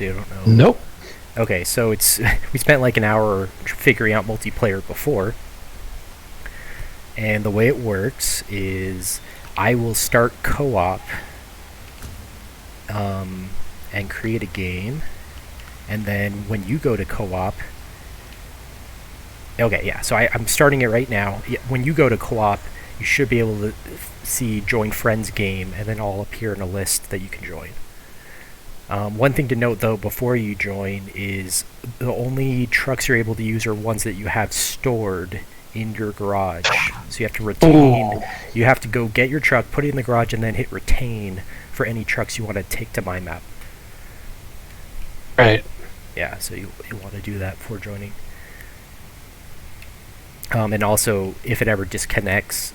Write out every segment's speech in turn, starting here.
so you don't know. Nope. Okay, so it's we spent like an hour figuring out multiplayer before, and the way it works is I will start co-op and create a game, and then when you go to co-op, okay, yeah, so I'm starting it right now. When you go to co-op, you should be able to see join friends game, and then I'll appear in a list that you can join. One thing to note, though, before you join is the only trucks you're able to use are ones that you have stored in your garage. So you have to retain. Ooh. You have to go get your truck, put it in the garage, and then hit retain for any trucks you want to take to my map. Right. Yeah, so you want to do that before joining. And also, if it ever disconnects,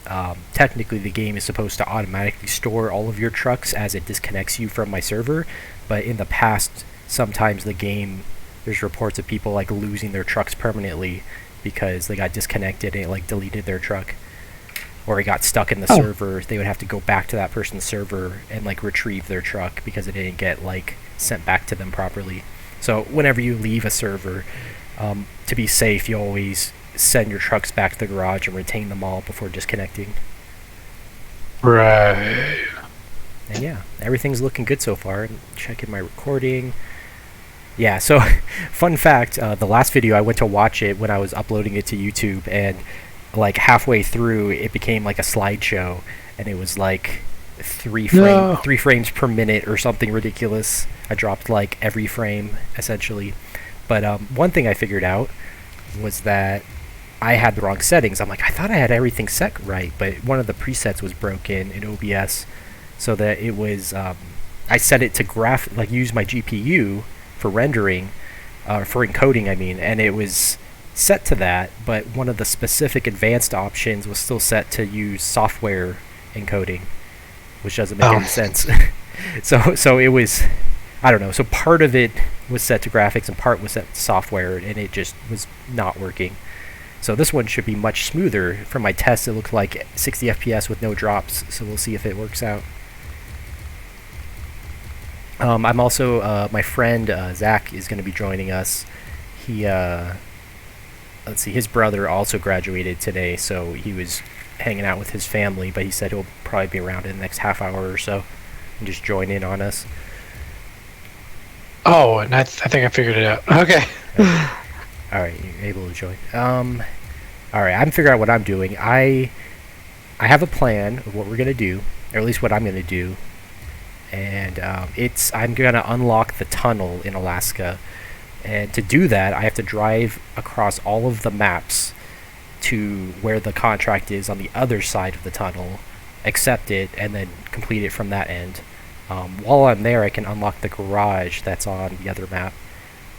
technically the game is supposed to automatically store all of your trucks as it disconnects you from my server. But in the past, sometimes the game, there's reports of people like losing their trucks permanently because they got disconnected and it like deleted their truck, or it got stuck in the server. They would have to go back to that person's server and like retrieve their truck because it didn't get like sent back to them properly. So whenever you leave a server, to be safe, you always send your trucks back to the garage and retain them all before disconnecting. Right. And yeah, everything's looking good so far. Checking my recording. Yeah, so fun fact, the last video I went to watch it when I was uploading it to YouTube, and like halfway through it became like a slideshow, and it was like three frames per minute or something ridiculous. I dropped like every frame essentially. But one thing I figured out was that I had the wrong settings. I'm like, I thought I had everything set right, but one of the presets was broken in OBS, so that it was I set it to use my GPU for rendering, for encoding I mean, and it was set to that, but one of the specific advanced options was still set to use software encoding, which doesn't make any sense. so it was, I don't know, so part of it was set to graphics and part was set to software, and it just was not working. So this one should be much smoother. From my tests, it looked like 60 FPS with no drops, so we'll see if it works out. I'm also, my friend Zach is going to be joining us. He, let's see, his brother also graduated today, so he was hanging out with his family, but he said he'll probably be around in the next half hour or so and just join in on us. Oh, and I think I figured it out. Okay. Alright, you're able to join. Alright, I'm figuring out what I'm doing. I have a plan of what we're going to do, or at least what I'm going to do. And I'm going to unlock the tunnel in Alaska. And to do that, I have to drive across all of the maps to where the contract is on the other side of the tunnel, accept it, and then complete it from that end. While I'm there, I can unlock the garage that's on the other map.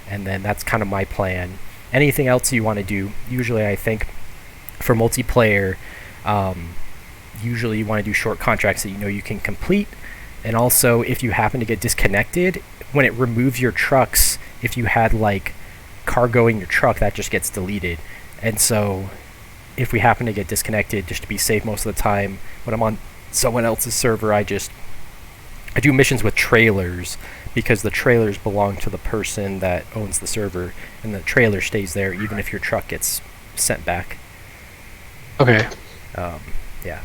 And then that's kind of my plan. Anything else you want to do, usually I think for multiplayer, usually you want to do short contracts that you know you can complete. And also, if you happen to get disconnected, when it removes your trucks, if you had like cargo in your truck, that just gets deleted. And so if we happen to get disconnected, just to be safe most of the time, when I'm on someone else's server, I do missions with trailers, because the trailers belong to the person that owns the server, and the trailer stays there even if your truck gets sent back. Okay. Yeah.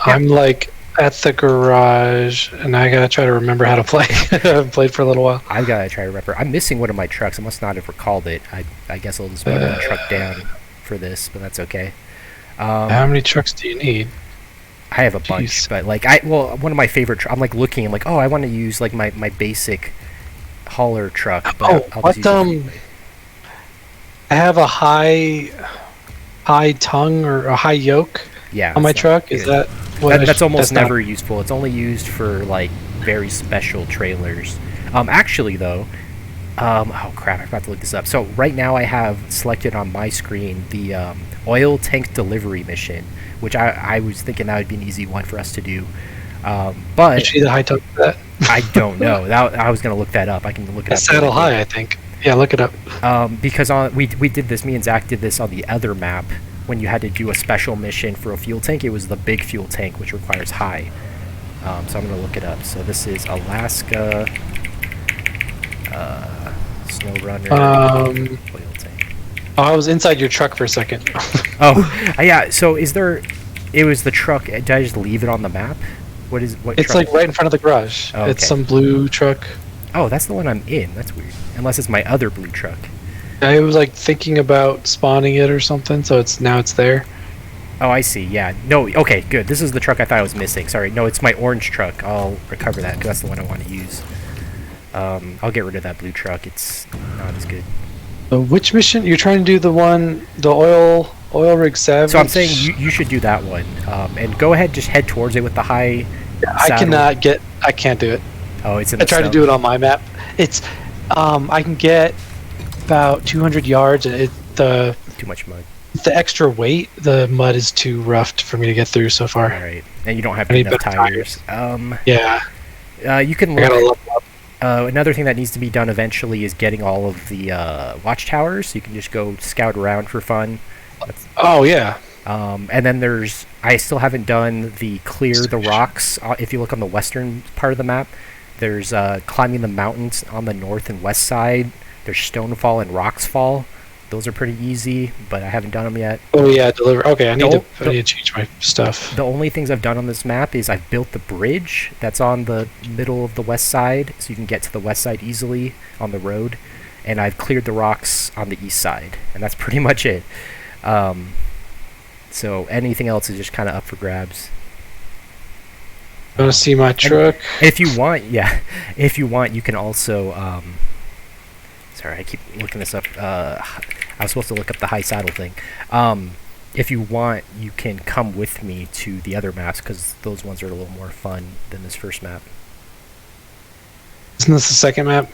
I'm like at the garage, and I gotta try to remember how to play. I haven't played for a little while. I gotta try to remember. I'm missing one of my trucks. I must not have recalled it. I guess I'll just put one truck down for this, but that's okay. How many trucks do you need? I have a bunch, but like one of my favorite. I'm like looking. I'm like, oh, I want to use like my basic hauler truck. But I'll just use I have a high tongue or a high yoke. Yeah, on my truck. Is that that's almost never useful. It's only used for like very special trailers. Actually though, oh crap, I forgot to look this up. So right now I have selected on my screen the oil tank delivery mission, which I was thinking that would be an easy one for us to do. But is she the high tongue for that? I don't know. I was gonna look that up. I can look it up. Saddle high, I think. Yeah, look it up. Because we did this. Me and Zach did this on the other map when you had to do a special mission for a fuel tank. It was the big fuel tank, which requires high. So I'm gonna look it up. So this is Alaska Snowrunner, oil tank. Oh, I was inside your truck for a second. Oh, yeah. So is there? It was the truck. Did I just leave it on the map? What is what? It's truck? like right in front of the garage. Oh, okay. It's some blue truck. Oh, that's the one I'm in. That's weird. Unless it's my other blue truck. I was like thinking about spawning it or something, so now it's there. Oh, I see. Yeah. No. Okay. Good. This is the truck I thought I was missing. Sorry. No, it's my orange truck. I'll recover that because that's the one I want to use. I'll get rid of that blue truck. It's not as good. So which mission? You're trying to do the oil rig savage? So I'm saying you should do that one. And go ahead, just head towards it with the high. Yeah, I can't do it. Oh, it's in. I tried to do it on my map. It's, I can get about 200 yards. And too much mud. The extra weight, the mud is too rough for me to get through so far. All right, and you don't have enough tires. Yeah. You can look. I gotta look up. Another thing that needs to be done eventually is getting all of the watchtowers. So you can just go scout around for fun. Oh yeah. And then I still haven't done the clear the rocks. If you look on the western part of the map, there's climbing the mountains on the north and west side. There's Stonefall and Rocksfall. Those are pretty easy, but I haven't done them yet. Oh yeah, deliver. Okay, I need to change my stuff. The only things I've done on this map is I've built the bridge that's on the middle of the west side, so you can get to the west side easily on the road, and I've cleared the rocks on the east side, and that's pretty much it. So anything else is just kind of up for grabs. Want to see my truck? And if you want, you can also. Sorry, I keep looking this up. I was supposed to look up the high saddle thing. If you want, you can come with me to the other maps because those ones are a little more fun than this first map. Isn't this the second map?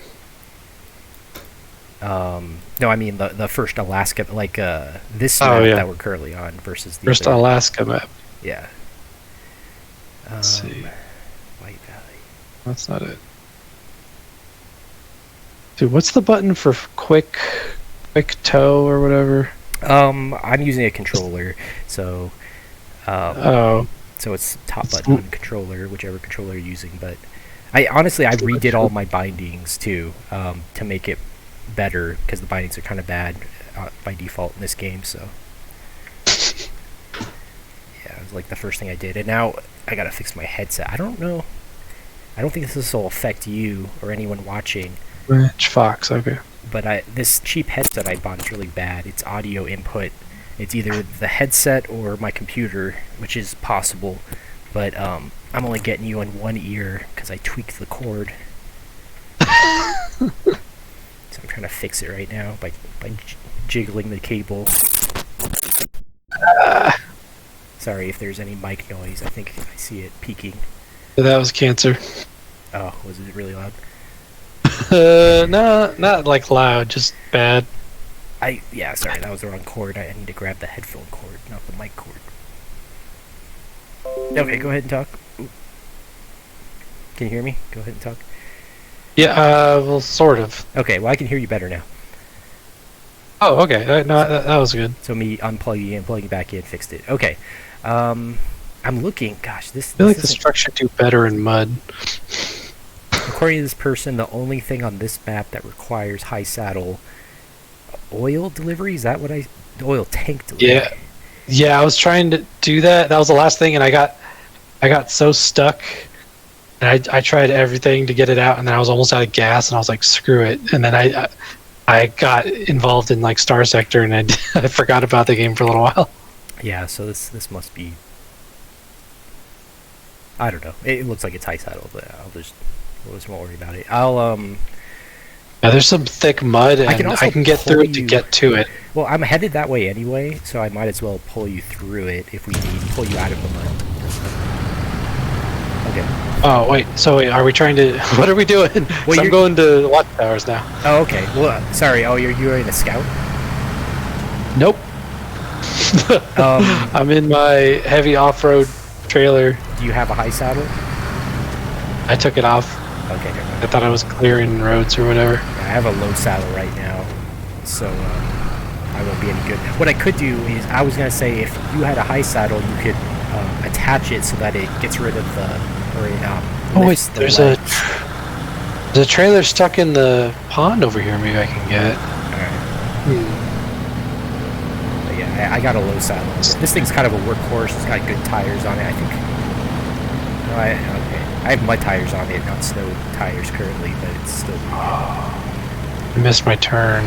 No, I mean the first Alaska, like this map that we're currently on versus the first Alaska map. Yeah. Let's see. White Valley. That's not it. Dude, what's the button for quick tow or whatever? I'm using a controller, so so it's top button on controller, whichever controller you're using. But I redid all my bindings too to make it better because the bindings are kind of bad by default in this game. So yeah, it was like the first thing I did, and now I gotta fix my headset. I don't know. I don't think this will affect you or anyone watching. Rich Fox, okay. But this cheap headset I bought is really bad. It's audio input. It's either the headset or my computer, which is possible. But I'm only getting you in one ear because I tweaked the cord. So I'm trying to fix it right now by jiggling the cable. Sorry if there's any mic noise. I think I see it peaking. That was cancer. Oh, was it really loud? No, not like loud, just bad. Yeah, sorry, that was the wrong cord. I need to grab the headphone cord, not the mic cord. Okay, go ahead and talk. Ooh. Can you hear me? Go ahead and talk. Yeah, well, sort of. Okay, well, I can hear you better now. Oh, okay. No, that was good. So me unplugging and plugging back in fixed it. Okay. I'm looking. Gosh, I feel like the structure do better in mud. According to this person, the only thing on this map that requires high saddle oil delivery, is that what the oil tank delivery? Yeah, I was trying to do that. That was the last thing, and I got so stuck. And I tried everything to get it out, and then I was almost out of gas, and I was like, screw it. And then I got involved in like Star Sector, and I forgot about the game for a little while. Yeah, so this must be, I don't know. It looks like it's high saddle, but I won't worry about it. Yeah, there's some thick mud, and I can get through it to get to it. Well, I'm headed that way anyway, so I might as well pull you through it if we need. Pull you out of the mud. Okay. Oh, wait. So, wait, are we trying to... What are we doing? Well, I'm going to watchtowers now. Oh, okay. Well, sorry. Oh, you're in a scout? Nope. I'm in my heavy off-road trailer. Do you have a high saddle? I took it off. Okay. I thought I was clearing roads or whatever. I have a low saddle right now, so I won't be any good. What I could do is, I was going to say, if you had a high saddle, you could attach it so that it gets rid of the... Oh, wait, there's a... The trailer's stuck in the pond over here. Maybe I can get. Alright. But yeah, I got a low saddle. This thing's kind of a workhorse. It's got good tires on it. I think. No, okay. I have mud tires on it, not snow tires currently, but it's still. I missed my turn.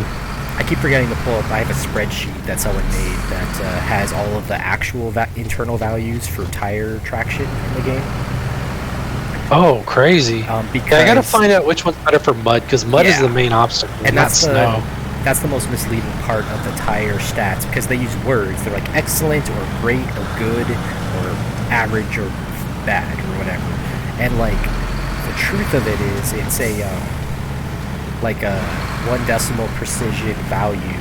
I keep forgetting to pull up. I have a spreadsheet that someone made that has all of the actual internal values for tire traction in the game. Oh, crazy! Because I gotta find out which one's better for mud, because mud is the main obstacle, and not that's snow. That's the most misleading part of the tire stats, because they use words. They're like excellent or great or good or average or bad or whatever. And like the truth of it is, it's a like a 1 decimal precision value,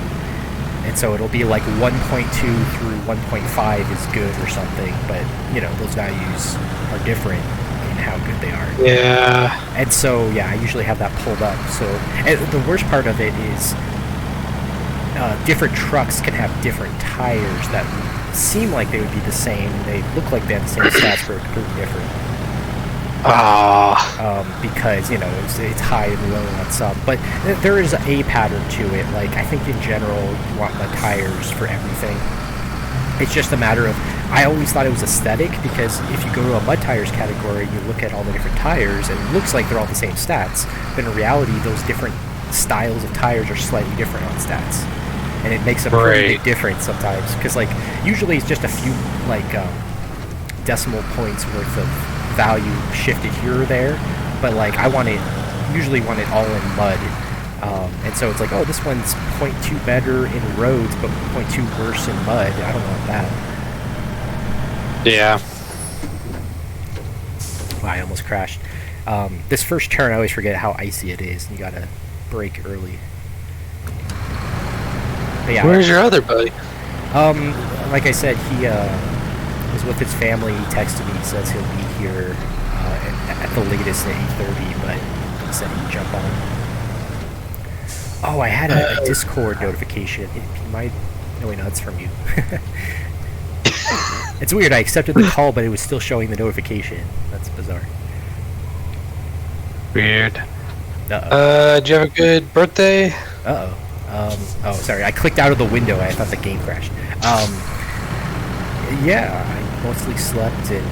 and so it'll be like 1.2 through 1.5 is good or something. But you know, those values are different in how good they are. Yeah. And so yeah, I usually have that pulled up. So and the worst part of it is different trucks can have different tires that seem like they would be the same. They look like they have the same stats, but are completely different. Because you know it's high and low on some, but there is a pattern to it. Like I think in general, you want the tires for everything. It's just a matter of, I always thought it was aesthetic, because if you go to a mud tires category, you look at all the different tires and it looks like they're all the same stats, but in reality those different styles of tires are slightly different on stats, and it makes a pretty big difference sometimes, because like usually it's just a few like decimal points worth of value shifted here or there, but like I usually want it all in mud, and so it's like, oh, this one's 0.2 better in roads but 0.2 worse in mud. I don't want that. Yeah. Wow, I almost crashed. This first turn, I always forget how icy it is, and you gotta brake early. But yeah, where's your other buddy? Like I said, he was with his family. He texted me. He says he'll be here at the latest at 8:30, but he said he'd jump on. Oh, I had a Discord notification. He might... No, wait, no, it's from you. It's weird. I accepted the call, but it was still showing the notification. That's bizarre. Weird. Uh-oh. Did you have a good birthday? Uh-oh. Oh, sorry. I clicked out of the window. I thought the game crashed. Yeah, I mostly slept and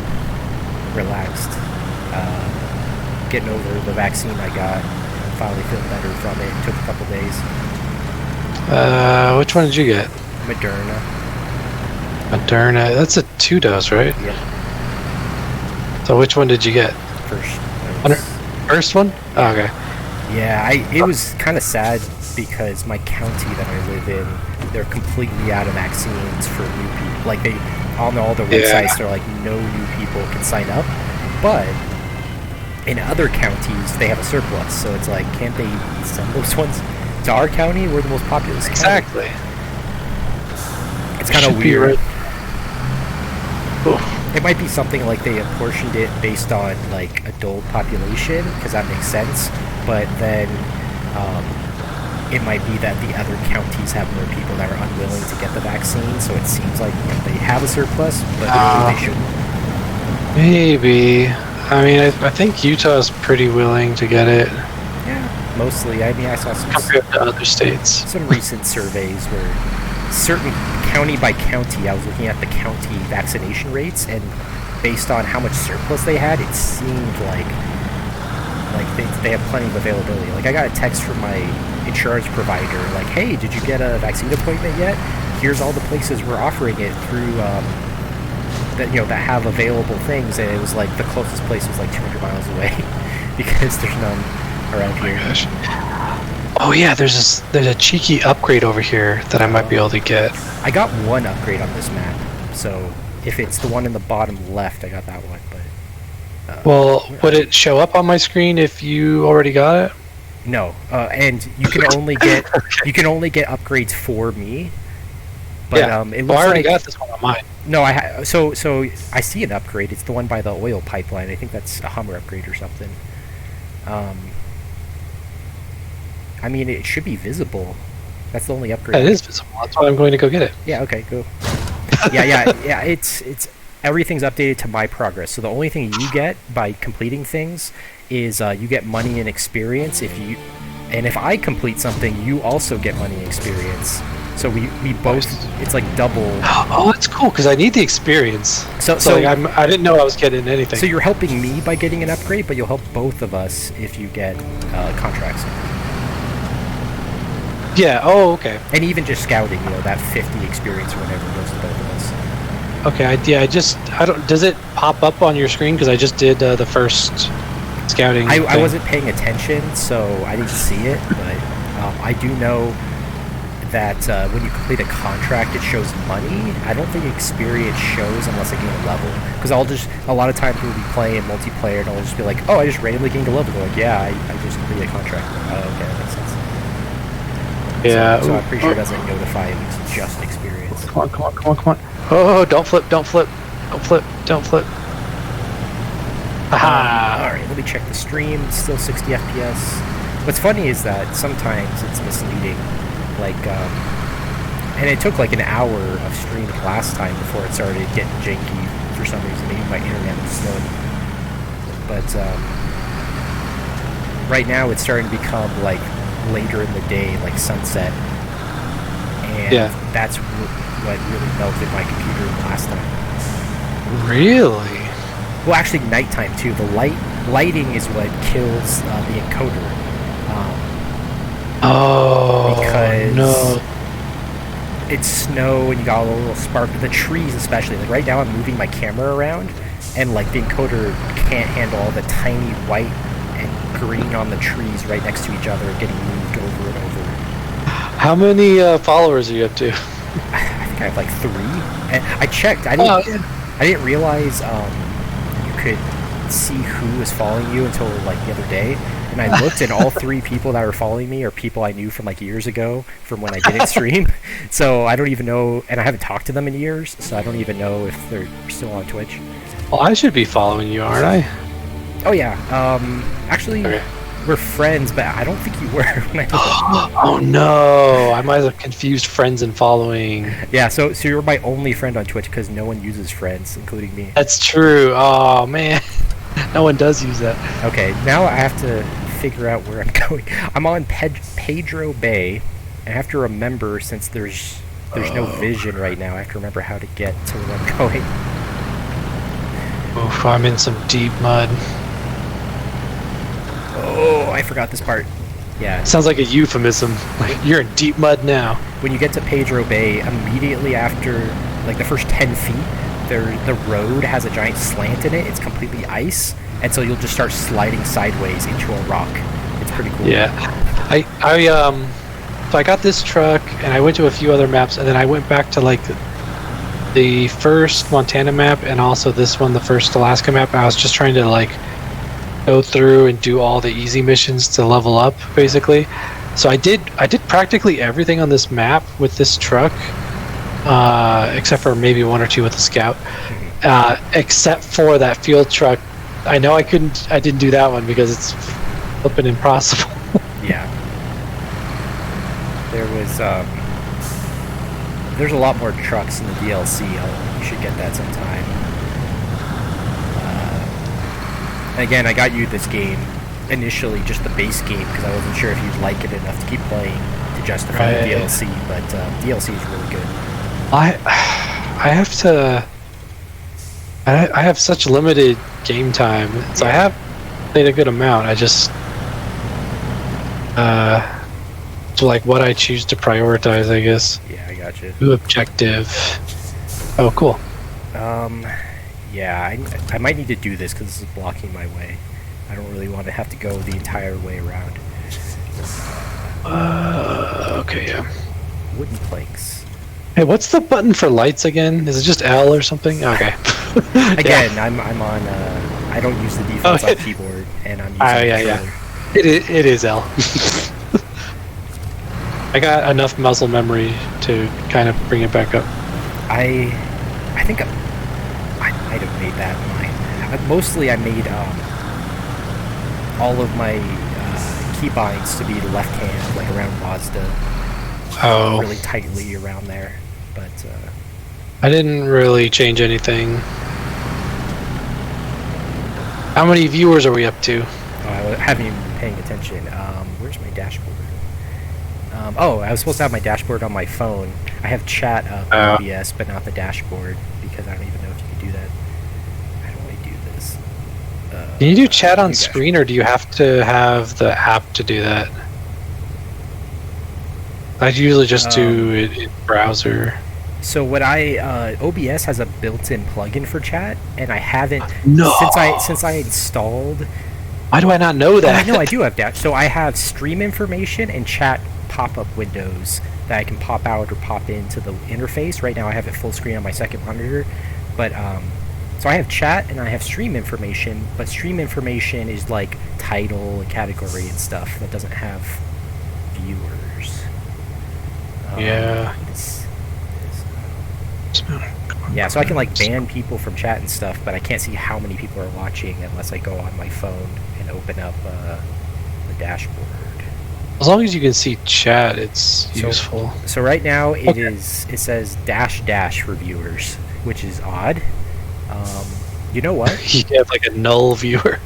relaxed. Getting over the vaccine I got. Finally feeling better from it. It took a couple days. Which one did you get? Moderna. Moderna. That's a 2-dose, right? Yeah. So which one did you get? First. First one? Oh, okay. Yeah, it was kind of sad because my county that I live in, they're completely out of vaccines for new people. Like they, on all the websites, they're like, no new people can sign up. But in other counties, they have a surplus. So it's like, can't they send those ones to our county? We're the most populous county. Exactly. It's kind of weird. It might be something like they apportioned it based on like adult population, because that makes sense. But then it might be that the other counties have more people that are unwilling to get the vaccine, so it seems like they have a surplus, but they shouldn't. Maybe. I mean, I think Utah's pretty willing to get it. Yeah, mostly. I mean, I saw some compared to other states. Some recent surveys where certain county by county, I was looking at the county vaccination rates, and based on how much surplus they had, it seemed like they have plenty of availability. Like I got a text from my insurance provider, like, hey, did you get a vaccine appointment yet? Here's all the places we're offering it through that have available things, and it was like the closest place was like 200 miles away because there's none around here. Gosh. Oh yeah, there's a cheeky upgrade over here that I might be able to get. I got one upgrade on this map, so if it's the one in the bottom left, I got that one. But well, would it show up on my screen if you already got it? No, and you can only get upgrades for me. But yeah. It looks I already like, got this one on mine. No, so I see an upgrade. It's the one by the oil pipeline. I think that's a Hummer upgrade or something. I mean, it should be visible. That's the only upgrade. It is visible. That's why I'm going to go get it. Yeah. Okay. Go. yeah. It's. everything's updated to my progress. So the only thing you get by completing things is you get money and experience and if I complete something, you also get money and experience. So we both, it's like double. Oh, that's cool because I need the experience. So like I didn't know I was getting anything. So you're helping me by getting an upgrade, but you'll help both of us if you get contracts. Yeah. Oh, okay. And even just scouting, that 50 experience or whatever goes to both of us. Okay. I don't. Does it pop up on your screen? Because I just did the first scouting. I wasn't paying attention, so I didn't see it. But I do know that when you complete a contract, it shows money. I don't think experience shows unless I gain a level. Because a lot of times we'll be playing multiplayer and I'll just be like, oh, I just randomly gained a level. They're like, yeah, I just completed a contract. Oh, okay, that makes sense. Yeah. So I'm pretty sure it doesn't notify if it's just experience. Come on. Oh, don't flip. Aha! Alright, let me check the stream. It's still 60 FPS. What's funny is that sometimes it's misleading. And it took like an hour of streaming last time before it started getting janky for some reason. Maybe my internet was slow. But right now it's starting to become like later in the day, like sunset. And that's what really melted my computer last time. Really? Well, actually nighttime too. The lighting is what kills the encoder. Because it's snow and you got a little spark. The trees especially. Like right now I'm moving my camera around and like the encoder can't handle all the tiny white and green on the trees right next to each other getting moved over and over. How many followers are you up to? I think I have like 3. And I checked. I didn't realize you could see who was following you until like the other day. And I looked, and all 3 people that were following me are people I knew from like years ago, from when I didn't stream. So I don't even know, and I haven't talked to them in years, so I don't even know if they're still on Twitch. Well, I should be following you, aren't I? Oh yeah. Actually, we're friends, but I don't think you were. When Oh no! I might have confused friends and following. Yeah. So you're my only friend on Twitch because no one uses friends, including me. That's true. Oh man, no one does use that. Okay. Now I have to figure out where I'm going. I'm on Pedro Bay. I have to remember, since there's no vision right now, I have to remember how to get to where I'm going. Oof, I'm in some deep mud. Oh, I forgot this part. Yeah. Sounds like a euphemism. Like, you're in deep mud now. When you get to Pedro Bay, immediately after, like, the first 10 feet, the road has a giant slant in it. It's completely ice, and so you'll just start sliding sideways into a rock. It's pretty cool. Yeah. So I got this truck, and I went to a few other maps, and then I went back to, like, the first Montana map, and also this one, the first Alaska map. I was just trying to, like, go through and do all the easy missions to level up, basically. So I did practically everything on this map with this truck, except for maybe 1 or 2 with the scout. Except for that field truck. I know I didn't do that one because it's flipping impossible. Yeah. There's a lot more trucks in the DLC. You should get that sometime. Again, I got you this game initially, just the base game, because I wasn't sure if you'd like it enough to keep playing to justify the DLC, but DLC is really good. I have to... I have such limited game time, so I have played a good amount. I just... so like what I choose to prioritize, I guess. Yeah, I got you. New objective. Oh, cool. Yeah, I might need to do this because this is blocking my way. I don't really want to have to go the entire way around. Okay, yeah. Wooden planks. Hey, what's the button for lights again? Is it just L or something? Okay. Again, yeah. I'm on. I don't use the defaults on keyboard, and I'm using yeah. It is L. I got enough muscle memory to kind of bring it back up. I think I might have made that mine. Mostly I made all of my keybinds to be left hand, like around Mazda. Oh. Really tightly around there, but... I didn't really change anything. How many viewers are we up to? I haven't even been paying attention. Where's my dashboard? Oh, I was supposed to have my dashboard on my phone. I have chat up in OBS, but not the dashboard, because I don't even know if you can do that. How do I do this? Can you do chat on screen, or do you have to have the app to do that? I usually just do it in browser. So what OBS has a built-in plugin for chat, and I haven't since I installed. Why do I not know that? No, I do have that. So I have stream information and chat pop-up windows that I can pop out or pop into the interface. Right now I have it full screen on my second monitor, but so I have chat and I have stream information, but stream information is like title and category and stuff that doesn't have viewers. Yeah. Yeah, so I can like ban people from chat and stuff, but I can't see how many people are watching unless I go on my phone and open up the dashboard. As long as you can see chat, it's useful. So right now it says -- for viewers, which is odd. You know what? You have like a null viewer.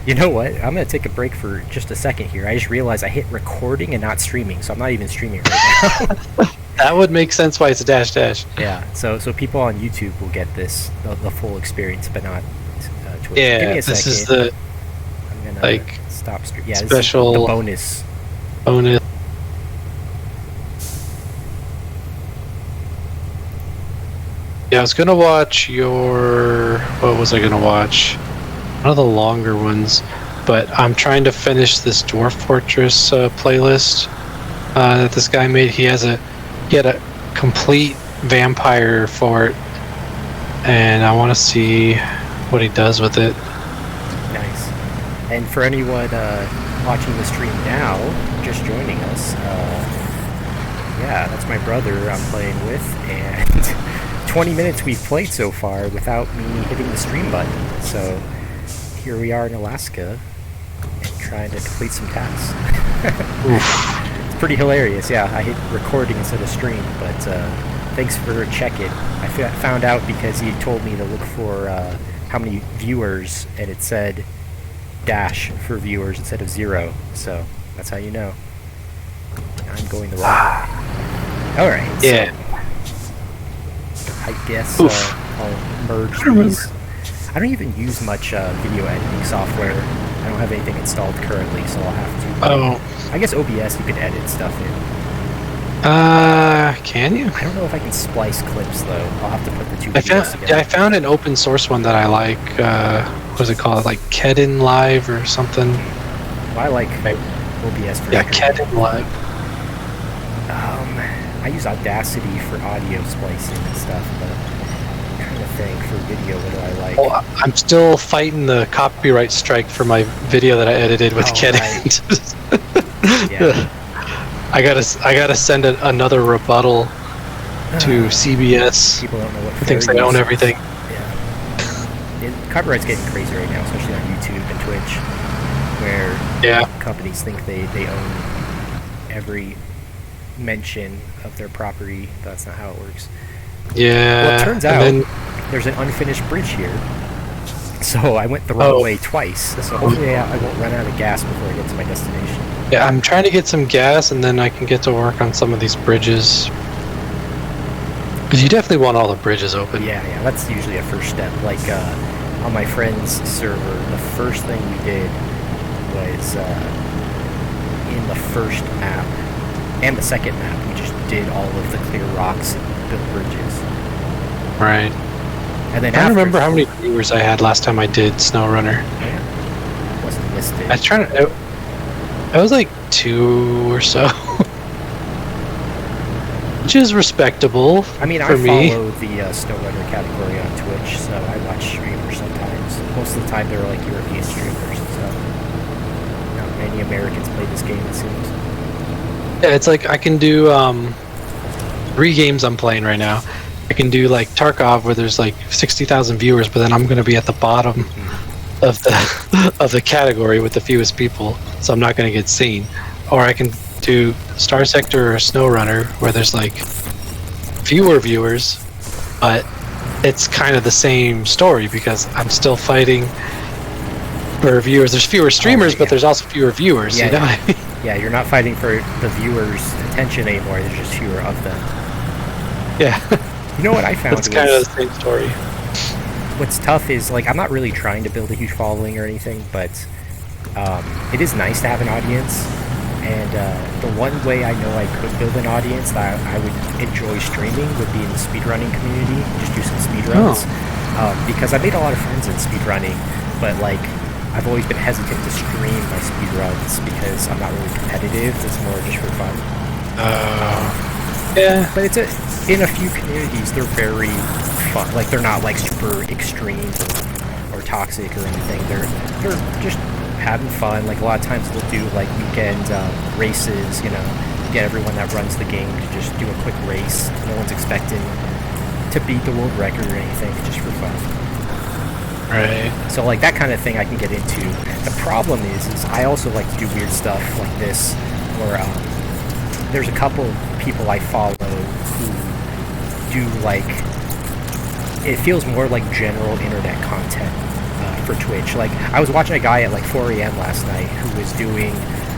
You know what? I'm gonna take a break for just a second here. I just realized I hit recording and not streaming, so I'm not even streaming right now. That would make sense why it's a --. Yeah. So people on YouTube will get this the full experience, but not Twitch. Yeah. Give me a second. This is the I'm gonna stop stream. Yeah. Special this is the bonus. Bonus. Yeah, I was gonna watch your. What was I gonna watch? One of the longer ones, but I'm trying to finish this Dwarf Fortress playlist that this guy made. He had a complete vampire fort, and I want to see what he does with it. Nice. And for anyone watching the stream now, just joining us, yeah, that's my brother I'm playing with, and 20 minutes we've played so far without me hitting the stream button. So here we are in Alaska and trying to complete some tasks. It's pretty hilarious. Yeah, I hit recording instead of stream, but thanks for checking. I found out because he told me to look for how many viewers, and it said -- for viewers instead of 0, so that's how you know I'm going the wrong way. Alright, yeah. So I guess I'll merge these. I don't even use much video editing software. I don't have anything installed currently, so I'll have to. I guess OBS you can edit stuff in. Can you? I don't know if I can splice clips though. I'll have to put the two videos together. Yeah, I found an open source one that I like. What is it called? Like Kedin Live or something. Well, I like OBS for Kedin Live. I use Audacity for audio splicing and stuff, but I'm trying to think for video, what do I like? Well, I'm still fighting the copyright strike for my video that I edited with Kedin. Right. Yeah. I gotta send another rebuttal to CBS. People don't know what thinks they own everything. Yeah. Copyright's getting crazy right now, especially on YouTube and Twitch, where companies think they own every mention of their property. That's not how it works. Yeah. Well, it turns out there's an unfinished bridge here, so I went the wrong way twice. So hopefully I won't run out of gas before I get to my destination. Yeah, I'm trying to get some gas, and then I can get to work on some of these bridges. Because you definitely want all the bridges open. Yeah, that's usually a first step. Like on my friend's server, the first thing we did was in the first map and the second map, we just did all of the clear rocks and built bridges. Right. And then I don't remember how many viewers I had last time I did Snowrunner. Yeah. Wasn't listed. I was trying to. I was like 2 or so. Which is respectable. I mean, for I me. follow the Snowrunner category on Twitch, so I watch streamers sometimes. Most of the time, they're like European streamers, so not many Americans play this game, it seems. Yeah, it's like I can do 3 games I'm playing right now. I can do like Tarkov, where there's like 60,000 viewers, but then I'm going to be at the bottom of the category with the fewest people, so I'm not going to get seen. Or I can do Star Sector or Snowrunner, where there's like fewer viewers, but it's kind of the same story because I'm still fighting for viewers. There's fewer streamers, yeah. but there's also fewer viewers. Yeah, you know yeah. what I mean? Yeah, you're not fighting for the viewers' attention anymore. There's just fewer of them. Yeah, You know what I found it's kind of was the same story. what's tough is like I'm not really trying to build a huge following or anything, but it is nice to have an audience. And the one way I know I could build an audience that I would enjoy streaming would be in the speedrunning community. Just do some speedruns. Because I made a lot of friends in speedrunning, but like I've always been hesitant to stream my speedruns because I'm not really competitive. It's more just for fun. Yeah, But in a few communities they're very fun. Like they're not like super extreme or toxic or anything. They're just having fun. Like a lot of times they'll do like weekend races, you know, get everyone that runs the game to just do a quick race. No one's expecting to beat the world record or anything, just for fun. right. So like that kind of thing I can get into. The problem is I also like to do weird stuff like this, where there's a couple people I follow who do like, it feels more like general internet content for Twitch. Like I was watching a guy at like 4 a.m. last night who was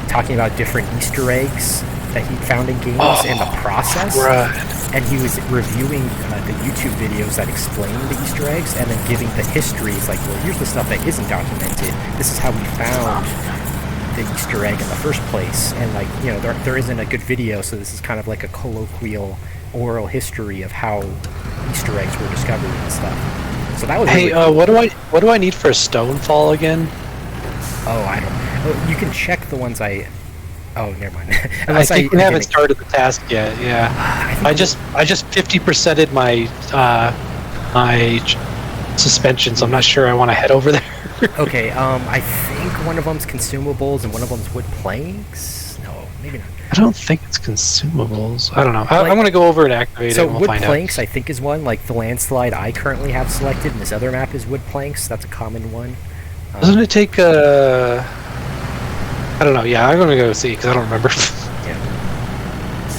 talking about different Easter eggs that he found in games and the process. Right. And he was reviewing the YouTube videos that explain the Easter eggs and then giving the history. It's like, well, here's the stuff that isn't documented. This is how we found the Easter egg in the first place. And like, you know, there isn't a good video, so this is kind of like a colloquial oral history of how Easter eggs were discovered and stuff. So that was Hey, really cool. what do I need for a stonefall again? Oh, I don't. Oh, you can check the ones I. Oh, never mind. I think we haven't started the task yet. Yeah, I just 50%ed my suspension, so I'm not sure I want to head over there. Okay. I think one of them's consumables and one of them's wood planks. No, maybe not. I don't think it's consumables. I don't know. Like- I'm gonna go over and activate it. So And we'll wood find planks, out. I think, is one. Like the landslide I currently have selected, and this other map is wood planks. That's a common one. Doesn't it take I don't know. Yeah, I'm gonna go see because I don't remember. Yeah.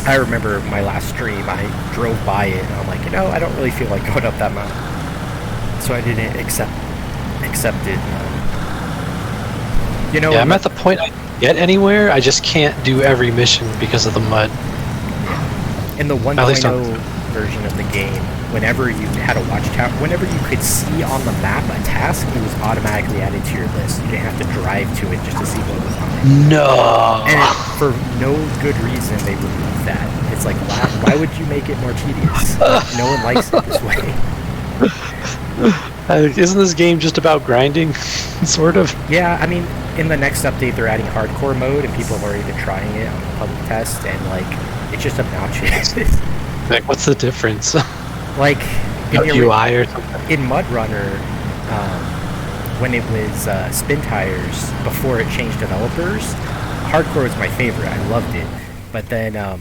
I remember my last stream. I drove by it, and I'm like, you know, I don't really feel like going up that mountain, so I didn't accept it. You know, Yeah, I'm at the point I can get anywhere. I just can't do every mission because of the mud. in the At least 1.0 version of the game, whenever you had a watchtower, whenever you could see on the map a task, it was automatically added to your list. You didn't have to drive to it just to see what was on it. No. And for no good reason, they removed that. It's like, why would you make it more tedious? No one likes it this way. Isn't this game just about grinding, sort of? Yeah, I mean, in the next update, they're adding hardcore mode, and people have already been trying it on the public test, and like, it's just obnoxious. Like, what's the difference? Like, in the UI or something? in Mud Runner, when it was spin tires before it changed developers, hardcore was my favorite. I loved it, but then a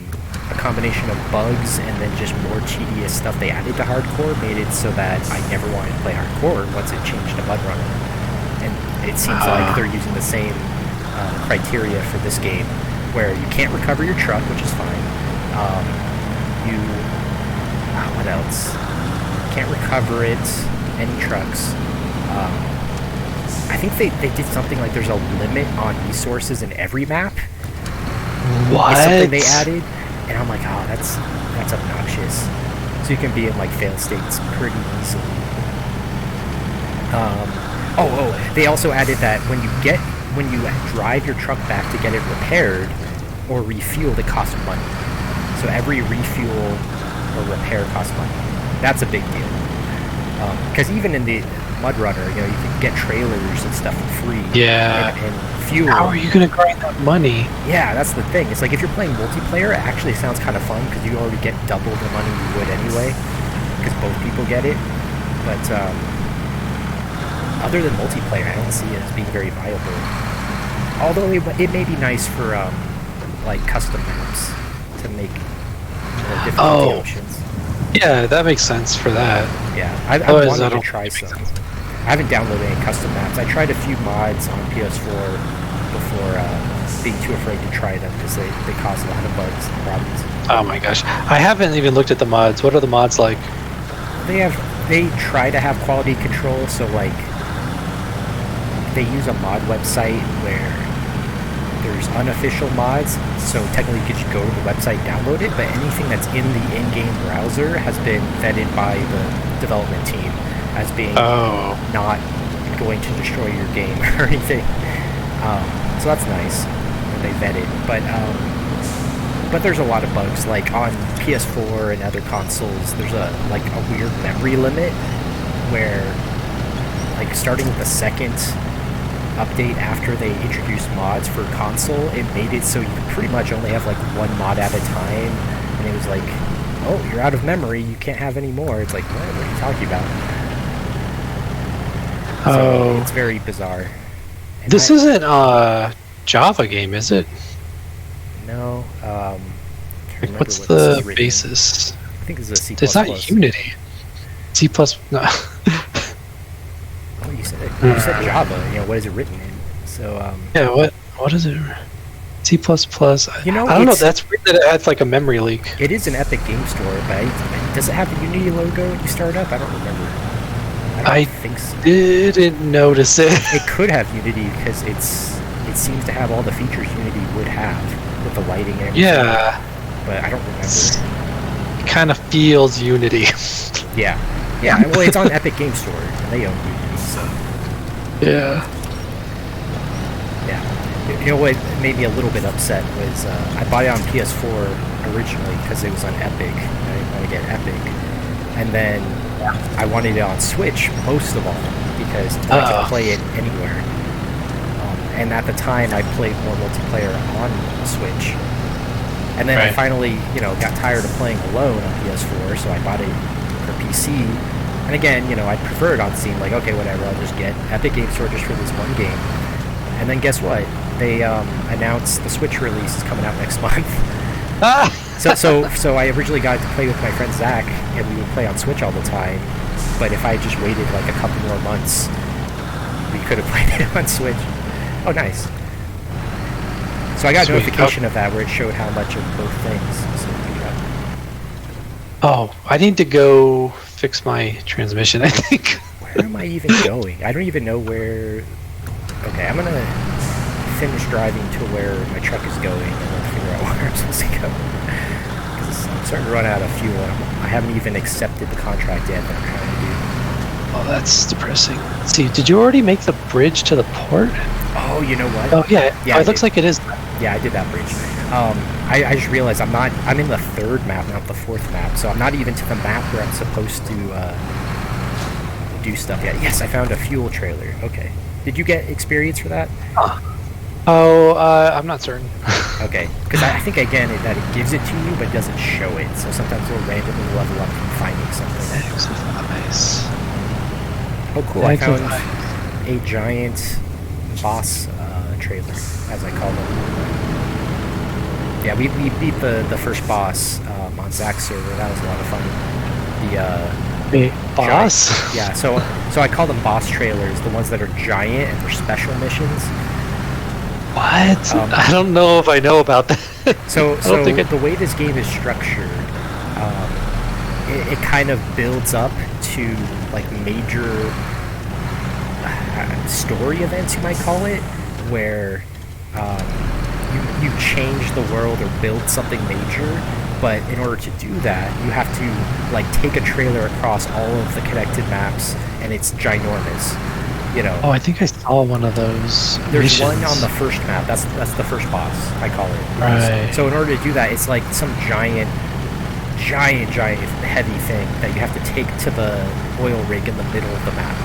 combination of bugs and then just more tedious stuff they added to hardcore made it so that I never wanted to play hardcore once it changed to Mud Runner. And it seems like they're using the same criteria for this game, where you can't recover your truck, which is fine. What else? Can't recover it, any trucks. I think they did something like there's a limit on resources in every map. What? It's something they added, and I'm like, oh, that's obnoxious. So you can be in like fail states pretty easily. They also added that when you drive your truck back to get it repaired or refueled, it costs money. So every refuel or repair costs money. That's a big deal. Because even in the Mud Runner, you know, you can get trailers and stuff for free. Yeah. And fuel. How are you gonna grind that money? Yeah, that's the thing. It's like if you're playing multiplayer, it actually sounds kind of fun because you already get double the money you would anyway, because both people get it. But other than multiplayer, I don't see it as being very viable. Although it may be nice for like custom maps to make different options. Yeah, that makes sense for that. Yeah, I Otherwise, wanted to try some. I haven't downloaded any custom maps. I tried a few mods on PS4 before being too afraid to try them because they cause a lot of bugs and problems. Oh my gosh, I haven't even looked at the mods. What are the mods like? They have they try to have quality control, so like they use a mod website where there's unofficial mods, so technically you could just go to the website, download it, but anything that's in the in-game browser has been vetted by the development team as being not going to destroy your game or anything. So that's nice when they vet it, but there's a lot of bugs. Like on PS4 and other consoles, there's a weird memory limit where, like, starting with the second update after they introduced mods for console, it made it so you could pretty much only have like one mod at a time, and it was like, oh, you're out of memory, you can't have any more. It's like, what are you talking about? So it's very bizarre. And this isn't a Java game, is it? No. Like, what's the basis? I think it's a C++. It's not Unity. C++. No. Well, you said Java. What is it written in? So yeah. What is it? C++. You know, I don't know. That's weird that it adds like a memory leak. It is an Epic Game Store, but does it have the Unity logo when you start up? I don't remember. I don't think so. Didn't notice it. It could have Unity because it seems to have all the features Unity would have with the lighting and everything. Yeah. But I don't remember. It kind of feels Unity. Yeah. Well, it's on Epic Game Store, and they own Unity, so. Yeah. You know what made me a little bit upset was I bought it on PS4 originally because it was on Epic. I didn't want to get Epic, and then I wanted it on Switch most of all because I could play it anywhere. And at the time, I played more multiplayer on Switch. And then I finally, got tired of playing alone on PS4, so I bought it for PC. And again, I prefer it on Steam. Like, okay, whatever, I'll just get Epic Game Store just for this one game. And then guess what? They announced the Switch release is coming out next month. So I originally got to play with my friend Zach, and we would play on Switch all the time. But if I just waited like a couple more months, we could have played it on Switch. Oh, nice. So I got a notification of that where it showed how much of both things. So I need to go fix my transmission, I think. Where am I even going? I don't even know where... Okay, I'm gonna finish driving to where my truck is going and then figure out where I'm supposed to go. Because I'm starting to run out of fuel and I haven't even accepted the contract yet that I'm trying to do. Oh, that's depressing. Let's see, did you already make the bridge to the port? Oh, you know what? Oh, yeah. It looks like it is. Yeah, I did that bridge. I just realized I'm in the third map, not the fourth map, so I'm not even to the map where I'm supposed to do stuff yet. Yes, I found a fuel trailer. Okay. Did you get experience for that? I'm not certain. Okay, because I think, again, that it gives it to you, but doesn't show it, so sometimes it'll randomly level up from finding something. Nice. Oh, cool. I found a giant boss trailer, as I call them. Yeah, we beat the first boss on Zach's server. That was a lot of fun. The boss? Giant, yeah, so I call them boss trailers, the ones that are giant and they're special missions. What? I don't know if I know about that. So the way this game is structured, it kind of builds up to like major story events, you might call it, where you change the world or build something major, but in order to do that, you have to like take a trailer across all of the connected maps, and it's ginormous. Oh, I think I saw one of those. There's missions. one on the first map. That's the first boss, I call it. Right. So in order to do that, it's like some giant heavy thing that you have to take to the oil rig in the middle of the map.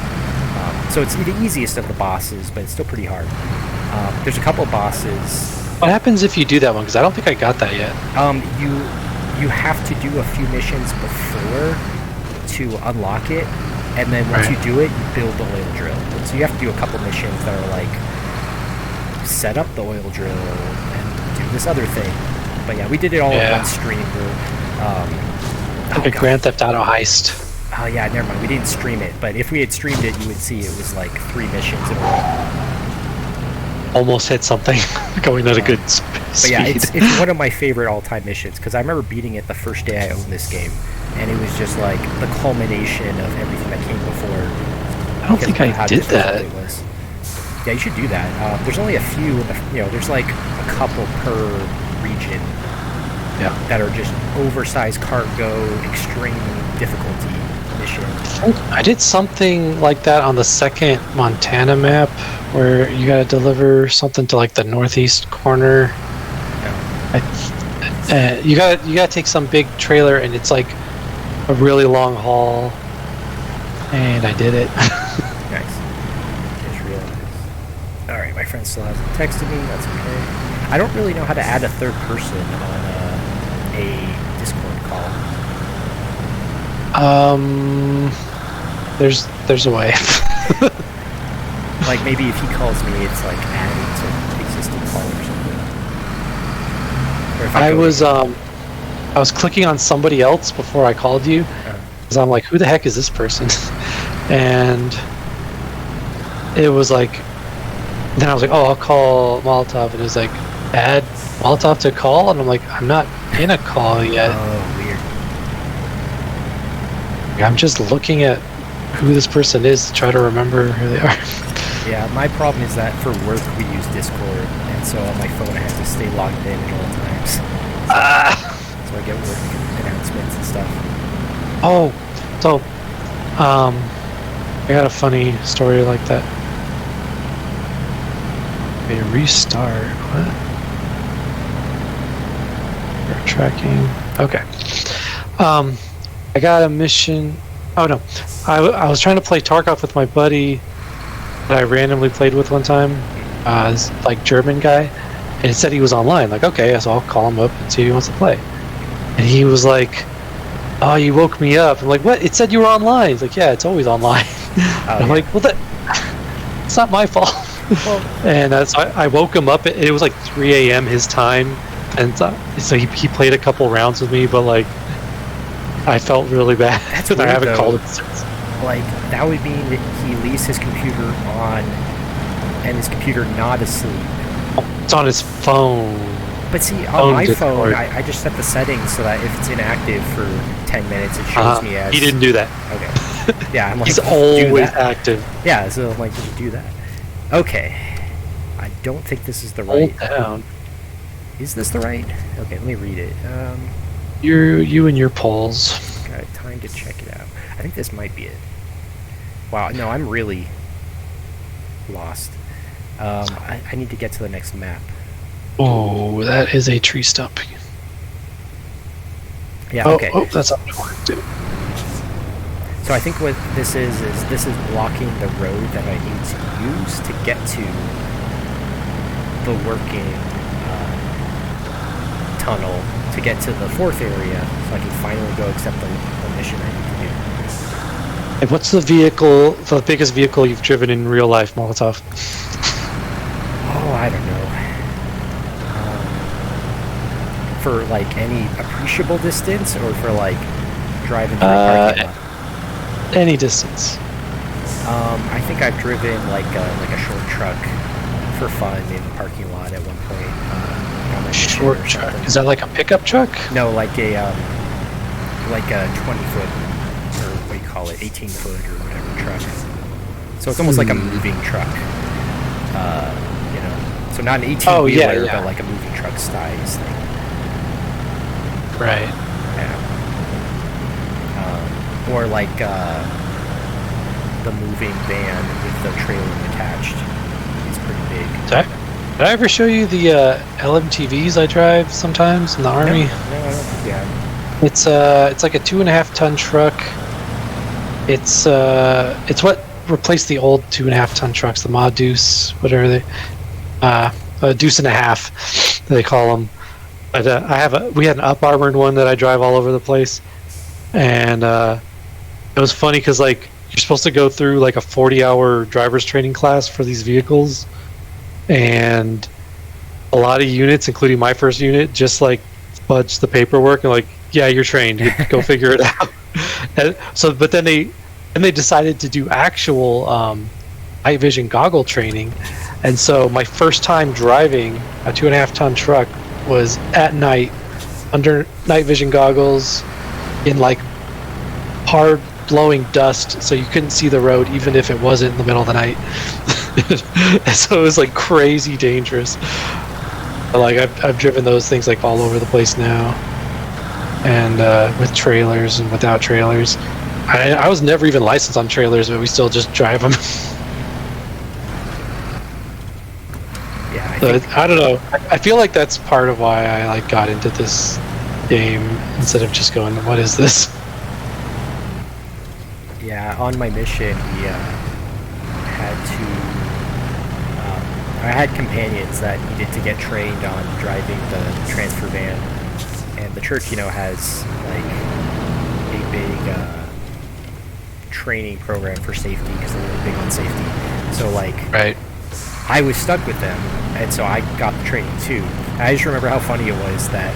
So it's the easiest of the bosses, but it's still pretty hard. There's a couple bosses. What happens if you do that one? Because I don't think I got that yet. You have to do a few missions before to unlock it, and then once you do it, you build the oil drill. So you have to do a couple missions that are like set up the oil drill and do this other thing. But yeah, we did it all in one stream. Like a Grand Theft Auto heist. Oh yeah, never mind. We didn't stream it, but if we had streamed it, you would see it was like 3 missions in a row. Almost hit something. Going at a good But yeah, speed. it's one of my favorite all-time missions because I remember beating it the first day I owned this game, and it was just like the culmination of everything that came before. I don't think I did that. It was. Yeah, you should do that. There's only a few, there's like a couple per region. Yeah. That are just oversized cargo, extreme difficulty mission. I did something like that on the second Montana map, where you gotta deliver something to like the northeast corner. Yeah. You gotta take some big trailer, and it's like a really long haul. And I did it. Nice. Just realized. All right, my friend still hasn't texted me. That's okay. I don't really know how to add a third person on a Discord call. There's a way. Like maybe if he calls me, it's like adding to existing call or something. Or if I was clicking on somebody else before I called you, because I'm like, who the heck is this person? And it was like, then I was like, oh, I'll call Molotov, and it was like, add Molotov to call, and I'm like, I'm not in a call yet. Oh, weird. I'm just looking at who this person is to try to remember who they are. Yeah, my problem is that for work we use Discord, and so on my phone I have to stay logged in at all times. So I get work announcements and stuff. Oh, so, I got a funny story like that. A restart. What? We're tracking. Okay. I got a mission. Oh no, I was trying to play Tarkov with my buddy that I randomly played with one time. This like German guy, and it said he was online. Like, okay, so I'll call him up and see if he wants to play. And he was like, "Oh, you woke me up." I'm like, "What? It said you were online." He's like, "Yeah, it's always online." I'm like, "Well, it's not my fault." And so I woke him up. It was like 3 a.m. his time, and so he played a couple rounds with me, but like, I felt really bad. That's I weird, haven't though. called him since. Like, that would mean that he leaves his computer on and his computer not asleep. It's on his phone. But see, on Phone my Discord. phone, I just set the settings so that if it's inactive for 10 minutes, it shows me as... He didn't do that. Okay. Yeah, I'm like, He's do always that. active. Yeah, so I'm like, did you do that? Okay. I don't think this is the right... Hold down. Is this the right? Okay, let me read it. You and your polls. Got time to check it out. I think this might be it. Wow, no, I'm really lost. I need to get to the next map. Oh, that is a tree stump. Yeah, okay. Oh, that's not what I want to do. So I think what this is this is blocking the road that I need to use to get to the working tunnel to get to the fourth area, so I can finally go accept the mission I need to do. Hey, what's the biggest vehicle you've driven in real life, Molotov? Oh, I don't know. For like any appreciable distance, or for like driving through a parking lot? Any distance. I think I've driven like a short truck for fun in the parking lot at one point. On a mission Short or truck. something. Is that like a pickup truck? No, like a 20-foot, or what do you call it, 18-foot or whatever truck. So it's almost like a moving truck. So not an 18-wheeler, but like a moving truck size thing. Right. Yeah. Or like the moving van with the trailer attached. It's pretty big. Did I ever show you the LMTVs I drive sometimes in the army? No, I don't think we have. It's like a 2.5 ton truck. It's what replaced the old 2.5 ton trucks, the Ma Deuce, whatever they, a Deuce and a half, they call them. But we had an up armored one that I drive all over the place, and it was funny because like you're supposed to go through like a 40-hour driver's training class for these vehicles, and a lot of units, including my first unit, just like fudged the paperwork and like, yeah, you're trained, go figure it out. And so, but then they decided to do actual night vision goggle training, And so my first time driving a 2.5-ton truck was at night, under night vision goggles, in like hard blowing dust, so you couldn't see the road even if it wasn't in the middle of the night. So it was like crazy dangerous. Like I've driven those things like all over the place now, and with trailers and without trailers. I was never even licensed on trailers, but we still just drive them. Yeah, I don't know. I feel like that's part of why I like got into this game instead of just going, "What is this?" yeah, on my mission, we had to. I had companions that needed to get trained on driving the transfer van, and the church, has like a big training program for safety because they're really big on safety. So like, Right. I was stuck with them, and so I got the training too. And I just remember how funny it was that,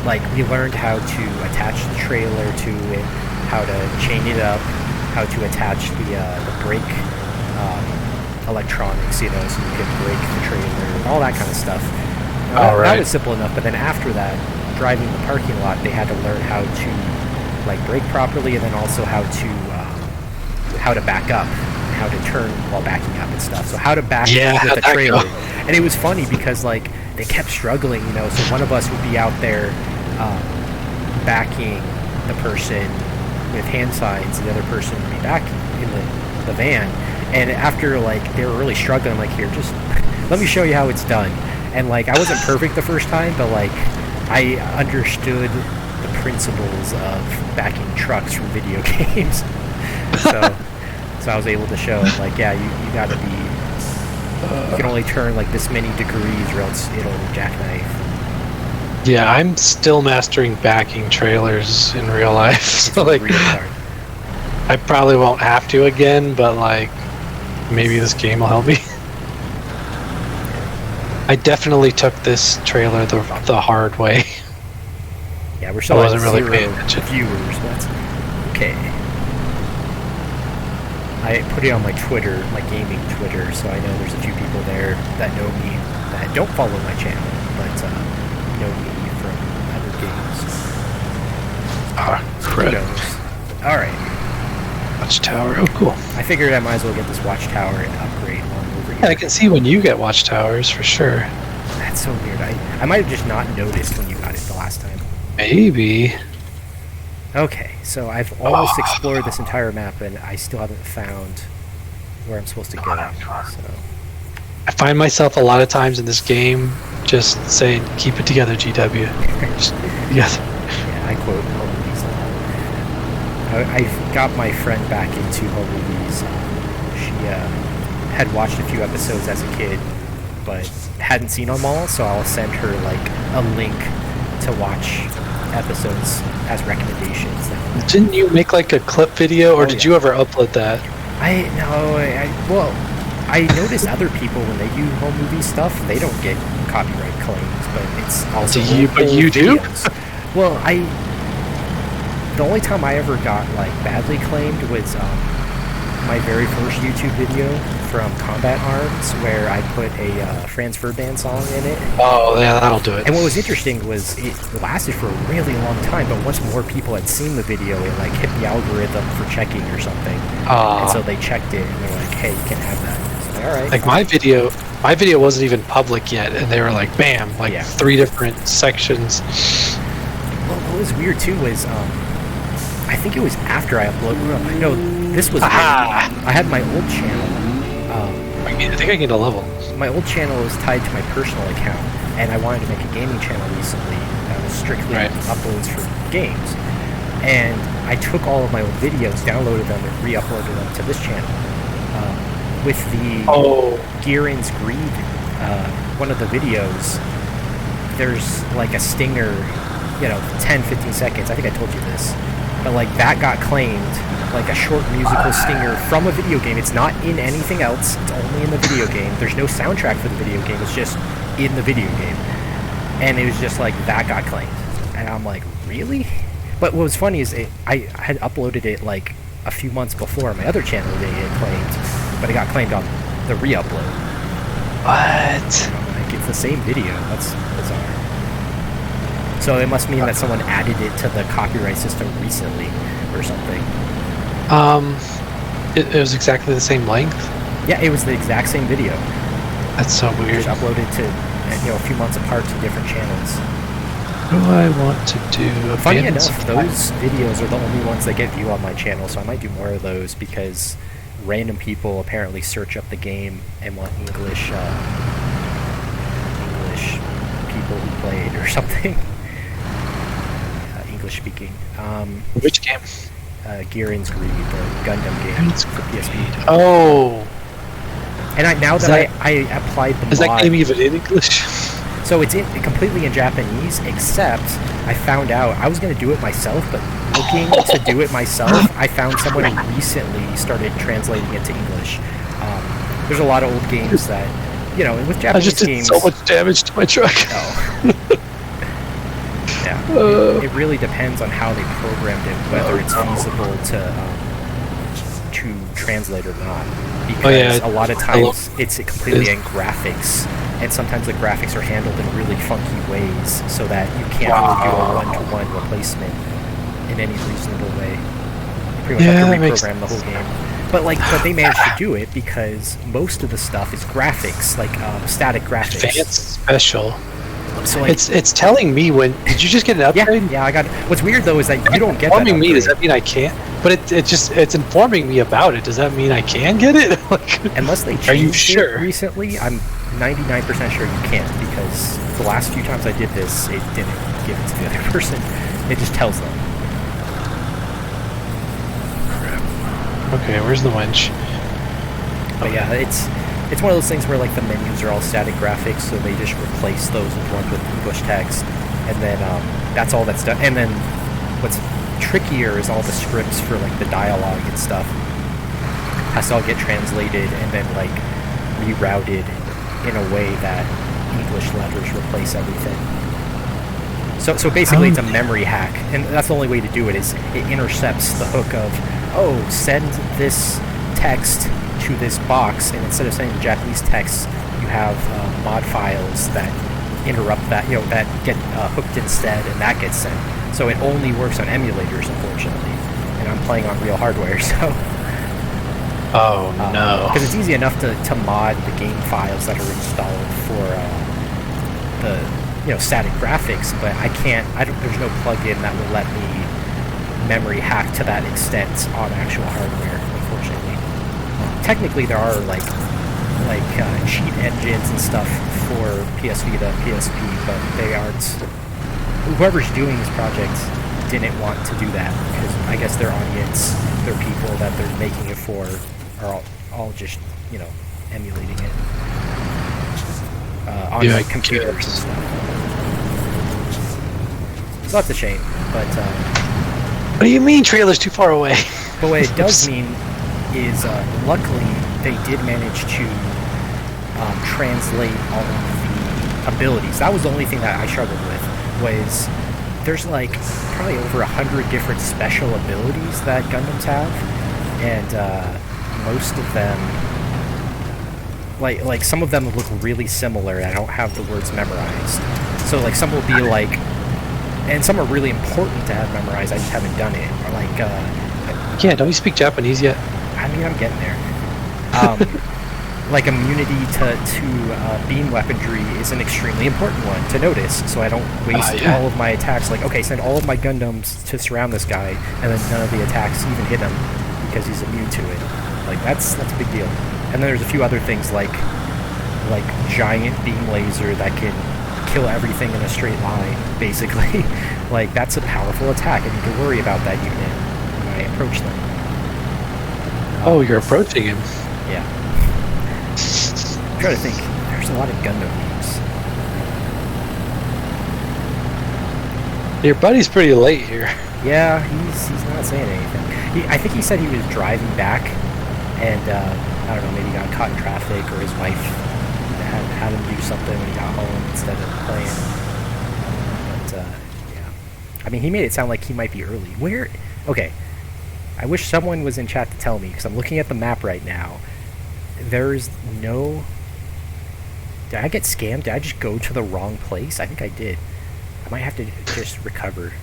like, we learned how to attach the trailer to it, how to chain it up, how to attach the brake electronics, so you could brake the trailer, and all that kind of stuff. That was simple enough, but then after that, driving the parking lot, they had to learn how to, like, brake properly, and then also how to back up, how to turn while backing up and stuff. So how to back with the trailer. And it was funny because, like, they kept struggling, so one of us would be out there backing the person with hand signs, and the other person would be back in the van. And after, like, they were really struggling, I'm like, here, just let me show you how it's done. And, like, I wasn't perfect the first time, but, like, I understood the principles of backing trucks from video games. So I was able to show, like, yeah, you gotta be, you can only turn, like, this many degrees or else it'll jackknife. Yeah, I'm still mastering backing trailers in real life. So, like, really hard. I probably won't have to again, but, like, maybe this game will help me. I definitely took this trailer the hard way. Yeah, we're still I at wasn't really 0 paying attention. viewers, but that's okay. I put it on my Twitter, my gaming Twitter, so I know there's a few people there that know me that don't follow my channel, but know me from other games. Who Crud. knows? Alright. Watchtower, oh cool. I figured I might as well get this watchtower and upgrade one over here. Yeah, I can see when you get watchtowers, for sure. That's so weird. I might have just not noticed when you got it the last time. Maybe. Okay, so I've almost explored this entire map, and I still haven't found where I'm supposed to go. So I find myself a lot of times in this game just saying, keep it together, GW. Just, yes. yeah, I quote home movies a lot. I've got my friend back into home movies. She had watched a few episodes as a kid, but hadn't seen them all, so I'll send her like a link to watch episodes as recommendations. Didn't you make like a clip video, or did you ever upload that? I notice other people when they do home movie stuff, they don't get copyright claims, but it's also But you do? Well, the only time I ever got like badly claimed was my very first YouTube video from Combat Arms, where I put a Franz Ferdinand song in it. Oh yeah, that'll do it. And what was interesting was it lasted for a really long time, but once more people had seen the video, it like hit the algorithm for checking or something. And so they checked it and they're like, hey, you can have that. So, all right. Like my video wasn't even public yet, and they were like, bam, like 3 different sections. Well, what was weird too was I think it was after I uploaded. No, this was I had my old channel. I think I get a level. My old channel was tied to my personal account, and I wanted to make a gaming channel recently that was strictly uploads for games. And I took all of my old videos, downloaded them, and re-uploaded them to this channel. With the Gearin's Greed, one of the videos, there's like a stinger, 10, 15 seconds. I think I told you this. But like that got claimed, like a short musical stinger from a video game. It's not in anything else. It's only in the video game. There's no soundtrack for the video game. It's just in the video game. And it was just like that got claimed. And I'm like, really? But what was funny is I had uploaded it like a few months before my other channel didn't get claimed, but it got claimed on the re-upload. What? Like, it's the same video. That's bizarre. So it must mean that someone added it to the copyright system recently or something. It was exactly the same length. Yeah, it was the exact same video. That's so weird. Just uploaded to, a few months apart to different channels. What do I want to do? Funny enough, those videos are the only ones that get view on my channel, so I might do more of those because random people apparently search up the game and want English people who play it or something. English speaking. Which game? Gihren's Greed, the Gundam game for PSP. Oh. And now that I applied the mod... Is that game even in English? So it's completely in Japanese, except I found out I was going to do it myself, but looking to do it myself, I found someone who recently started translating it to English. There's a lot of old games that, with Japanese games... I just did so much damage to my truck. Oh. Yeah. It really depends on how they programmed it, whether it's feasible to translate or not. Because a lot of times it's completely in graphics, and sometimes the graphics are handled in really funky ways so that you can't really do a one-to-one replacement in any reasonable way. You pretty much have to reprogram the whole game. But they managed to do it because most of the stuff is graphics, like static graphics. Advanced special. So it's telling me when. Did you just get an upgrade? Yeah, I got it. What's weird though is that you don't get that informing me. upgrade. Does that mean I can't? But it's informing me about it. Does that mean I can get it? Unless they changed it recently, I'm 99% sure you can't, because the last few times I did this, it didn't give it to the other person. It just tells them. Okay, where's the winch? But yeah, it's one of those things where the menus are all static graphics, so they just replace those with ones with English text, and then that's all that's done. And then what's trickier is all the scripts for the dialogue and stuff has to all get translated and then rerouted in a way that English letters replace everything. So basically it's a memory hack, and that's the only way to do it, is it intercepts the hook of, send this text to this box, and instead of sending Japanese text, you have mod files that interrupt that, that get hooked instead, and that gets sent. So it only works on emulators, unfortunately, and I'm playing on real hardware, so... Oh, no. Because it's easy enough to mod the game files that are installed for the static graphics, but there's no plugin that will let me memory hack to that extent on actual hardware, unfortunately. Technically, there are cheat engines and stuff for PS Vita, PSP, but they aren't. Whoever's doing this project didn't want to do that because I guess their audience, their people that they're making it for, are all just emulating it on computers and stuff. So that's a shame, but. What do you mean trailer's too far away? But what it does mean is, luckily, they did manage to translate all of the abilities. That was the only thing that I struggled with, was there's probably over 100 different special abilities that Gundams have, and most of them, some of them look really similar, and I don't have the words memorized. So some will be and some are really important to have memorized, I just haven't done it. Or yeah, don't you speak Japanese yet? I mean, I'm getting there. Immunity to beam weaponry is an extremely important one to notice, so I don't waste all of my attacks. Send all of my Gundams to surround this guy, and then none of the attacks even hit him because he's immune to it. That's a big deal. And then there's a few other things like giant beam laser that can kill everything in a straight line, basically. That's a powerful attack. I need to worry about that unit when I approach them. Oh, you're approaching him. Yeah. I'm trying to think. There's a lot of Gundam names. Your buddy's pretty late here. Yeah, he's not saying anything. I think he said he was driving back, and I don't know, maybe got caught in traffic, or his wife had him do something when he got home instead of playing. But yeah, I mean, he made it sound like he might be early. Where? Okay, I wish someone was in chat to tell me, because I'm looking at the map right now. There's no Did I get scammed? Did I just go to the wrong place? I think I did. I might have to just recover.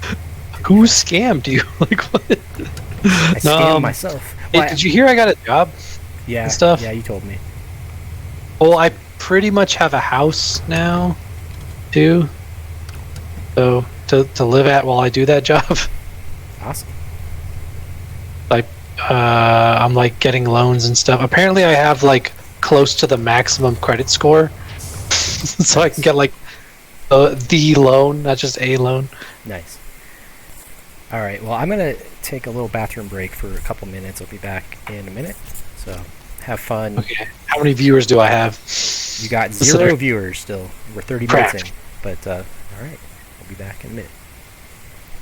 Who scammed you? Like what? I scammed myself. Hey, Well, did you hear I got a job yeah, and stuff? yeah, you told me. Well, I pretty much have a house now, too. So to live at while I do that job. Awesome. Like, I'm like getting loans and stuff. Apparently, I have like close to the maximum credit score, so I can get like the loan, not just a loan. Nice. All right. Well, I'm gonna take a little bathroom break for a couple minutes. I'll be back in a minute. So have fun. Okay. How many viewers do I have? You got 0 viewers still. We're 30 Crap. minutes in. But all right, I'll be back in a minute.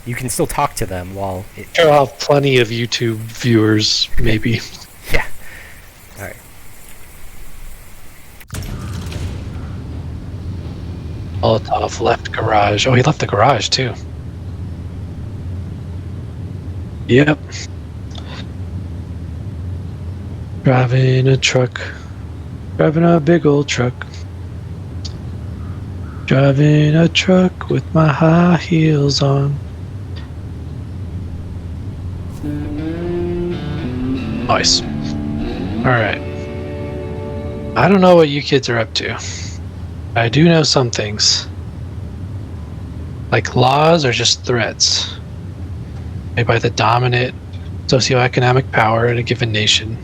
You can still talk to them while it. I'll have plenty of YouTube viewers, maybe. Yeah. All right. Molotov left garage. Oh, he left the garage too. Yep. Driving a truck. Driving a big old truck. Driving a truck with my high heels on. Nice. Alright. I don't know what you kids are up to. I do know some things. Like laws are just threats made by the dominant socioeconomic power in a given nation.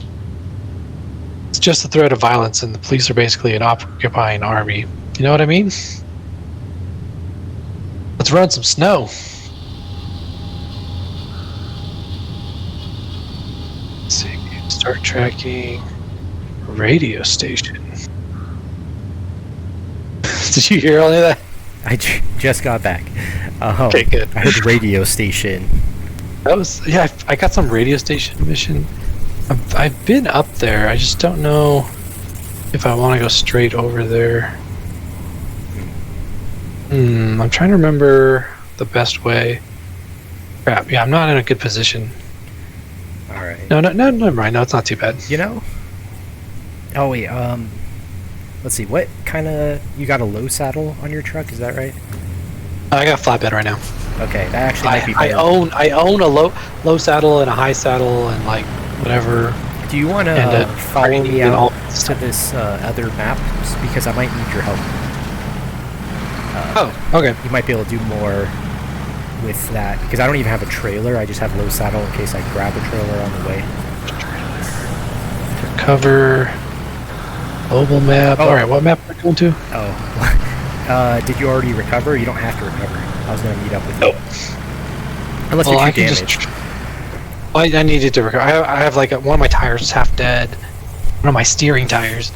It's just a threat of violence, and the police are basically an occupying army. You know what I mean? Let's run some snow. Let's see. Start tracking radio station. Did you hear any of that? I just got back. Okay, good. I heard radio station. That was, yeah, I got some radio station mission. I've been up there. I just don't know if I want to go straight over there. I'm trying to remember the best way. Crap, yeah, I'm not in a good position. All right. No, never mind. No, it's not too bad. You know? Oh wait. Let's see. What kind of? You got a low saddle on your truck? Is that right? I got a flatbed right now. Okay, that actually might be I better. I own a low saddle and a high saddle and like whatever. Do you want and to follow training me and all out that to stuff. this other map? Because I might need your help. Oh, okay. You might be able to do more with that. Because I don't even have a trailer. I just have low saddle in case I grab a trailer on the way. Recover. Mobile map. Oh. Alright, what map are we going to? Oh. Did you already recover? You don't have to recover. I was going to meet up with you. Unless Well, you're I too can damaged. I needed to recover. I have like one of my tires is half dead. One of my steering tires.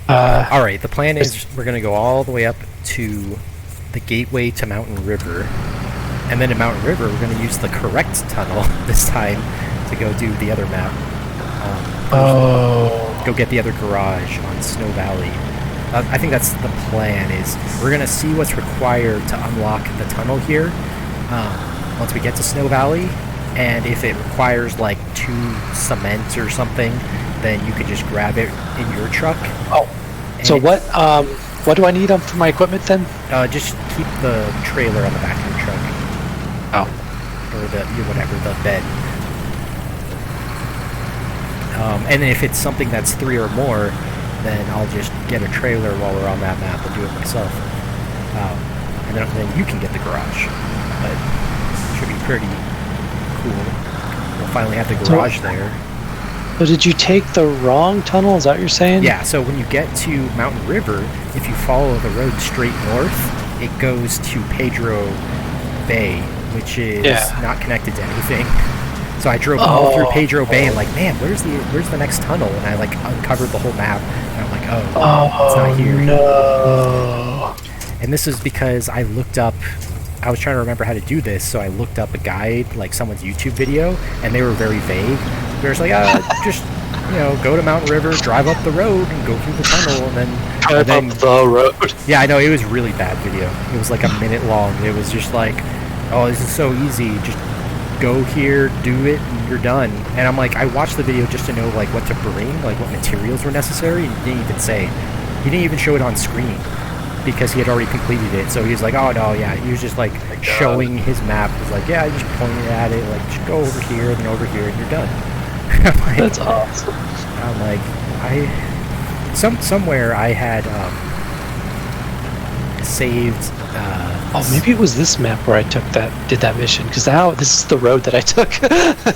Alright, the plan is we're going to go all the way up to the gateway to Mountain River. And then in Mountain River, we're going to use the correct tunnel this time to go do the other map. Go get the other garage on Snow Valley. I think that's the plan, is we're going to see what's required to unlock the tunnel here once we get to Snow Valley. And if it requires like 2 cement or something, then you could just grab it in your truck. Oh. And So what do I need for my equipment then? just keep the trailer on the back of your truck. Oh. Or whatever, the bed. And if it's something that's 3 or more, then I'll just get a trailer while we're on that map and do it myself. And then you can get the garage. But it should be pretty cool. We'll finally have the garage there. So did you take the wrong tunnel? Is that what you're saying? Yeah, so when you get to Mountain River, if you follow the road straight north, it goes to Pedro Bay, which is not connected to anything. So I drove all through Pedro Bay and like, man, where's the next tunnel? And I like uncovered the whole map, and I'm like, it's not here. No. And this is because I looked up. I was trying to remember how to do this, so I looked up a guide, like someone's YouTube video, and they were very vague. They were just like, just go to Mountain River, drive up the road, and go through the tunnel, and then Drive up the road. Yeah, I know, it was a really bad video. It was like a minute long. It was just like, oh, this is so easy. Just go here, do it, and you're done. And I'm like, I watched the video just to know like what to bring, like what materials were necessary, and it didn't even say. He didn't even show it on screen because he had already completed it. So he was like, oh no, yeah. He was just like showing his map. He was like, yeah, I just pointed at it, like just go over here and then over here and you're done. I'm like, That's awesome. I'm like, somewhere I had saved. Oh, maybe it was this map where I did that mission, because now this is the road that I took.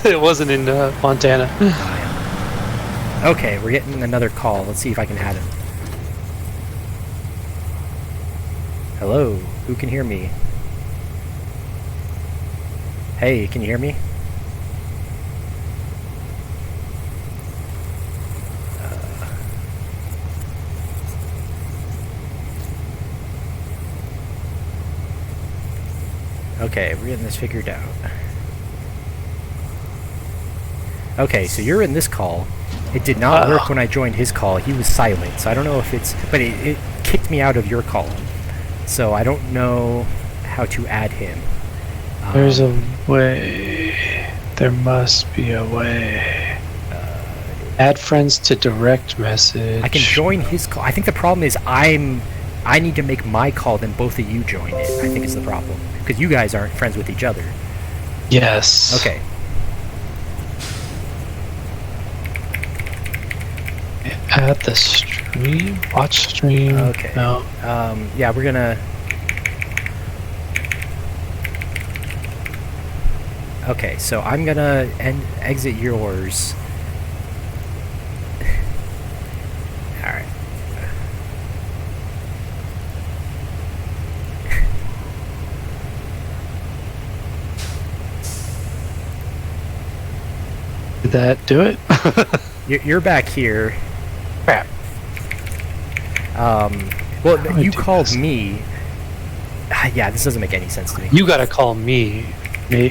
It wasn't in Montana. Oh, yeah. Okay, we're getting another call. Let's see if I can add him. Hello, who can hear me? Hey, can you hear me? Okay, we're getting this figured out. Okay, so you're in this call. It did not work when I joined his call. He was silent, so I don't know if it's... But it kicked me out of your call. So I don't know how to add him. There's a way. There must be a way. Add friends to direct message. I can join his call. I think the problem is I need to make my call, then both of you join it. I think is the problem. Because you guys aren't friends with each other. Yes. Okay. Add the stream. Watch stream. Okay. No. Yeah, we're gonna... Okay, so I'm gonna exit yours. Alright. Did that do it? You're back here. Crap. Well, you called me. Yeah, this doesn't make any sense to me. You gotta call me.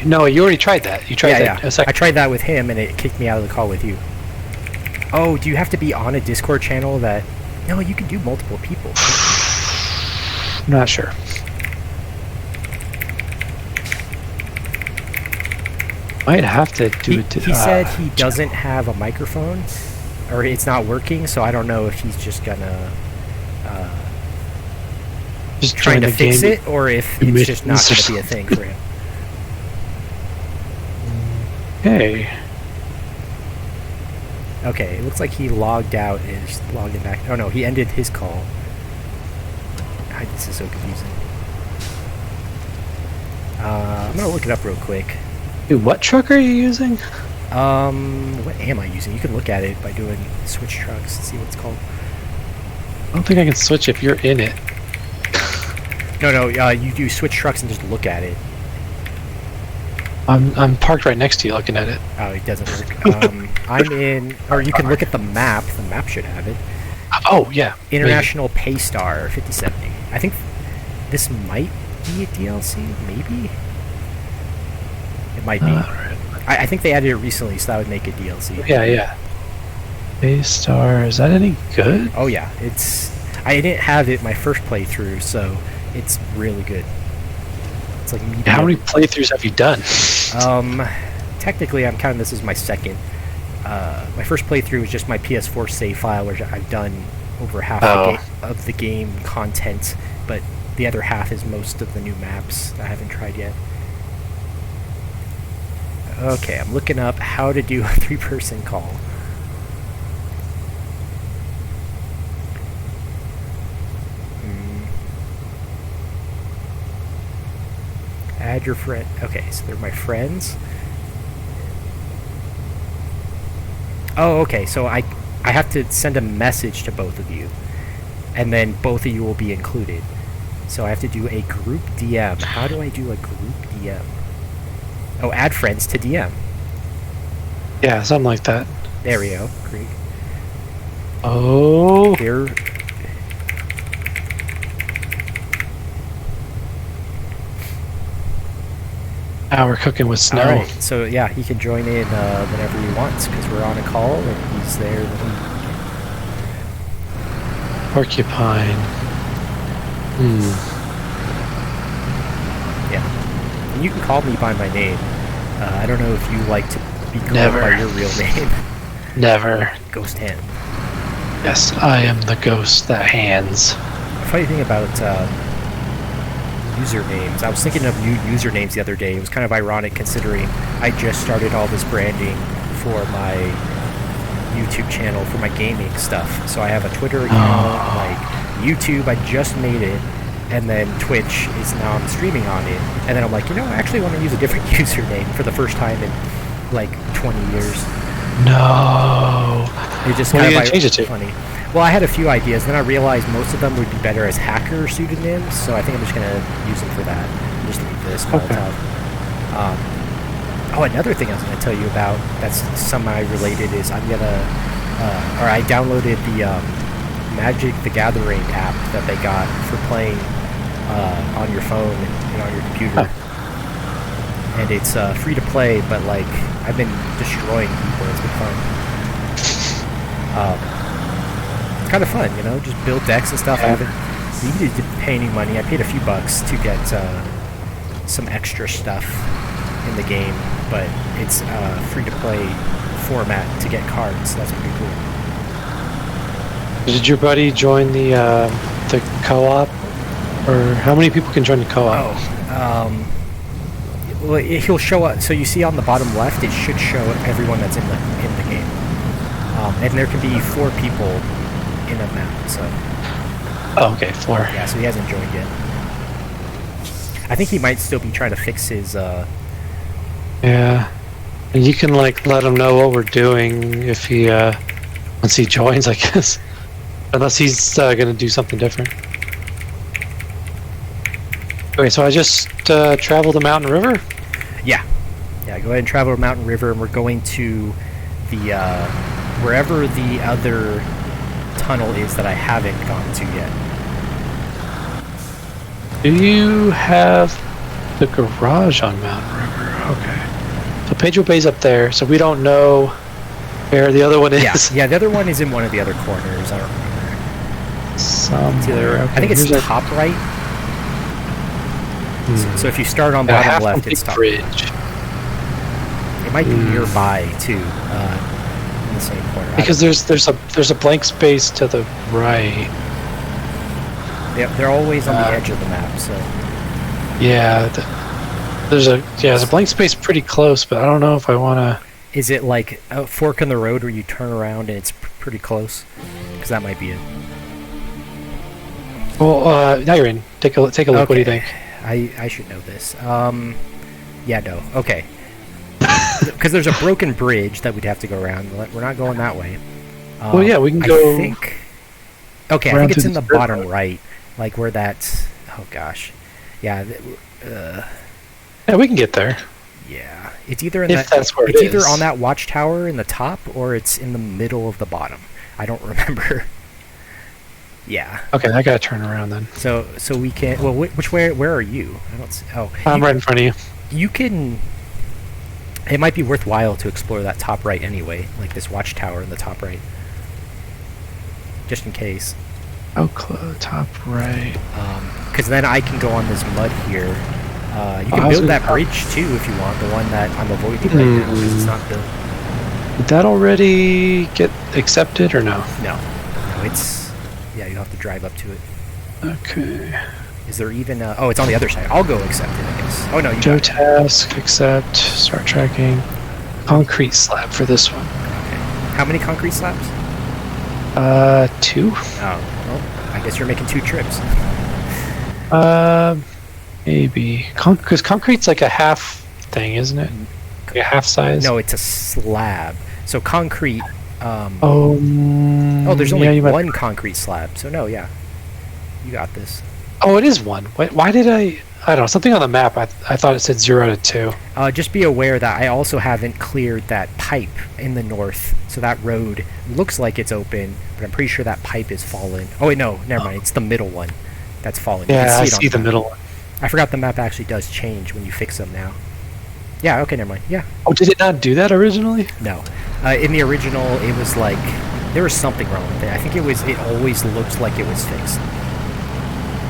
No, you already tried that. You tried that. Yeah. I tried that with him, and it kicked me out of the call with you. Oh, do you have to be on a Discord channel that... No, you can do multiple people. I'm not sure. Might have to do it. He said he doesn't have a microphone, or it's not working, so I don't know if he's just gonna... just trying to fix game. it, or if it's just not going to be a thing for him. Okay. Okay, it looks like he logged out and is logging back. Oh no, he ended his call. God, this is so confusing. I'm gonna look it up real quick. Dude, what truck are you using? What am I using? You can look at it by doing switch trucks and see what it's called. I don't think I can switch if you're in it. No, you do switch trucks and just look at it. I'm parked right next to you looking at it. Oh, it doesn't work. I'm in, or you can look at the map. The map should have it. Oh, yeah. International Paystar 5070. I think this might be a DLC, maybe? It might be. Right. I think they added it recently, so that would make it DLC. Yeah. Paystar, is that any good? Oh yeah, I didn't have it my first playthrough, so it's really good. It's like medium. How many playthroughs have you done? Technically I'm counting this as my second. My first playthrough was just my PS4 save file, where I've done over half of the game content, but the other half is most of the new maps that I haven't tried yet. Okay, I'm looking up how to do a 3-person call. Add your friend. Okay, so they're my friends. Oh, okay, so I have to send a message to both of you, and then both of you will be included. So I have to do a group DM. How do I do a group DM? Oh, add friends to DM. Yeah, something like that. There we go. Great. Oh. Here. Now we're cooking with snow. Alright, so yeah, he can join in whenever he wants, because we're on a call, and he's there when he... Porcupine. Yeah. And you can call me by my name. I don't know if you like to be called Never. by your real name. Never. Ghost Hand. Yes, I am the ghost that hands. Funny thing about usernames, I was thinking of new usernames the other day. It was kind of ironic considering I just started all this branding for my YouTube channel for my gaming stuff. So I have a Twitter account, like YouTube, I just made it, and then Twitch is now I'm streaming on it. And then I'm like, I actually want to use a different username for the first time in like 20 years. No. It just What are kind you of gonna change it to? funny. Well, I had a few ideas, then I realized most of them would be better as hacker pseudonyms, so I think I'm just gonna use them for that. Just leave this Molotov. Another thing I was gonna tell you about that's semi-related is I'm gonna, or I downloaded the Magic the Gathering app that they got for playing on your phone and on your computer. And it's free to play, but like I've been destroying people. It's been fun. It's kind of fun, just build decks and stuff. I haven't needed to pay any money. I paid a few bucks to get some extra stuff in the game, but it's free to play format to get cards. That's pretty cool. Did your buddy join the co-op, or how many people can join the co-op? Well, he'll show up. So you see on the bottom left, it should show everyone that's in the game, and there can be 4 people in a map. So. Oh, okay, 4. Yeah, so he hasn't joined yet. I think he might still be trying to fix his. Yeah, and you can like let him know what we're doing if he once he joins, I guess. Unless he's gonna do something different. Okay, so I just traveled the mountain river. Yeah, go ahead and travel Mountain River, and we're going to the wherever the other tunnel is that I haven't gone to yet. Do you have the garage on Mountain River? Okay. So Pedro Bay's up there, so we don't know where the other one is. Yeah, the other one is in one of the other corners. I don't remember. Somewhere. Okay, I think it's top right. So if you start on bottom left, it's top. Bridge. It might be nearby too, in the same corner. Because there's a blank space to the right. They're always on the edge of the map. So yeah, there's a blank space pretty close, but I don't know if I want to. Is it like a fork in the road where you turn around and it's pretty close? Because that might be it. Well, now you're in. Take a look. Okay. What do you think? I should know this. Yeah, no. Okay. Because there's a broken bridge that we'd have to go around. We're not going that way. Well, yeah, we can go. I think it's in the bottom right, like where that's. Oh gosh, yeah. Yeah, we can get there. Yeah, it's either in If that. that's where it's it either is. on that watchtower in the top, or it's in the middle of the bottom. I don't remember. Yeah. Okay, I gotta turn around then. So we can. Well, which way? Where are you? I don't see. Oh, I'm right in front of you. You can. It might be worthwhile to explore that top right anyway, like this watchtower in the top right, just in case. Oh, top right. Because then I can go on this mud here. You can build that bridge too if you want, the one that I'm avoiding right now because it's not built. Did that already get accepted or no? No, it's. Yeah, you have to drive up to it. Okay. Is there even oh, it's on the other side. I'll go accept it, I guess. Oh no, you Joe got it. task, accept, start tracking. Concrete slab for this one. Okay. How many concrete slabs? 2. Oh, well, I guess you're making 2 trips. Maybe. Because concrete's like a half thing, isn't it? Like a half size? No, it's a slab. So concrete. Oh, there's only yeah, one concrete slab. So no, yeah, you got this. Oh, it is 1. Why did I don't know, something on the map, I thought it said 0 to 2. Just be aware that I also haven't cleared that pipe in the north. So that road looks like it's open, but I'm pretty sure that pipe is fallen. Oh wait, no, never mind. It's the middle one that's fallen. You Yeah, can I see it on see the map. middle one. I forgot the map actually does change when you fix them now. Yeah, okay, never mind. Yeah. Oh, did it not do that originally? No. In the original, it was like, there was something wrong with it. I think it always looked like it was fixed.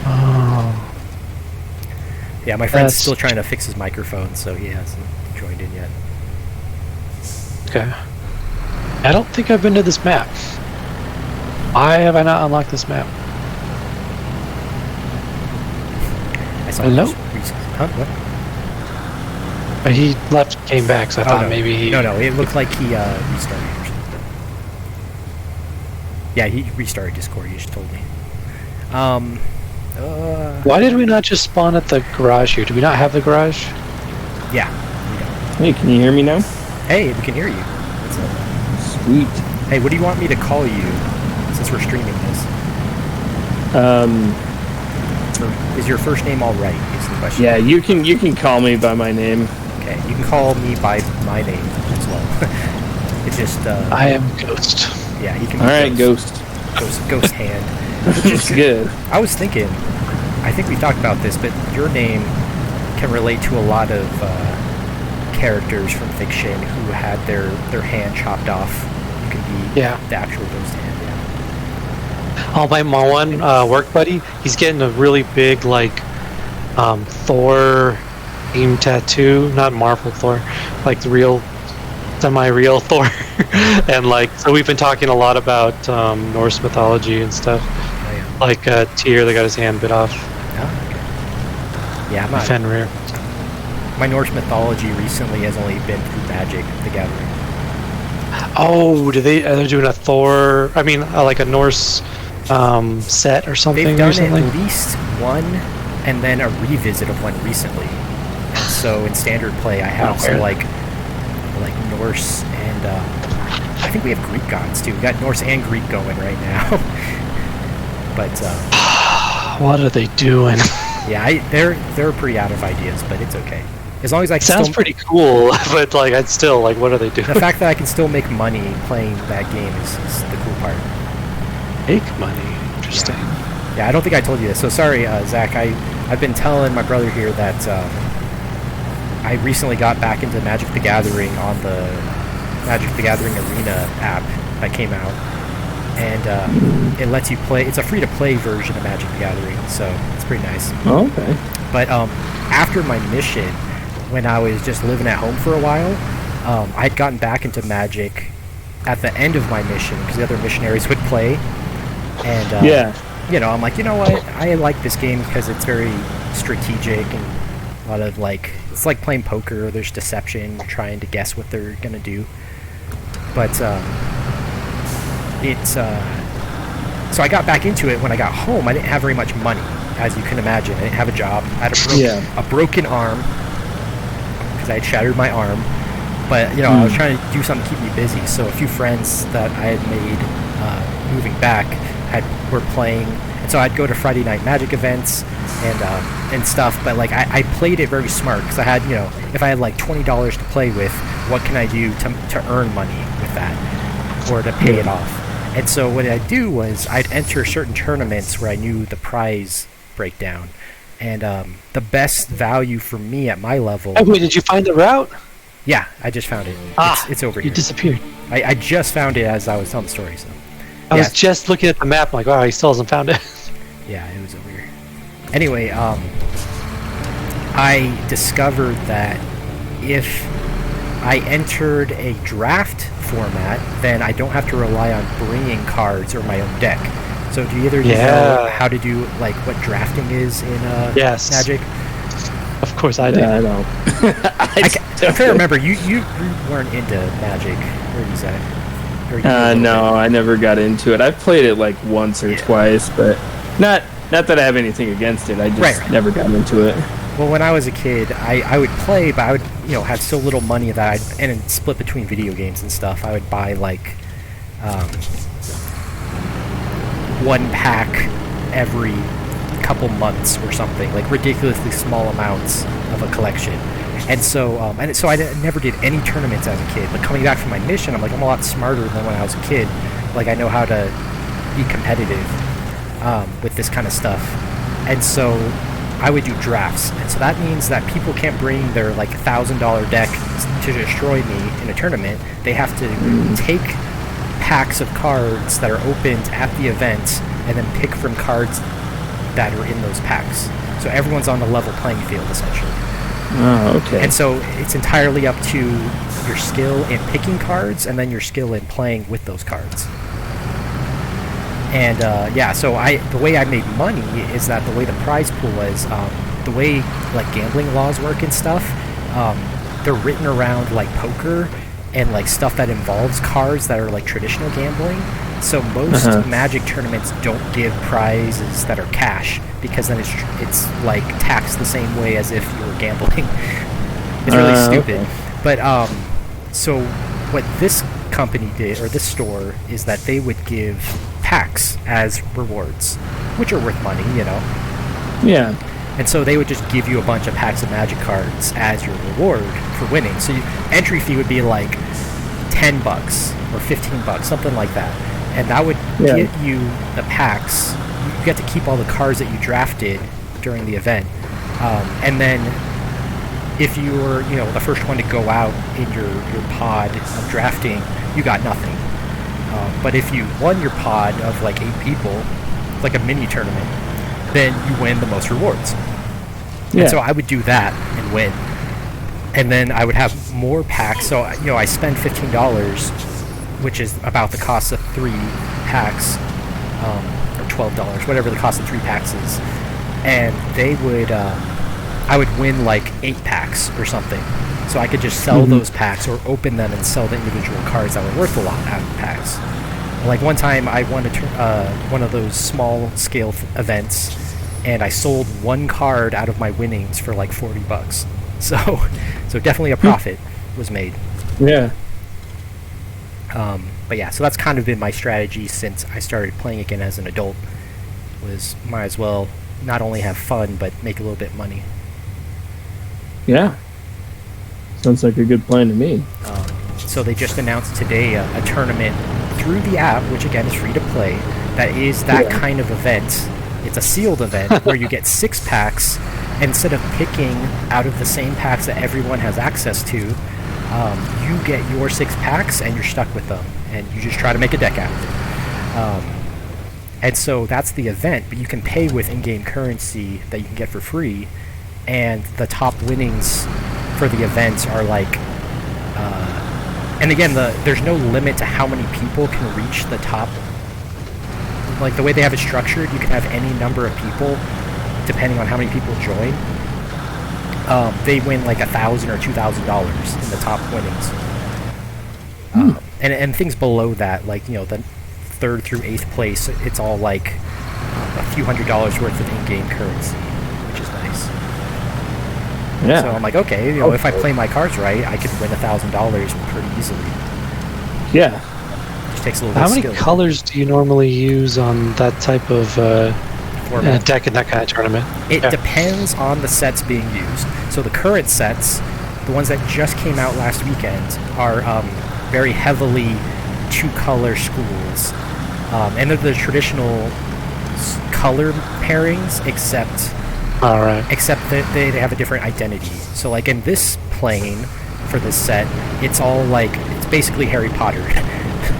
Oh. Yeah, my friend's still trying to fix his microphone, so he hasn't joined in yet. Okay. I don't think I've been to this map. Why have I not unlocked this map? I saw Hello? Huh? What? He left, came back, so I thought no. maybe he... No, it looked like he restarted or something. Yeah, he restarted Discord, he just told me. Why did we not just spawn at the garage here? Do we not have the garage? Yeah. Hey, can you hear me now? Hey, we can hear you. What's up? Sweet. Hey, what do you want me to call you since we're streaming this? Or is your first name all right? Is the question. Yeah, you can call me by my name. Okay, you can call me by my name as well. It's just I am Ghost. yeah, you can. Be All right, Ghost. Ghost hand. It's good. I was thinking, I think we talked about this, but your name can relate to a lot of characters from fiction who had their hand chopped off. You can be Yeah. the actual ghost hand. Yeah. Oh, my one work buddy, he's getting a really big, like, Thor theme tattoo. Not Marvel Thor, like the real, semi-real Thor. And, like, so we've been talking a lot about Norse mythology and stuff. Oh, yeah. Like Tyr that got his hand bit off. Oh, okay. Yeah, I'm not. Fenrir. My Norse mythology recently has only been through Magic: The Gathering. Oh, they're doing a Thor, I mean, like a Norse set or something They've done recently? at least one, and then a revisit of one recently. So in standard play, I have some like Norse and I think we have Greek gods too. We got Norse and Greek going right now. But What are they doing? yeah, they're pretty out of ideas, but it's okay. As long as I can Sounds still, pretty cool, but like I'd still like, what are they doing? the fact that I can still make money playing that game is the cool part. Make money. Interesting. Yeah, I don't think I told you this. So sorry, Zach. I've been telling my brother here that I recently got back into Magic: The Gathering on the Magic: The Gathering Arena app that came out, and it lets you play. It's a free-to-play version of Magic: The Gathering, so it's pretty nice. Oh, okay. But after my mission, when I was just living at home for a while, I'd gotten back into Magic at the end of my mission because the other missionaries would play, and Yeah. you know, I'm like, you know what? I like this game because it's very strategic and a lot of like, it's like playing poker. There's deception, you're trying to guess what they're gonna do. But it's so I got back into it when I got home. I didn't have very much money, as you can imagine. I didn't have a job. I had a broken arm because I had shattered my arm. But you know, I was trying to do something to keep me busy. So a few friends that I had made moving back were playing, and so I'd go to Friday night Magic events and stuff. But like I played it very smart because I had, you know, if I had like $20 to play with, what can I do to earn money with that or to pay it off? And so what I'd do was I'd enter certain tournaments where I knew the prize breakdown, and the best value for me at my level. Oh, wait, did you find the route? Yeah, I just found it. It's over You here. disappeared. I just found it as I was telling the story. So I was just looking at the map, like, wow, he still hasn't found it. yeah, it was over here. Anyway, I discovered that if I entered a draft format, then I don't have to rely on bringing cards or my own deck. So do either of you know how to do, like, what drafting is in Yes. Magic? Of course I did. Yeah, I know. I can't remember. You weren't into Magic, or is that? Or you were a No, little I never got into it. I've played it like once or twice, but not that I have anything against it. I just Right. never got into it. bit? Well, when I was a kid, I would play, but I would, you know, have so little money that and it'd split between video games and stuff. I would buy like one pack every couple months or something, like ridiculously small amounts of a collection. And so I never did any tournaments as a kid. But coming back from my mission, I'm like, I'm a lot smarter than when I was a kid. Like, I know how to be competitive with this kind of stuff. And so I would do drafts. And so that means that people can't bring their like $1,000 deck to destroy me in a tournament. They have to take packs of cards that are opened at the event and then pick from cards that are in those packs. So everyone's on the level playing field, essentially. Oh, okay. And so it's entirely up to your skill in picking cards and then your skill in playing with those cards. And yeah, so the way I made money is that the way the prize pool was, the way like gambling laws work and stuff, they're written around like poker and like stuff that involves cards that are like traditional gambling. So most Magic tournaments don't give prizes that are cash, because then it's like taxed the same way as if you were gambling. It's really stupid. Okay. But so what this company did, or this store, is that they would give packs as rewards, which are worth money, you know. Yeah. And so they would just give you a bunch of packs of Magic cards as your reward for winning. So entry fee would be like $10 or $15, something like that. And that would get you the packs. You get to keep all the cards that you drafted during the event. And then if you were, you know, the first one to go out in your pod of drafting, you got nothing. But if you won your pod of like 8 people, like a mini tournament, then you win the most rewards. Yeah. And so I would do that and win. And then I would have more packs. So, you know, I spend $15, which is about the cost of 3 packs, or $12, whatever the cost of 3 packs is. And they would, I would win like 8 packs or something. So I could just sell those packs or open them and sell the individual cards that were worth a lot out of the packs. Like one time I won one of those small scale events, and I sold 1 card out of my winnings for like $40. So definitely a profit was made. Yeah. But yeah, so that's kind of been my strategy since I started playing again as an adult. Was might as well not only have fun but make a little bit of money. Yeah. Sounds like a good plan to me. So they just announced today a tournament through the app, which again is free to play, that is that kind of event. It's a sealed event where you get 6 packs, and instead of picking out of the same packs that everyone has access to, you get your 6 packs and you're stuck with them, and you just try to make a deck out of it. And so that's the event, but you can pay with in-game currency that you can get for free, and the top winnings for the events are like, and again, there's no limit to how many people can reach the top. Like the way they have it structured, you can have any number of people depending on how many people join. They win like $1,000 or $2,000 in the top winnings. And things below that, like, you know, the 3rd through 8th place, it's all like a few $100s worth of in-game currency, which is nice. Yeah. So I'm like, okay, you know, if I play my cards right, I could win $1,000 pretty easily. Yeah. Just takes a little bit How of many skill. colors do you normally use on that type of Format. deck in that kind of tournament? It depends on the sets being used. So the current sets, the ones that just came out last weekend, are very heavily 2-color schools. And they're the traditional color pairings, except that they have a different identity. So like in this plane for this set, it's all like, it's basically Harry Potter.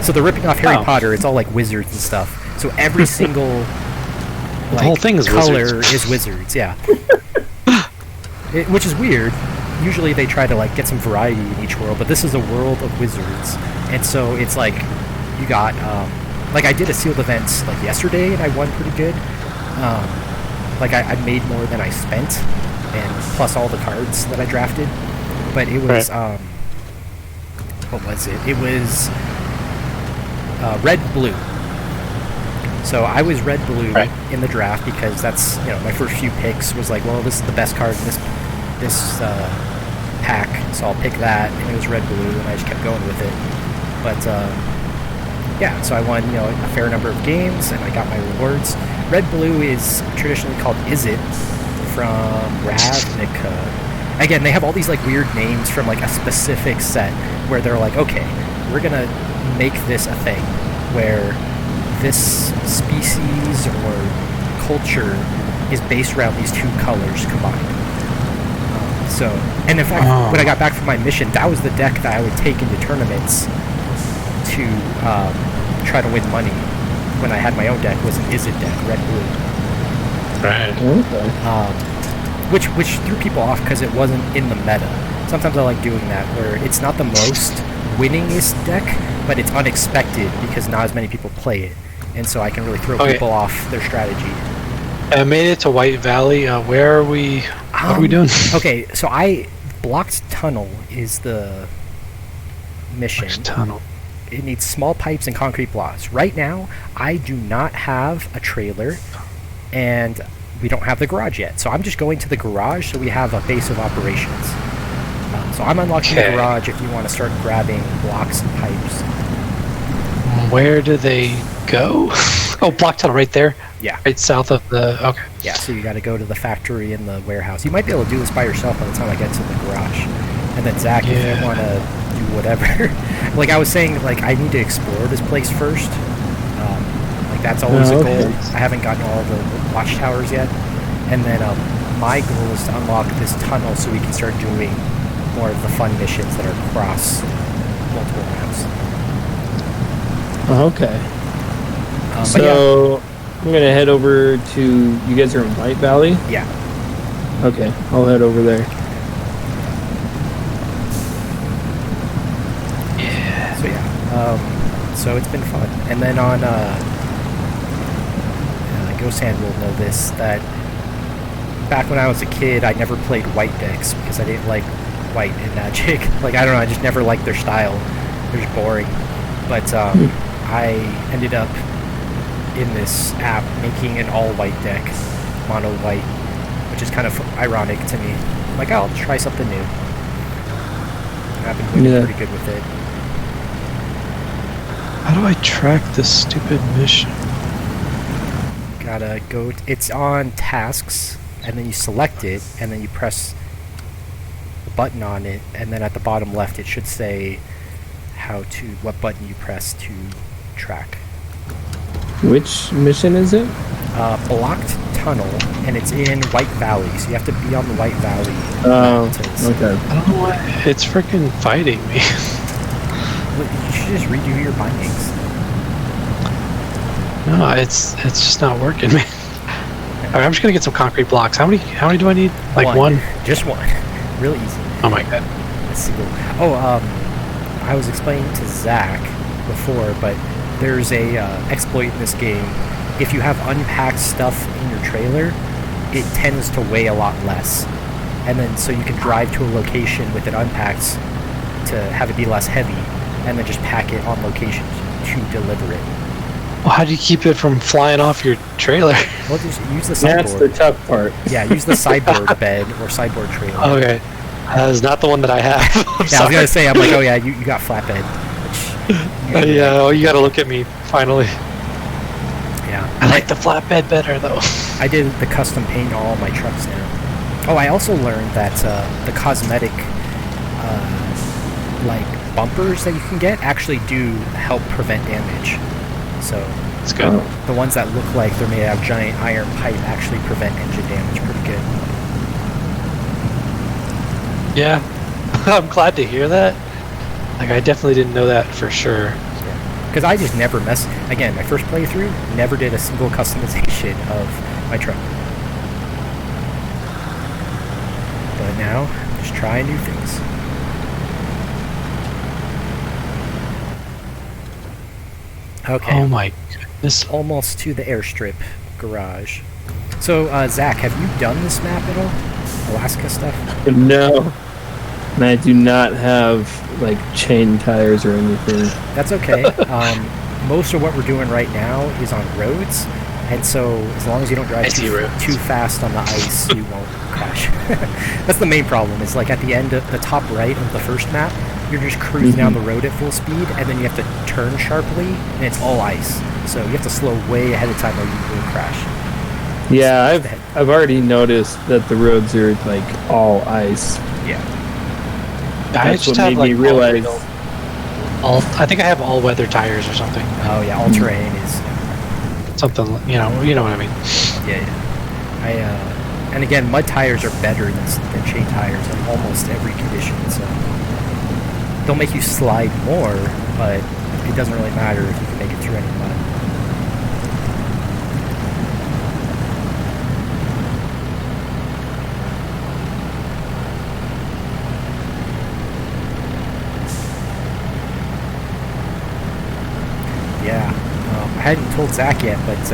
So they're ripping off Harry Potter, it's all like wizards and stuff. So every single the whole thing is color wizards. is wizards, yeah. Which is weird. Usually they try to like get some variety in each world, but this is a world of wizards. And so it's like, you got, like I did a sealed event like yesterday and I won pretty good. Like I made more than I spent, and plus all the cards that I drafted. But it was, what was it? It was red-blue. So I was red-blue in the draft because that's, you know, my first few picks was like, well, this is the best card in this pack, so I'll pick that, and it was red-blue, and I just kept going with it. But yeah, so I won, you know, a fair number of games, and I got my rewards. Red-blue is traditionally called Izzet from Ravnica. Again, they have all these like weird names from like a specific set where they're like, okay, we're gonna make this a thing where this species or culture is based around these 2 colors combined. So, and in fact, when I got back from my mission, that was the deck that I would take into tournaments to try to win money. When I had my own deck, was an Izzet deck, red-blue. Right. Okay. Which threw people off because it wasn't in the meta. Sometimes I like doing that, where it's not the most winningest deck, but it's unexpected because not as many people play it. and so I can really throw Okay. people off their strategy. I made it to White Valley. Where are we? What are we doing? Okay, so blocked tunnel is the mission. Tunnel. It needs small pipes and concrete blocks. Right now, I do not have a trailer, and we don't have the garage yet. So I'm just going to the garage so we have a base of operations. So I'm unlocking the garage if you want to start grabbing blocks and pipes. Where do they go? Oh, block tunnel right there. Yeah. Right south of the. Okay. Yeah, so you got to go to the factory and the warehouse. You might be able to do this by yourself by the time I get to the garage. And then Zach, if you want to do whatever. Like I was saying, like I need to explore this place first. Like that's always a goal. I haven't gotten all the watchtowers yet. And then my goal is to unlock this tunnel so we can start doing more of the fun missions that are across multiple maps. Okay. But So I'm gonna head over to. You guys are in White Valley. yeah. Okay, I'll head over there. So yeah, so it's been fun. And then on Ghost Hand will know this, that back when I was a kid, I never played white decks because I didn't like white in Magic. Like I don't know, I just never liked their style. They're just boring. But I ended up in this app making an all-white deck, mono white, which is kind of ironic to me. I'm like, oh, I'll try something new. And I've been doing pretty good with it. How do I track this stupid mission? Gotta go. It's on tasks, and then you select it, and then you press the button on it, and then at the bottom left it should say what button you press to track. Which mission is it? Blocked tunnel, and it's in White Valley, so you have to be on the White Valley. Okay. I don't know why it's freaking fighting me. You should just redo your bindings. No, it's just not working, man. Alright, I'm just gonna get some concrete blocks. How many do I need? Like one? Just one. Really easy. Oh my god. Let's see. I was explaining to Zach before, but there's a exploit in this game. If you have unpacked stuff in your trailer, it tends to weigh a lot less. And then so you can drive to a location with it unpacked to have it be less heavy, and then just pack it on location to deliver it. Well, how do you keep it from flying off your trailer? Well, just use the sideboard. That's the tough part. Yeah, use the sideboard bed or sideboard trailer. Okay. That is not the one that I have. Yeah, I was gonna say, I'm like, oh yeah, you got flatbed. Which Yeah, oh, you gotta look at me, finally. Yeah. I like the flatbed better, though. I did the custom paint on all my trucks now. Oh, I also learned that the cosmetic, like, bumpers that you can get actually do help prevent damage. So, It's good. the ones that look like they're made out of giant iron pipe actually prevent engine damage pretty good. Yeah. I'm glad to hear that. Like, I definitely didn't know that for sure. Because I just never again, my first playthrough, never did a single customization of my truck. But now, just trying new things. Okay. Oh my goodness. Almost to the airstrip garage. So, Zach, have you done this map at all? Alaska stuff? No. And I do not have like chain tires or anything. That's okay. Most of what we're doing right now is on roads, and so as long as you don't drive too fast on the ice, you won't crash. That's the main problem. Is like at the end of the top right of the first map, you're just cruising down the road at full speed, and then you have to turn sharply, and it's all ice. So you have to slow way ahead of time or you will crash. Yeah, I've already noticed that the roads are like all ice. Yeah. That's what made me realize. I think I have all-weather tires or something. Oh yeah, all terrain is Something, you know what I mean. yeah. And again, mud tires are better than chain tires in almost every condition. So they'll make you slide more, but it doesn't really matter if you can make it through any mud. Yeah, I hadn't told Zach yet, but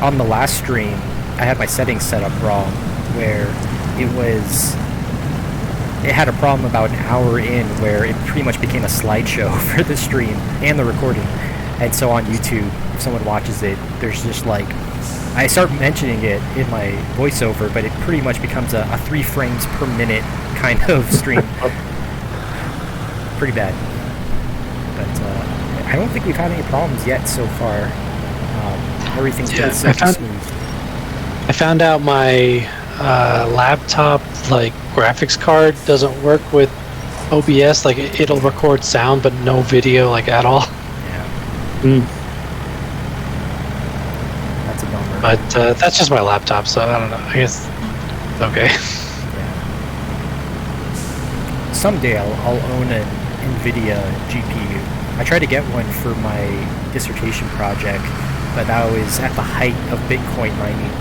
on the last stream, I had my settings set up wrong, where it had a problem about an hour in where it pretty much became a slideshow for the stream and the recording. And so on YouTube, if someone watches it, there's just like, I start mentioning it in my voiceover, but it pretty much becomes a 3 frames per minute kind of stream. Pretty bad. But I don't think we've had any problems yet so far. Everything's been super smooth. I found out my laptop like graphics card doesn't work with OBS. Like it'll record sound but no video like at all. Yeah. That's a bummer. But that's just my laptop, so I don't know. I guess it's okay. Yeah. Someday I'll own an NVIDIA GPU. I tried to get one for my dissertation project, but that was at the height of Bitcoin mining.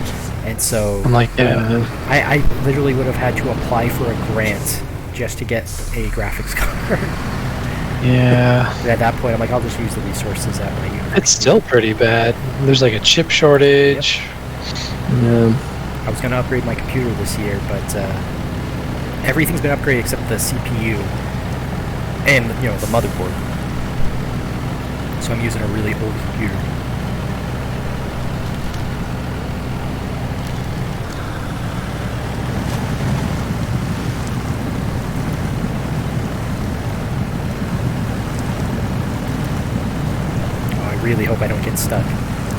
And so I'm like, yeah. I literally would have had to apply for a grant just to get a graphics card. Yeah. But at that point, I'm like, I'll just use the resources at my university. It's still pretty bad. There's like a chip shortage. Yep. Yeah. I was going to upgrade my computer this year, but everything's been upgraded except the CPU and, the motherboard. So I'm using a really old computer. Really hope I don't get stuck.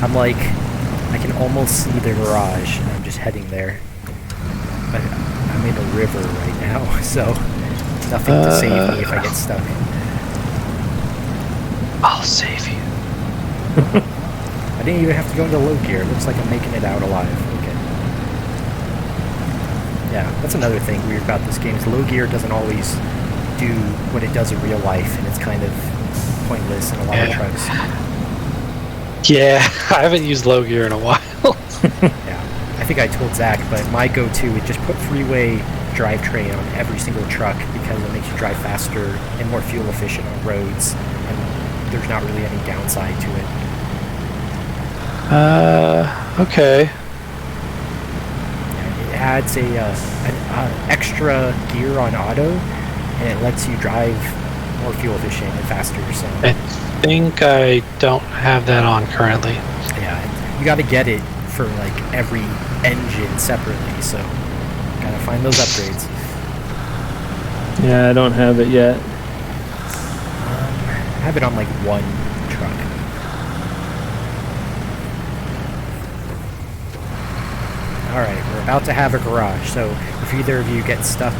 I'm like, I can almost see the garage, and I'm just heading there. But I'm in a river right now, so nothing to save me if I get stuck. I'll save you. I didn't even have to go into low gear. It looks like I'm making it out alive. Okay. Yeah, that's another thing weird about this game is low gear doesn't always do what it does in real life, and it's kind of pointless in a lot of trucks. Yeah, I haven't used low gear in a while. Yeah, I think I told Zach, but my go-to is just put freeway drivetrain on every single truck because it makes you drive faster and more fuel efficient on roads, and there's not really any downside to it. Okay. Yeah, it adds an extra gear on auto, and it lets you drive more fuel efficient and faster. So I think I don't have that on currently. Yeah, you got to get it for like every engine separately. So gotta find those upgrades. Yeah, I don't have it yet. I have it on like one truck. Alright, we're about to have a garage, so if either of you get stuck,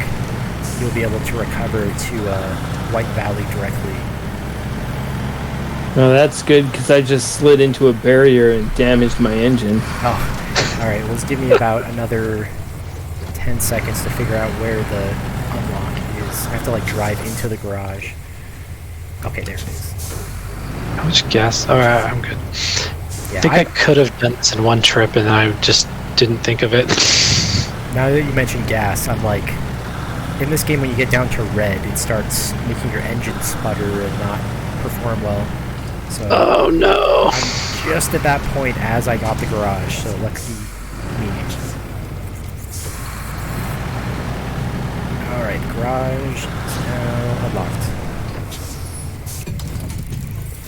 you'll be able to recover to White Valley directly. No, that's good because I just slid into a barrier and damaged my engine. Oh, alright, let's give me about another 10 seconds to figure out where the unlock is. I have to like drive into the garage. Okay, there it is. How much gas? Alright, I'm good. Yeah, I think I could have done this in one trip and I just didn't think of it. Now that you mentioned gas, I'm like, in this game when you get down to red, it starts making your engine sputter and not perform well. So oh no! I'm just at that point as I got the garage, so lucky me. Alright, garage is now unlocked.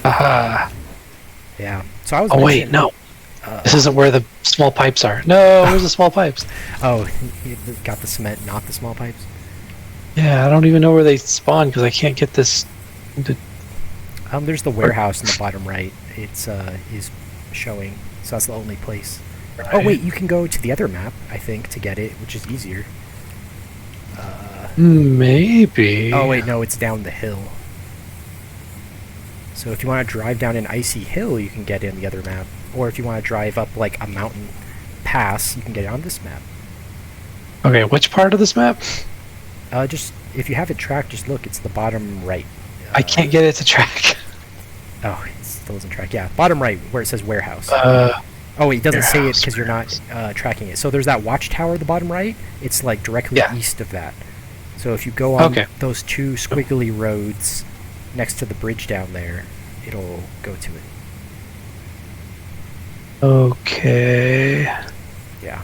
Aha! Yeah, so I was Oh wait, no. This isn't where the small pipes are. No, where's the small pipes? Oh, you got the cement, not the small pipes? Yeah, I don't even know where they spawn because I can't get this. There's the warehouse in the bottom right. It's is showing, so that's the only place. Right. Oh wait, you can go to the other map, I think, to get it, which is easier. Maybe. Oh wait, no, it's down the hill. So if you want to drive down an icy hill, you can get in the other map. Or if you want to drive up like a mountain pass, you can get it on this map. Okay, which part of this map? Just if you have it tracked, just look. It's the bottom right. I can't get it to track. Oh, it still doesn't track. Yeah, bottom right where it says warehouse. Oh, wait, it doesn't say it warehouse, because you're not tracking it. So there's that watchtower at the bottom right. It's like directly east of that. So if you go on those two squiggly roads next to the bridge down there, it'll go to it. Okay. Yeah.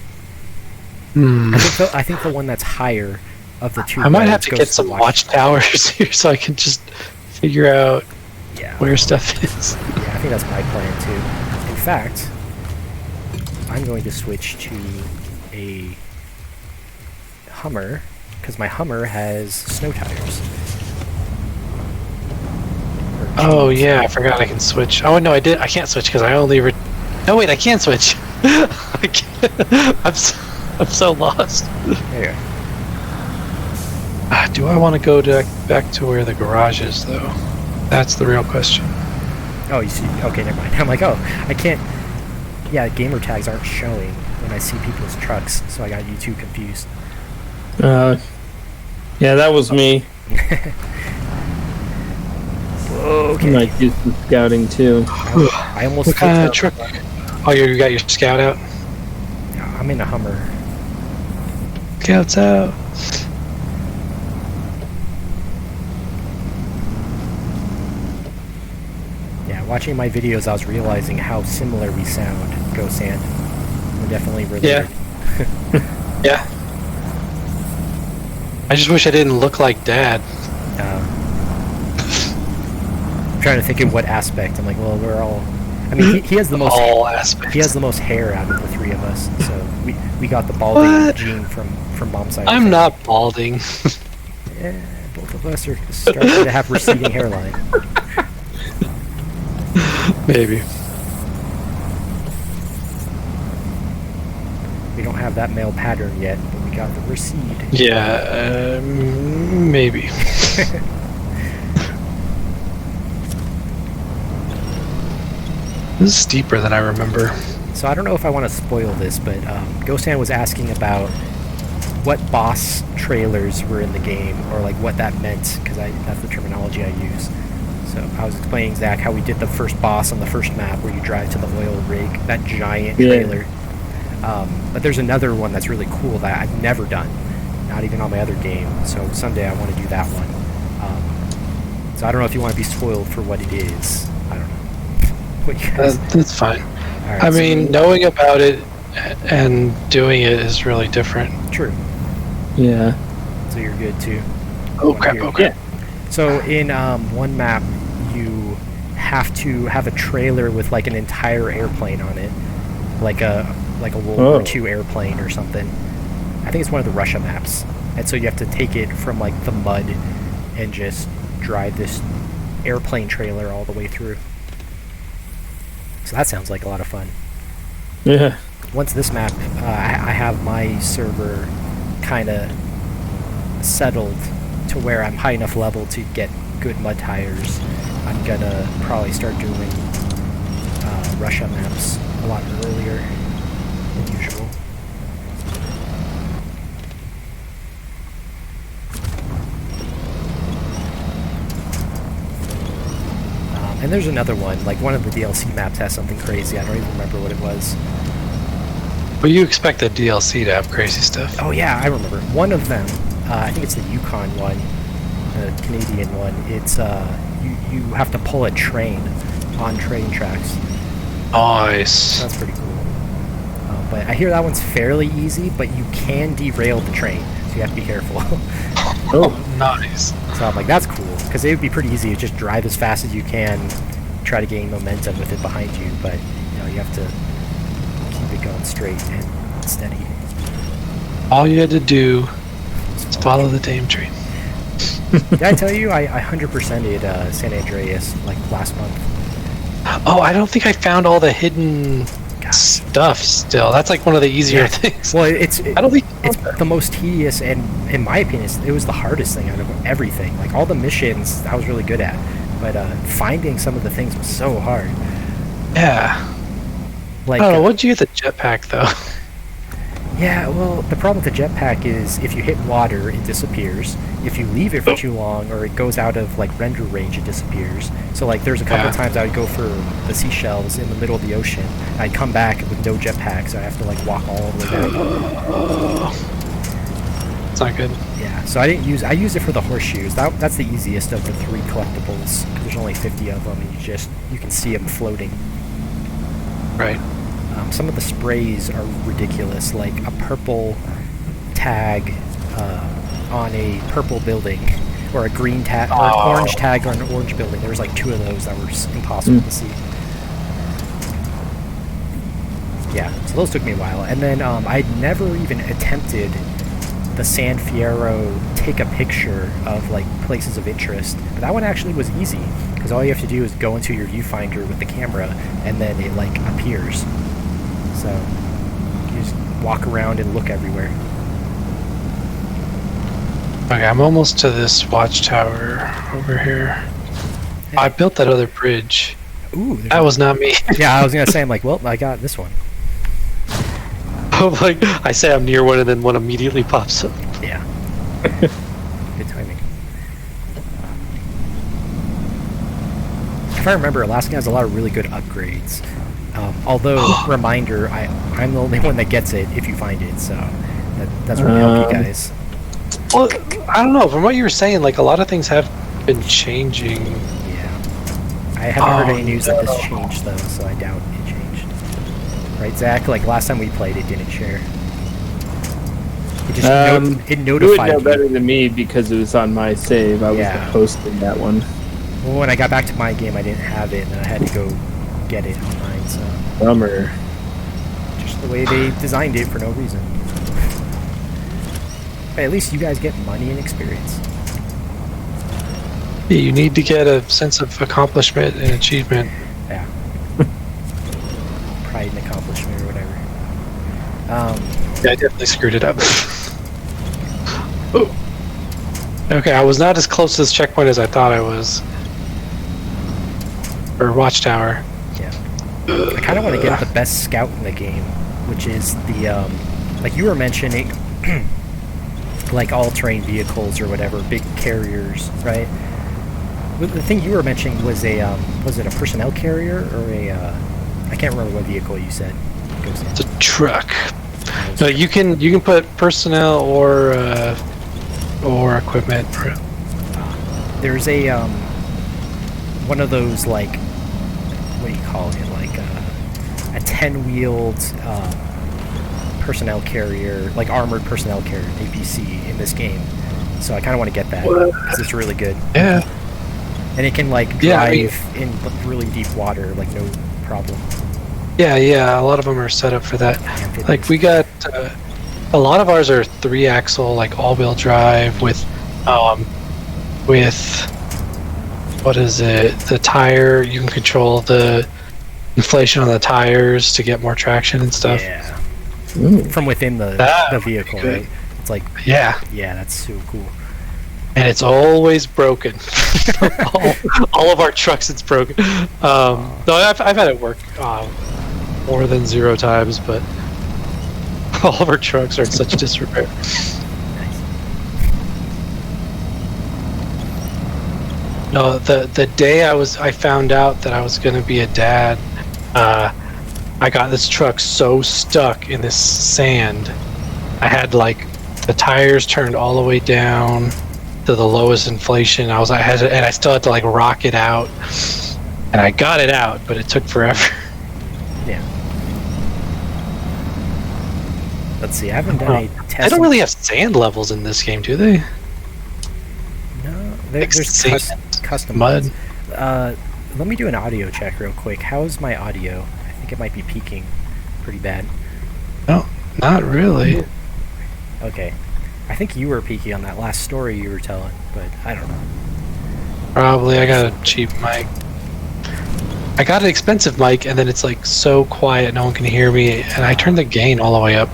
Hmm. I think the one that's higher of the two I might have roads to goes get to some watchtowers here so I can just figure out Yeah. where stuff is. Yeah, I think that's my plan too. In fact, I'm going to switch to a Hummer because my Hummer has snow tires. Oh yeah, I forgot I can switch. Oh no, I did. I can't switch because I only. No wait, I can switch. I can't. I'm so lost. There. Do I want to go back to where the garage is though? That's the real question. Oh, you see? Okay, never mind. I'm like, oh, I can't. Yeah, gamer tags aren't showing when I see people's trucks, so I got you two confused. Yeah, that was me. Okay. Might do some scouting too. I almost. What kind of truck? Oh, you got your scout out. I'm in a Hummer. Scouts out. Yeah, watching my videos, I was realizing how similar we sound. Go Sand. We're definitely related. Yeah. Yeah. I just wish I didn't look like Dad. I'm trying to think of what aspect. I'm like, well, we're all. I mean, he has the most. All aspects. He has the most hair out of the three of us, so we got the balding What? gene from mom's side. I'm not balding. Yeah, both of us are starting to have receding hairline. Maybe. We don't have that male pattern yet, but we got the recede. Yeah, maybe. This is steeper than I remember. So I don't know if I want to spoil this, but Ghost was asking about what boss trailers were in the game, or like what that meant, because that's the terminology I use. So I was explaining, Zach, how we did the first boss on the first map where you drive to the oil rig, that giant trailer. But there's another one that's really cool that I've never done, not even on my other game. So someday I want to do that one. So I don't know if you want to be spoiled for what it is. I don't know. What you guys? That's fine. Right, I mean, knowing about it and doing it is really different. True. Yeah. So you're good too. Oh crap! Here. Okay. So in one map, you have to have a trailer with like an entire airplane on it, like a World War II airplane or something. I think it's one of the Russia maps, and so you have to take it from like the mud and just drive this airplane trailer all the way through. So that sounds like a lot of fun. Yeah. Once this map, I have my server kind of settled to where I'm high enough level to get good mud tires. I'm gonna probably start doing Russia maps a lot earlier than usual. And there's another one, like one of the DLC maps has something crazy. I don't even remember what it was. But you expect the DLC to have crazy stuff. Oh yeah, I remember. One of them, I think it's the Yukon one, the Canadian one. It's you have to pull a train on train tracks. Nice. That's pretty cool. But I hear that one's fairly easy, but you can derail the train, so you have to be careful. Oh, nice. So I'm like, that's cool, because it would be pretty easy to just drive as fast as you can, try to gain momentum with it behind you, but you have to keep it going straight and steady. All you had to do is follow the damn train. Did I tell you I 100%ed San Andreas like last month? Oh, I don't think I found all the hidden stuff still. That's like one of the easier things. Well, it's I don't think it's the most tedious, and in my opinion, it was the hardest thing out of everything. Like all the missions, I was really good at, but finding some of the things was so hard. Yeah. Like, I don't know. What'd you get the jetpack though? Yeah, well, the problem with the jetpack is if you hit water, it disappears. If you leave it for too long, or it goes out of like render range, it disappears. So like, there's a couple of times I would go for the seashells in the middle of the ocean. And I'd come back with no jetpack, so I have to like walk all the way back. It's not good. Yeah, so I used it for the horseshoes. That's the easiest of the 3 collectibles, because there's only 50 of them, and you can see them floating. Right. Some of the sprays are ridiculous, like a purple tag on a purple building, or a green tag, or an orange tag on an orange building. There was like 2 of those that were impossible to see. Yeah, so those took me a while. And then I'd never even attempted the San Fierro take a picture of like places of interest. But that one actually was easy, because all you have to do is go into your viewfinder with the camera, and then it like appears. So you just walk around and look everywhere. Okay, I'm almost to this watchtower over here. I built that other bridge. Ooh, that was not me. Yeah, I was gonna say, I'm like, well, I got this one. Like, I say I'm near one, and then one immediately pops up. Yeah. Good timing. If I remember, Alaskan has a lot of really good upgrades. Although, reminder, I'm the only one that gets it if you find it, so that's really help you guys. Well, I don't know. From what you were saying, like, a lot of things have been changing. Yeah. I haven't heard any news that this changed, though, so I doubt it changed. Right, Zach? Like, last time we played, it didn't share. It just it notified you would know you. better than me because it was on my save. I was the host in that one. Well, when I got back to my game, I didn't have it, and I had to go get it on mine, so... Bummer. Just the way they designed it for no reason. But at least you guys get money and experience. Yeah, you need to get a sense of accomplishment and achievement. Yeah. Pride and accomplishment or whatever. Yeah, I definitely screwed it up. Oh. Okay, I was not as close to this checkpoint as I thought I was. Or watchtower. Yeah. I kind of want to get the best scout in the game, which is the, like you were mentioning, like all-terrain vehicles or whatever, big carriers, right? The thing you were mentioning was was it a personnel carrier or a, I can't remember what vehicle you said it goes in. It's a truck. No, you can put personnel or equipment. There's a one of those, like, what do you call it, like a 10-wheeled personnel carrier, like armored personnel carrier, APC, in this game. So I kind of want to get that because it's really good. Yeah. And it can like drive in really deep water, like no problem. Yeah, a lot of them are set up for that. Like we got a lot of ours are 3-axle, like all-wheel drive with what is it? The tire. You can control the inflation on the tires to get more traction and stuff. Yeah. From within the vehicle, right? It's like yeah, that's so cool. And it's always broken. all of our trucks, it's broken. No, I've had it work more than 0 times, but all of our trucks are in such disrepair. Nice. No, the day I found out that I was going to be a dad, I got this truck so stuck in this sand. I had like the tires turned all the way down to the lowest inflation. I still had to like rock it out, and I got it out, but it took forever. Yeah. Let's see. I haven't done a test. They don't really have sand levels in this game, do they? No, there's custom mud. Let me do an audio check real quick. How's my audio? I think it might be peaking pretty bad. No, not really. Okay. I think you were peaky on that last story you were telling, but I don't know. Probably. I got a cheap mic. I got an expensive mic, and then it's like so quiet, no one can hear me, and I turned the gain all the way up.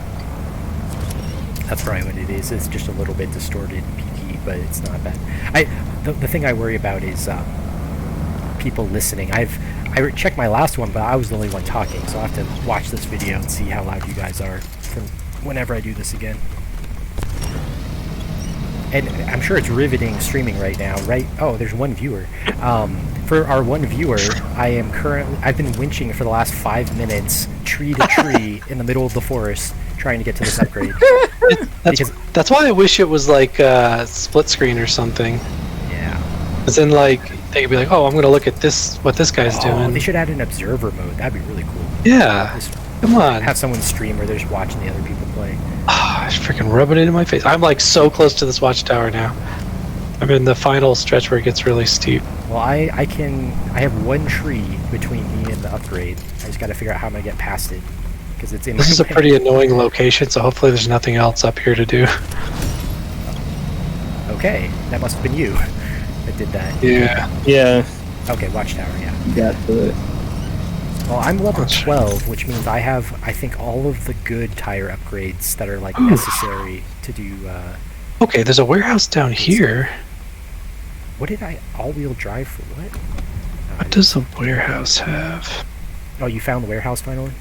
That's probably what it is. It's just a little bit distorted, peaky, but it's not bad. The thing I worry about is people listening. I checked my last one, but I was the only one talking, so I'll have to watch this video and see how loud you guys are from whenever I do this again. And I'm sure it's riveting streaming right now, right? Oh, there's one viewer. For our one viewer, I've been winching for the last 5 minutes, tree to tree, in the middle of the forest, trying to get to this upgrade. That's why I wish it was like split screen or something. Yeah. Because then, like, they could be like, "Oh, I'm gonna look at this, what this guy's doing." They should add an observer mode. That'd be really cool. Yeah. Come on. Have someone stream where they're just watching the other people play. I freaking rubbing it in my face. I'm like so close to this watchtower now. I'm in the final stretch where it gets really steep. Well, I have one tree between me and the upgrade. I just got to figure out how I'm gonna get past it because it's in. This is a my way. pretty annoying location, so hopefully there's nothing else up here to do. Okay, that must have been you that did that. Yeah. Yeah, Okay, watchtower. Yeah. got to it. Well, I'm level Watch. 12, which means I have, I think, all of the good tire upgrades that are like necessary to do. Okay, there's a warehouse down here. What did I all-wheel drive for? What? What does the warehouse have? Oh, you found the warehouse finally?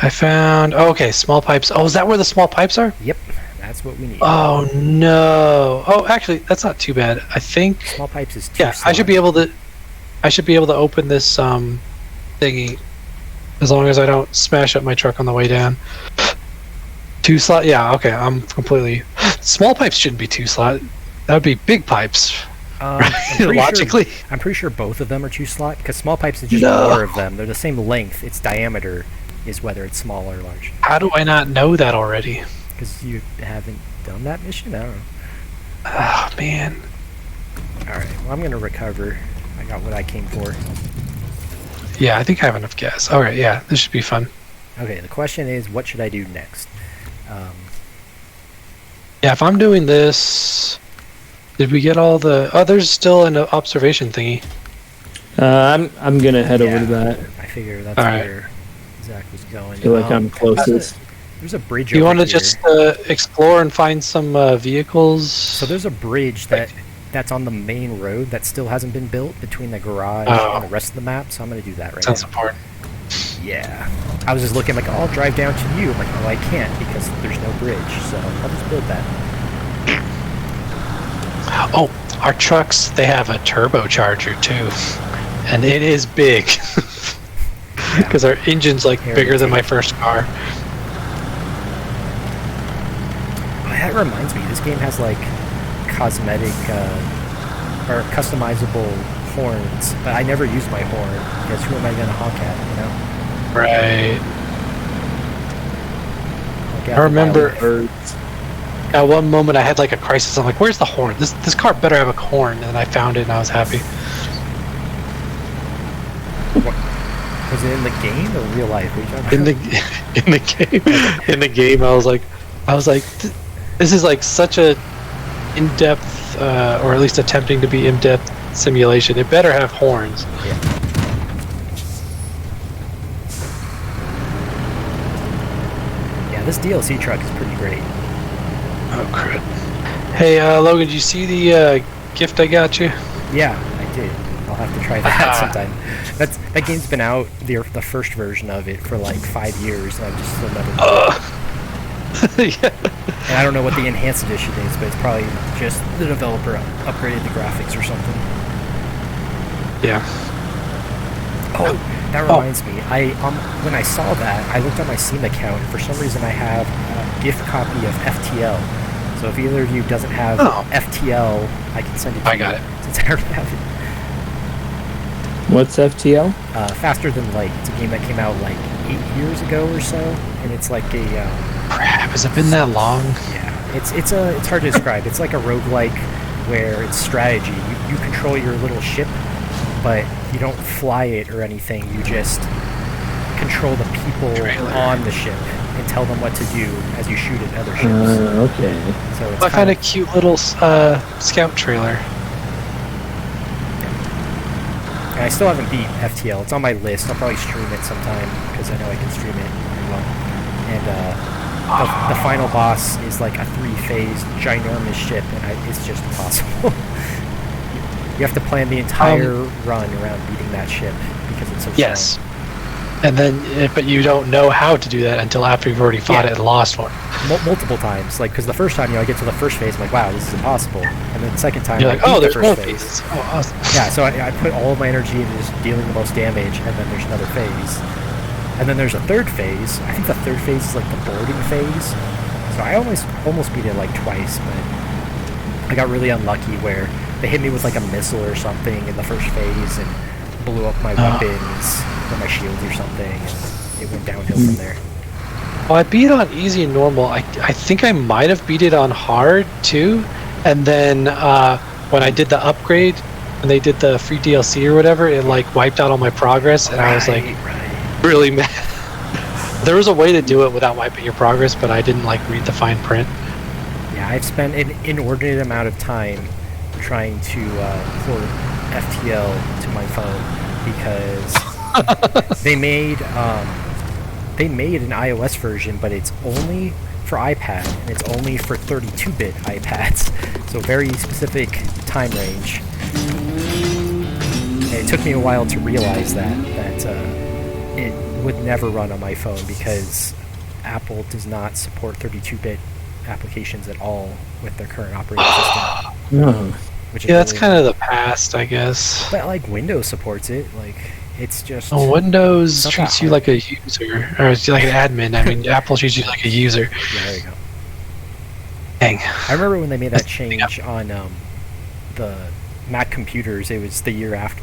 I found. Oh, okay, small pipes. Oh, is that where the small pipes are? Yep, that's what we need. Oh no. Oh, actually, that's not too bad. I think. Small pipes is 2 Yeah, I should be able to. I should be able to open this thingy, as long as I don't smash up my truck on the way down. 2 slot. Yeah. Okay. I'm completely. Small pipes shouldn't be 2 slot. That would be big pipes. I'm pretty Logically. Sure, I'm pretty sure both of them are 2 slot because small pipes is just No. more of them. They're the same length. Its diameter is whether it's small or large. How do I not know that already? Because you haven't done that mission? I don't know. Oh man. Alright, well, I'm going to recover. I got what I came for. Yeah, I think I have enough gas. All right. Yeah, this should be fun. Okay, the question is, what should I do next? Yeah, if I'm doing this, did we get all the? Oh, there's still an observation thingy. I'm gonna head over to Yeah. that. I figure that's All right. where Zach was going. I feel like I'm closest. There's a bridge Do you over want to here. just explore and find some vehicles? So there's a bridge that's on the main road that still hasn't been built between the garage Oh. and the rest of the map, so I'm going to do that right Sounds now. important. Yeah. I was just looking like, oh, I'll drive down to you. I'm like, oh, I can't because there's no bridge, so I'll just build that. Oh, our trucks, they have a turbocharger too. And it is big. Because our engine's like Here, bigger than take my it. first car. Oh, that reminds me, this game has like cosmetic or customizable horns, but I never use my horn because who am I going to honk at, you know? Right. Like, I remember Birds. at one moment I had like a crisis. I'm like, where's the horn? This car better have a horn. And then I found it and I was happy. Was it in the game or real life? What are you talking about? In the game I was like this is like such a in-depth or at least attempting to be in-depth simulation. It better have horns. Yeah. Yeah, this DLC truck is pretty great. Oh crap. Hey Logan, did you see the gift I got you? Yeah, I did. I'll have to try that sometime. That game's been out, the first version of it, for like 5 years, and I've just still never played it. Yeah. And I don't know what the enhanced edition is, but it's probably just the developer upgraded the graphics or something. Yeah. Oh, that reminds me. When I saw that, I looked at my Steam account, and for some reason I have a gift copy of FTL. So if either of you doesn't have FTL, I can send it to you. I got it. Since I already have it. What's FTL? Faster Than Light. It's a game that came out like 8 years ago or so, and it's like a Crap, has it been that long? yeah. It's hard to describe. It's like a roguelike where it's strategy. You control your little ship, but you don't fly it or anything. You just control the people on the ship and tell them what to do as you shoot at other ships. Okay. So it's I kind found a of cute little scout trailer. and I still haven't beat FTL. It's on my list. I'll probably stream it sometime because I know I can stream it pretty well. And the final boss is like a 3-phase ginormous ship, and it's just impossible. You have to plan the entire run around beating that ship because it's so Yes. strong. And then, but you don't know how to do that until after you've already fought Yeah. it and lost one. Multiple times, like because the first time I get to the first phase, I'm like, wow, this is impossible, and then the second time, You're I like, beat oh, the there's more first phase. phases. Oh, awesome. Yeah, so I put all of my energy into just dealing the most damage, and then there's another phase, and then there's a third phase. I think the third phase is like the boarding phase. So I almost beat it like twice, but I got really unlucky where they hit me with like a missile or something in the first phase and blew up my weapons or my shields or something. And it went downhill from there. Well, I beat it on easy and normal. I think I might have beat it on hard too, and then when I did the upgrade, when they did the free DLC or whatever, it like wiped out all my progress, and I was like really mad. There was a way to do it without wiping your progress, but I didn't like read the fine print. Yeah, I've spent an inordinate amount of time trying to port FTL to my phone because they made an iOS version, but it's only for iPad and it's only for 32-bit iPads, so very specific time range. And it took me a while to realize that it would never run on my phone because Apple does not support 32-bit applications at all with their current operating system. No. Which is Yeah, that's really kind of the past, I guess. But like Windows supports it. Like it's just. Oh, Windows It's not treats that you hard. like a user, or it's like an admin. I mean, Apple treats you like a user. Yeah, there you go. Dang. I remember when they made that change on the Mac computers. It was the year after.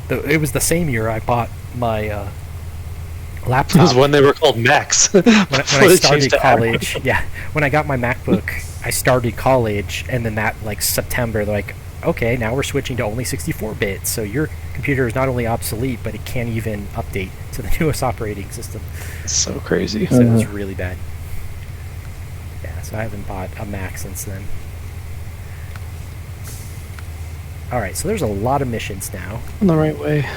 It was the same year I bought my laptop. It was when they were called Macs. when I Before they started changed to college. Yeah, when I got my MacBook, I started college, and then that like September, they're like, okay, now we're switching to only 64-bit. So your computer is not only obsolete, but it can't even update to the newest operating system. It's so crazy. So it was really bad. Yeah, so I haven't bought a Mac since then. Alright, so there's a lot of missions now. In the right way.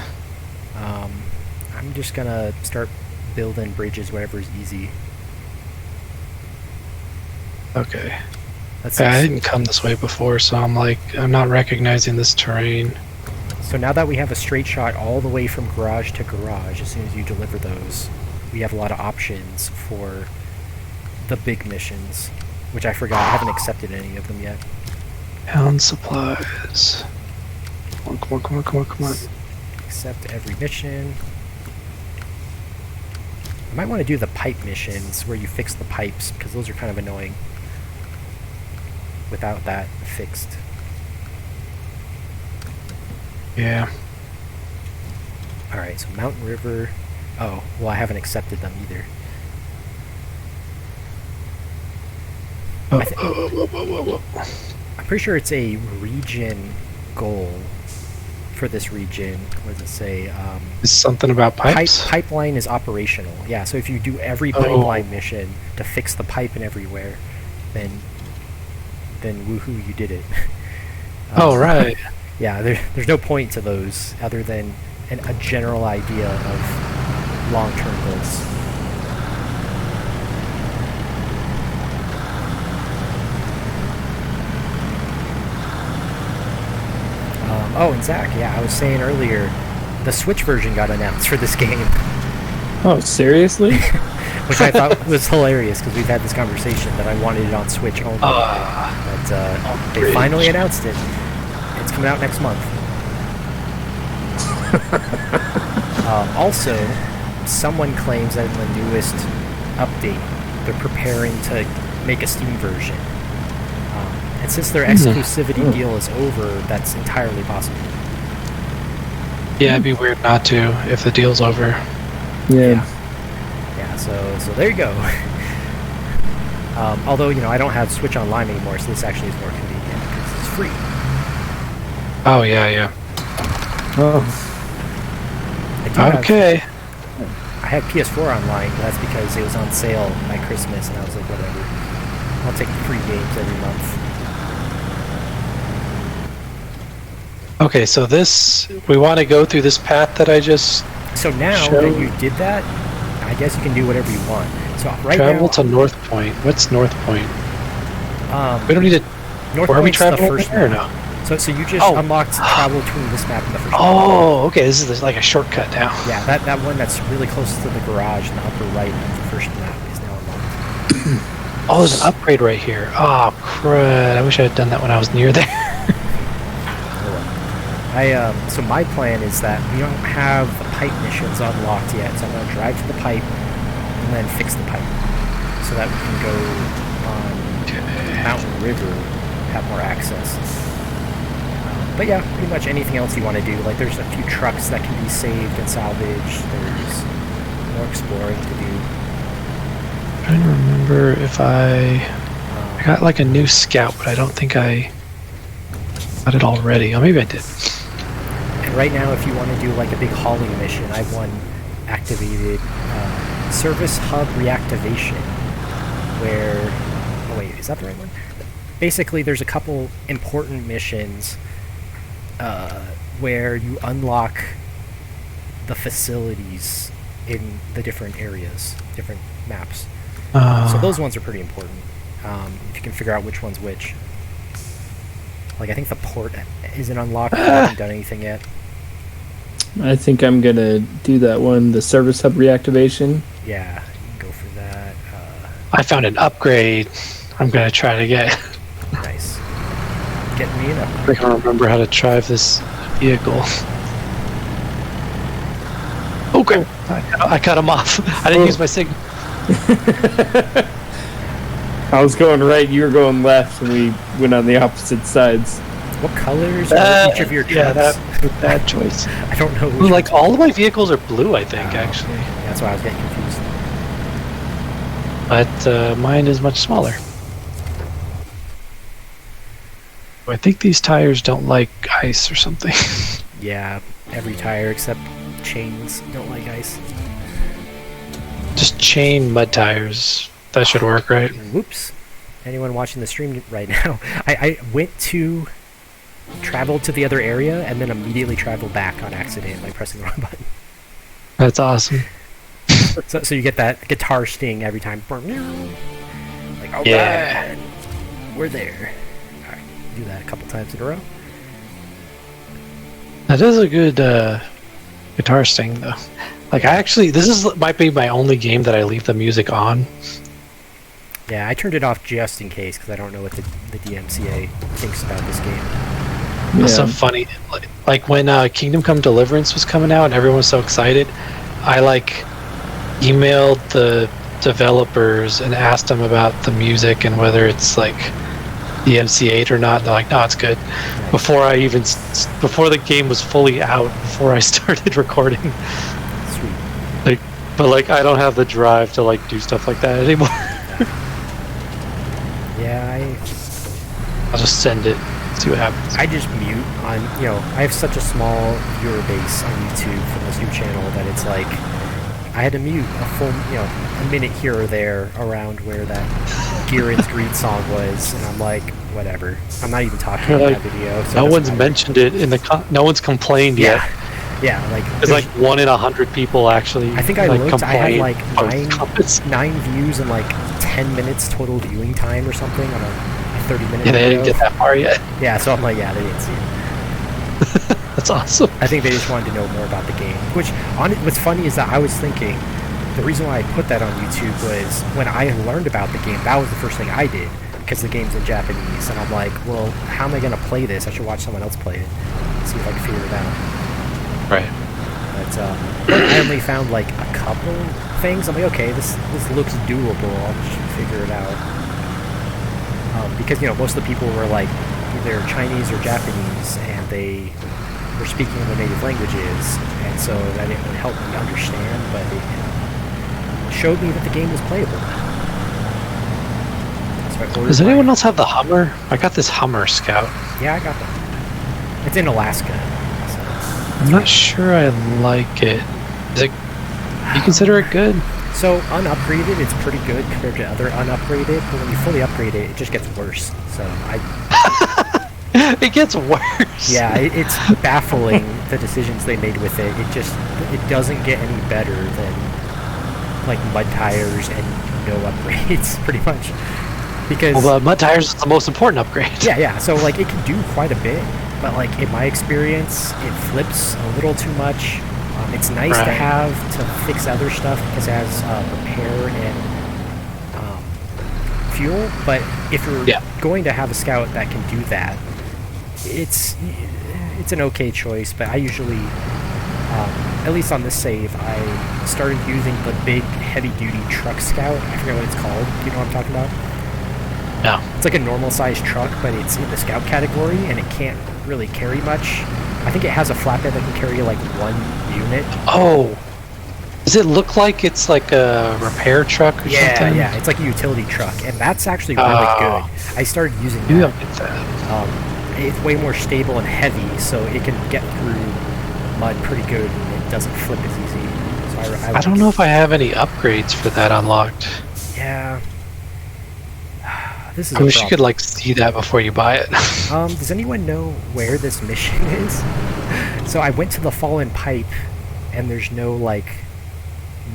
I'm just gonna start building bridges wherever is easy. Okay. Let's I see. didn't come this way before, so I'm not recognizing this terrain. So now that we have a straight shot all the way from garage to garage, as soon as you deliver those, we have a lot of options for the big missions, which I forgot. I haven't accepted any of them yet. Pound supplies. Come on. Accept every mission. I might want to do the pipe missions where you fix the pipes, because those are kind of annoying without that fixed. Yeah. Alright, so Mountain River. Oh, well, I haven't accepted them either. I'm pretty sure it's a region goal for this region. What does it say? Is something about pipes? Pipeline is operational. Yeah, so if you do every pipeline mission to fix the pipe and everywhere, then woohoo, you did it. Oh, right. Yeah, there's no point to those other than a general idea of long-term goals. Oh, and Zach, yeah, I was saying earlier, the Switch version got announced for this game, Oh, seriously? which I thought was hilarious because we've had this conversation that I wanted it on Switch only. But they finally announced it. It's coming out next month. Also, someone claims that in the newest update, they're preparing to make a Steam version. And since their exclusivity deal is over, that's entirely possible. Yeah, it'd be weird not to if the deal's over. Yeah. Yeah, so there you go. Although, I don't have Switch Online anymore, so this actually is more convenient because it's free. Oh, yeah. Oh. Okay. I had PS4 Online, but that's because it was on sale by Christmas, and I was like, whatever. I'll take the free games every month. Okay, so we want to go through this path that I just So now showed. that you did that, I guess you can do whatever you want. So right Travel now, to North Point. What's North Point? We don't need to. North Where are we Point's the traveling first there or map. no? So you just Oh. unlocked travel between this map and the first map. Oh, okay. This is like a shortcut now. Yeah, that one that's really close to the garage in the upper right of the first map is now unlocked. Oh, there's an upgrade right here. Oh, crud. I wish I had done that when I was near there. So my plan is that we don't have the pipe missions unlocked yet, so I'm going to drive to the pipe and then fix the pipe so that we can go on Mountain River, have more access. But yeah, pretty much anything else you want to do. Like there's a few trucks that can be saved and salvaged. There's more exploring to do. trying to remember if I got like a new scout, but I don't think I got it already. Oh, maybe I did. And right now, if you want to do like a big hauling mission, I have one activated, service hub reactivation, where, oh wait, is that the right one? Basically, there's a couple important missions where you unlock the facilities in the different areas, different maps. So those ones are pretty important. If you can figure out which one's which. Like, I think the port isn't unlocked. I haven't done anything yet. I think I'm gonna do that one, the service hub reactivation. Yeah, you can go for that. I found an upgrade. I'm gonna try to get. Nice. Get me an I upgrade. can't remember how to drive this vehicle. Okay, I cut him off. I didn't use my signal. I was going right, you were going left, and we went on the opposite sides. What colors are each of your trucks? Yeah, that was a bad choice. I don't know. Which Like all of my vehicles are blue, I think, actually. Yeah, that's why I was getting confused. But mine is much smaller. I think these tires don't like ice or something. Yeah, every tire except chains don't like ice. Just chain mud tires. That should work, right? Whoops. Anyone watching the stream right now, I traveled to the other area and then immediately traveled back on accident by pressing the wrong button. That's awesome. So you get that guitar sting every time. Like, oh Yeah. God, we're there. Alright, do that a couple times in a row. That is a good guitar sting, though. Like, might be my only game that I leave the music on. Yeah, I turned it off just in case because I don't know what the DMCA thinks about this game. It's so funny. Like when Kingdom Come Deliverance was coming out and everyone was so excited, I emailed the developers and asked them about the music and whether it's like DMCA or not. They're like, no, it's good. Nice. Before the game was fully out, before I started recording. Sweet. But I don't have the drive to do stuff like that anymore. Yeah, I'll just send it, see what happens. I just mute on, I have such a small viewer base on YouTube for this new channel that it's like, I had to mute a full, a minute here or there around where that Gieran's Greed song was, and I'm like, whatever. I'm not even talking about that video. So no one's mentioned it in no one's complained yet. Yeah, it's like 1 in 100 people actually. I think I looked. I had 9 views and 10 minutes total viewing time or something on a 30-minute. Yeah, they didn't get that far yet. Yeah, so I'm like, yeah, they didn't see it. That's awesome. I think they just wanted to know more about the game. What's funny is that I was thinking the reason why I put that on YouTube was when I learned about the game. That was the first thing I did because the game's in Japanese, and I'm like, well, how am I gonna play this? I should watch someone else play it, see if I can figure it out. Right. But I only found a couple things. I'm like, okay, this looks doable. I'll just figure it out. Because most of the people were either Chinese or Japanese, and they were speaking in their native languages, and so that didn't really help me understand. But it showed me that the game was playable. So Does anyone else have the Hummer? I got this Hummer Scout. Yeah, I got that. It's in Alaska. I'm not sure I like it. Do you consider it good? So unupgraded, it's pretty good compared to other unupgraded, but when you fully upgrade it, it just gets worse. So It gets worse. Yeah, it's baffling the decisions they made with it. It doesn't get any better than mud tires and no upgrades, pretty much. Because the mud tires is the most important upgrade. Yeah. So it can do quite a bit. But in my experience, it flips a little too much. It's nice to have to fix other stuff because it has repair and fuel. But if you're going to have a scout that can do that, it's an okay choice. But I usually, at least on this save, I started using the big heavy-duty truck scout. I forget what it's called. Do you know what I'm talking about? No. It's like a normal-sized truck, but it's in the scout category, and it can't really carry much. I think it has a flatbed that can carry 1 unit. Oh, Does it look like it's like a repair truck or something? Yeah, it's like a utility truck, and that's actually really good. I started using Maybe I'll that. get that. It's way more stable and heavy, so it can get through mud pretty good, and it doesn't flip as easy. So I don't know if I have any upgrades for that unlocked. Yeah. This is I wish you could like see that before you buy it. Does anyone know where this mission is? So I went to the fallen pipe, and there's no like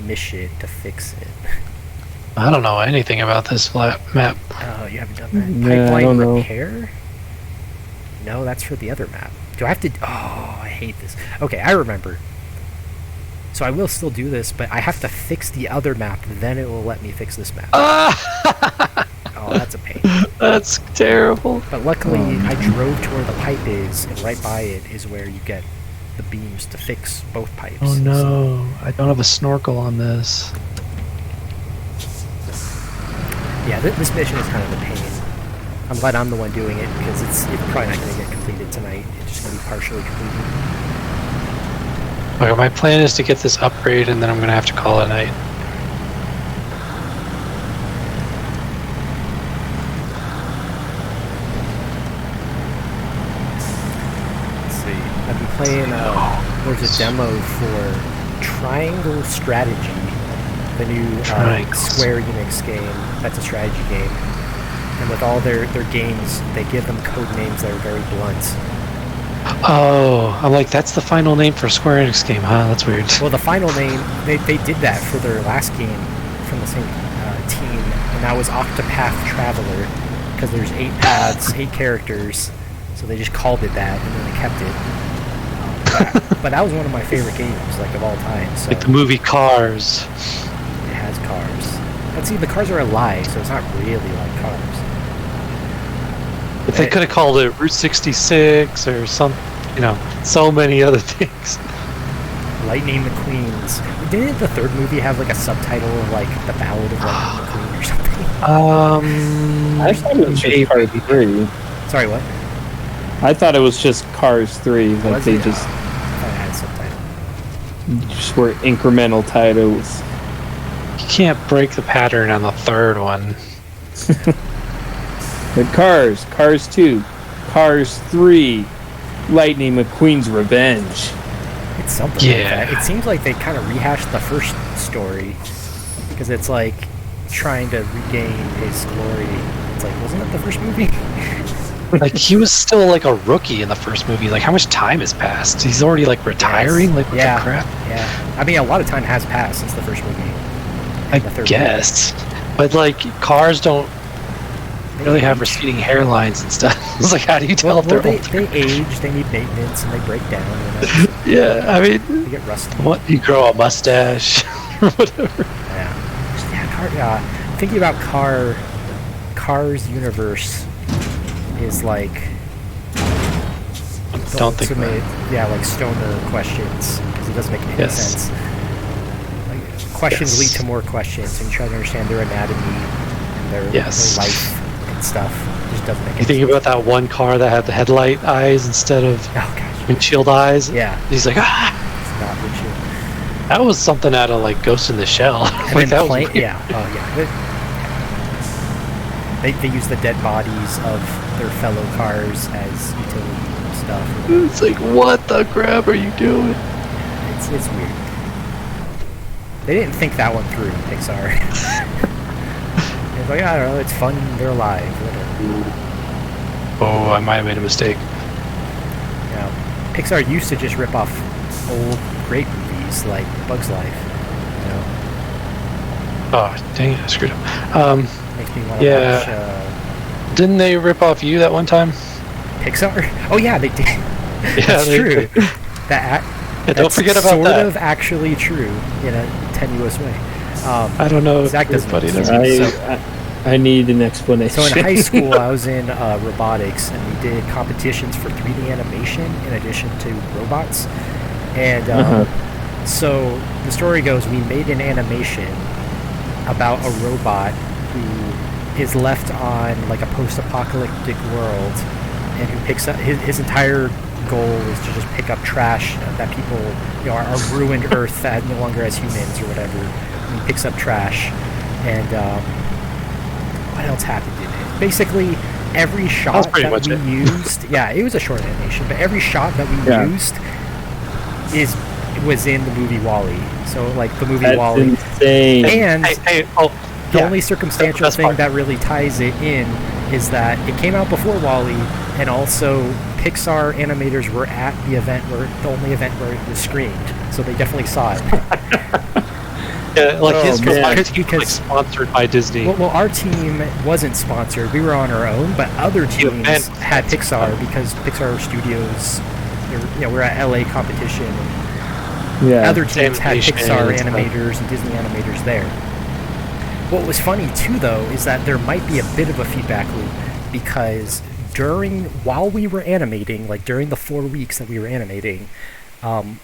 mission to fix it. I don't know anything about this map. Oh, you haven't done that? Yeah, I Pipeline don't know. repair? No, that's for the other map. Do I have to... Oh, I hate this. Okay, I remember. So I will still do this, but I have to fix the other map, then it will let me fix this map. Oh, that's a pain. That's terrible. But luckily, I drove to where the pipe is, and right by it is where you get the beams to fix both pipes. Oh no, I don't have a snorkel on this. Yeah, this mission is kind of a pain. I'm glad I'm the one doing it, because it's probably not going to get completed tonight. It's just going to be partially completed. Okay, my plan is to get this upgrade, and then I'm going to have to call it a night. Let's see. I've been playing, there's a demo for Triangle Strategy, the new Square Enix game. That's a strategy game. And with all their games, they give them code names that are very blunt. Oh, I'm like, that's the final name for a Square Enix game, huh? That's weird. Well, the final name, they did that for their last game from the same team, and that was Octopath Traveler, because there's 8 paths, 8 characters, so they just called it that, and then they kept it. But that was one of my favorite games, like, of all time. So Like the movie Cars. it has cars. But see, the cars are alive, so it's not really like cars. If they could have called it Route 66 or some, so many other things. Lightning McQueen's. Didn't the third movie have like a subtitle of like The Ballad of Lightning McQueen or something? I thought it was just Cars 3. Sorry, what? I thought it was just Cars 3. Like Was they it? just I thought it had a subtitle. just were incremental titles. You can't break the pattern on the third one. The Cars, Cars 2, Cars 3, Lightning McQueen's Revenge. It's something like that. It seems like they kind of rehashed the first story, because it's like trying to regain his glory. It's like, wasn't it the first movie? Like, he was still like a rookie in the first movie. Like, how much time has passed? He's already like retiring? Like, what the crap? Yeah. I mean, a lot of time has passed since the first movie. I The third guess. But like, cars don't really have receding hairlines and stuff. It's like, how do you tell if they're they old? age, they need maintenance, and they break down. Yeah, I mean, They get rusty. what? You grow a mustache or whatever. Thinking about Cars universe is like the Don't think about ultimate, yeah, like stoner questions, because it doesn't make any Yes. sense. Like, questions lead to more questions, and you try to understand their anatomy and their life and stuff. It just doesn't make You any think sense. about that one car that had the headlight eyes instead of Oh gosh, windshield eyes? yeah, He's like, ah! it's not windshield. That was something out of like Ghost in the Shell. And Like, then that was weird. yeah, oh yeah. They use the dead bodies of their fellow cars as utility stuff. It's like, what the crap are you doing? It's weird. They didn't think that one through, Pixar. It's like, I don't know, it's fun, they're alive, whatever. Oh, I might have made a mistake. You know, Pixar used to just rip off old, great movies like Bug's Life. You know, Oh, dang it, I screwed up. makes me want to Yeah. watch Didn't they rip off you that one time? Pixar. Oh yeah, they did. Yeah, That's they true. did. That Yeah, don't that's forget about sort that. of actually true in a tenuous way. I don't know if Zach doesn't everybody know. knows. I need an explanation. So in high school, I was in robotics, and we did competitions for 3D animation in addition to robots. And so the story goes, we made an animation about a robot who is left on like a post-apocalyptic world, and who picks up his entire goal is to just pick up trash that people, our ruined Earth that no longer has humans or whatever. And he picks up trash, and what else happened in it? Basically, every shot that we used, yeah, it was a short animation, but every shot that we used was in the movie WALL-E. So like the movie WALL-E, insane. and the only circumstantial thing that really ties it in is that it came out before WALL-E, and also Pixar animators were at the only event where it was screened, so they definitely saw it. Because sponsored by Disney. Well, our team wasn't sponsored. We were on our own, but other teams had Pixar because Pixar Studios, we're at LA competition. And other teams had Pixar animators and Disney animators there. What was funny too, though, is that there might be a bit of a feedback loop because while we were animating, like during the 4 weeks that we were animating,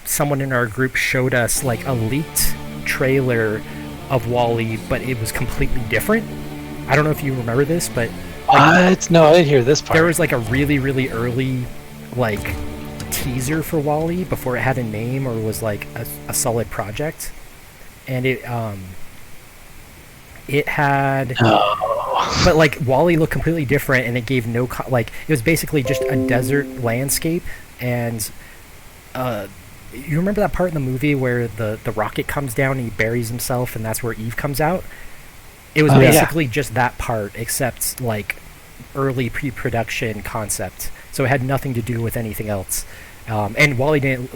someone in our group showed us like a leaked trailer of WALL-E, but it was completely different. I don't know if you remember this, but what? No, I didn't hear this part. There was like a really, really early like teaser for WALL-E before it had a name or was like a solid project, and it had but like WALL-E looked completely different, and it gave no it was basically just a desert landscape. And you remember that part in the movie where the rocket comes down and he buries himself, and that's where Eve comes out? It was basically just that part, except like early pre-production concept, so it had nothing to do with anything else. And WALL-E didn't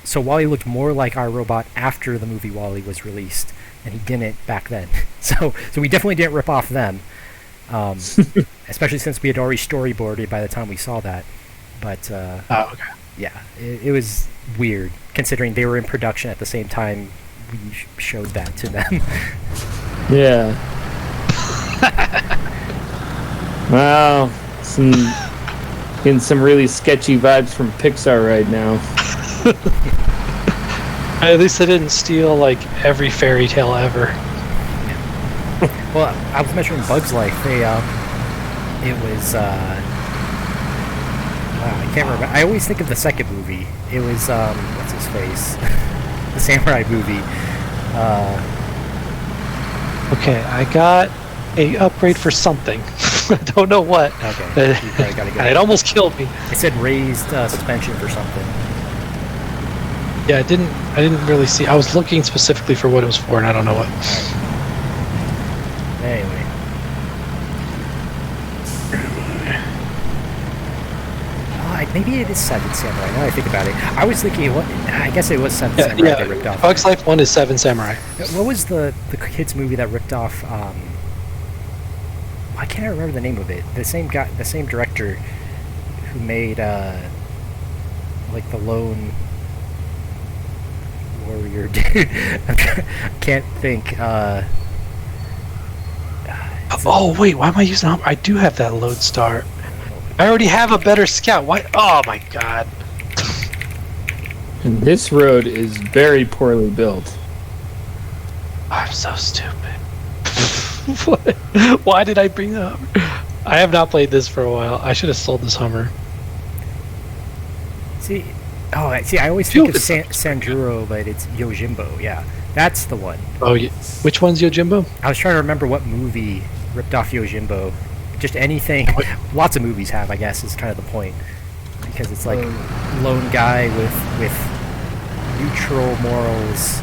so WALL-E looked more like our robot after the movie WALL-E was released, and he didn't back then. So we definitely didn't rip off them, especially since we had already storyboarded by the time we saw that. But yeah, it was weird considering they were in production at the same time we showed that to them. Yeah. Wow, getting some really sketchy vibes from Pixar right now. At least they didn't steal like every fairy tale ever. Well, I was mentioning Bug's Life. It was I can't remember. I always think of the second movie. It was what's his face, the samurai movie. Okay, I got a upgrade for something. I don't know what. Okay. You probably gotta go. And it almost killed me. It said raised suspension for something. Yeah, I didn't really see. I was looking specifically for what it was for, and I don't know what. Anyway. Maybe it is Seven Samurai, now I think about it. I was thinking, I guess it was Seven Samurai that ripped off. Bug's Life 1 is Seven Samurai. What was the kids movie that ripped off, I can't remember the name of it. The same director who made, like the Lone Warrior dude. I can't think, oh wait, why am I using? I do have that Lodestar. I already have a better scout. Why? Oh my god! And this road is very poorly built. I'm so stupid. What? Why did I bring the Hummer? I have not played this for a while. I should have sold this Hummer. See, I always think of Sanjuro, but it's Yojimbo. Yeah, that's the one. Oh, yeah. Which one's Yojimbo? I was trying to remember what movie ripped off Yojimbo. Just anything. Lots of movies have, I guess, is kind of the point, because it's like lone guy with neutral morals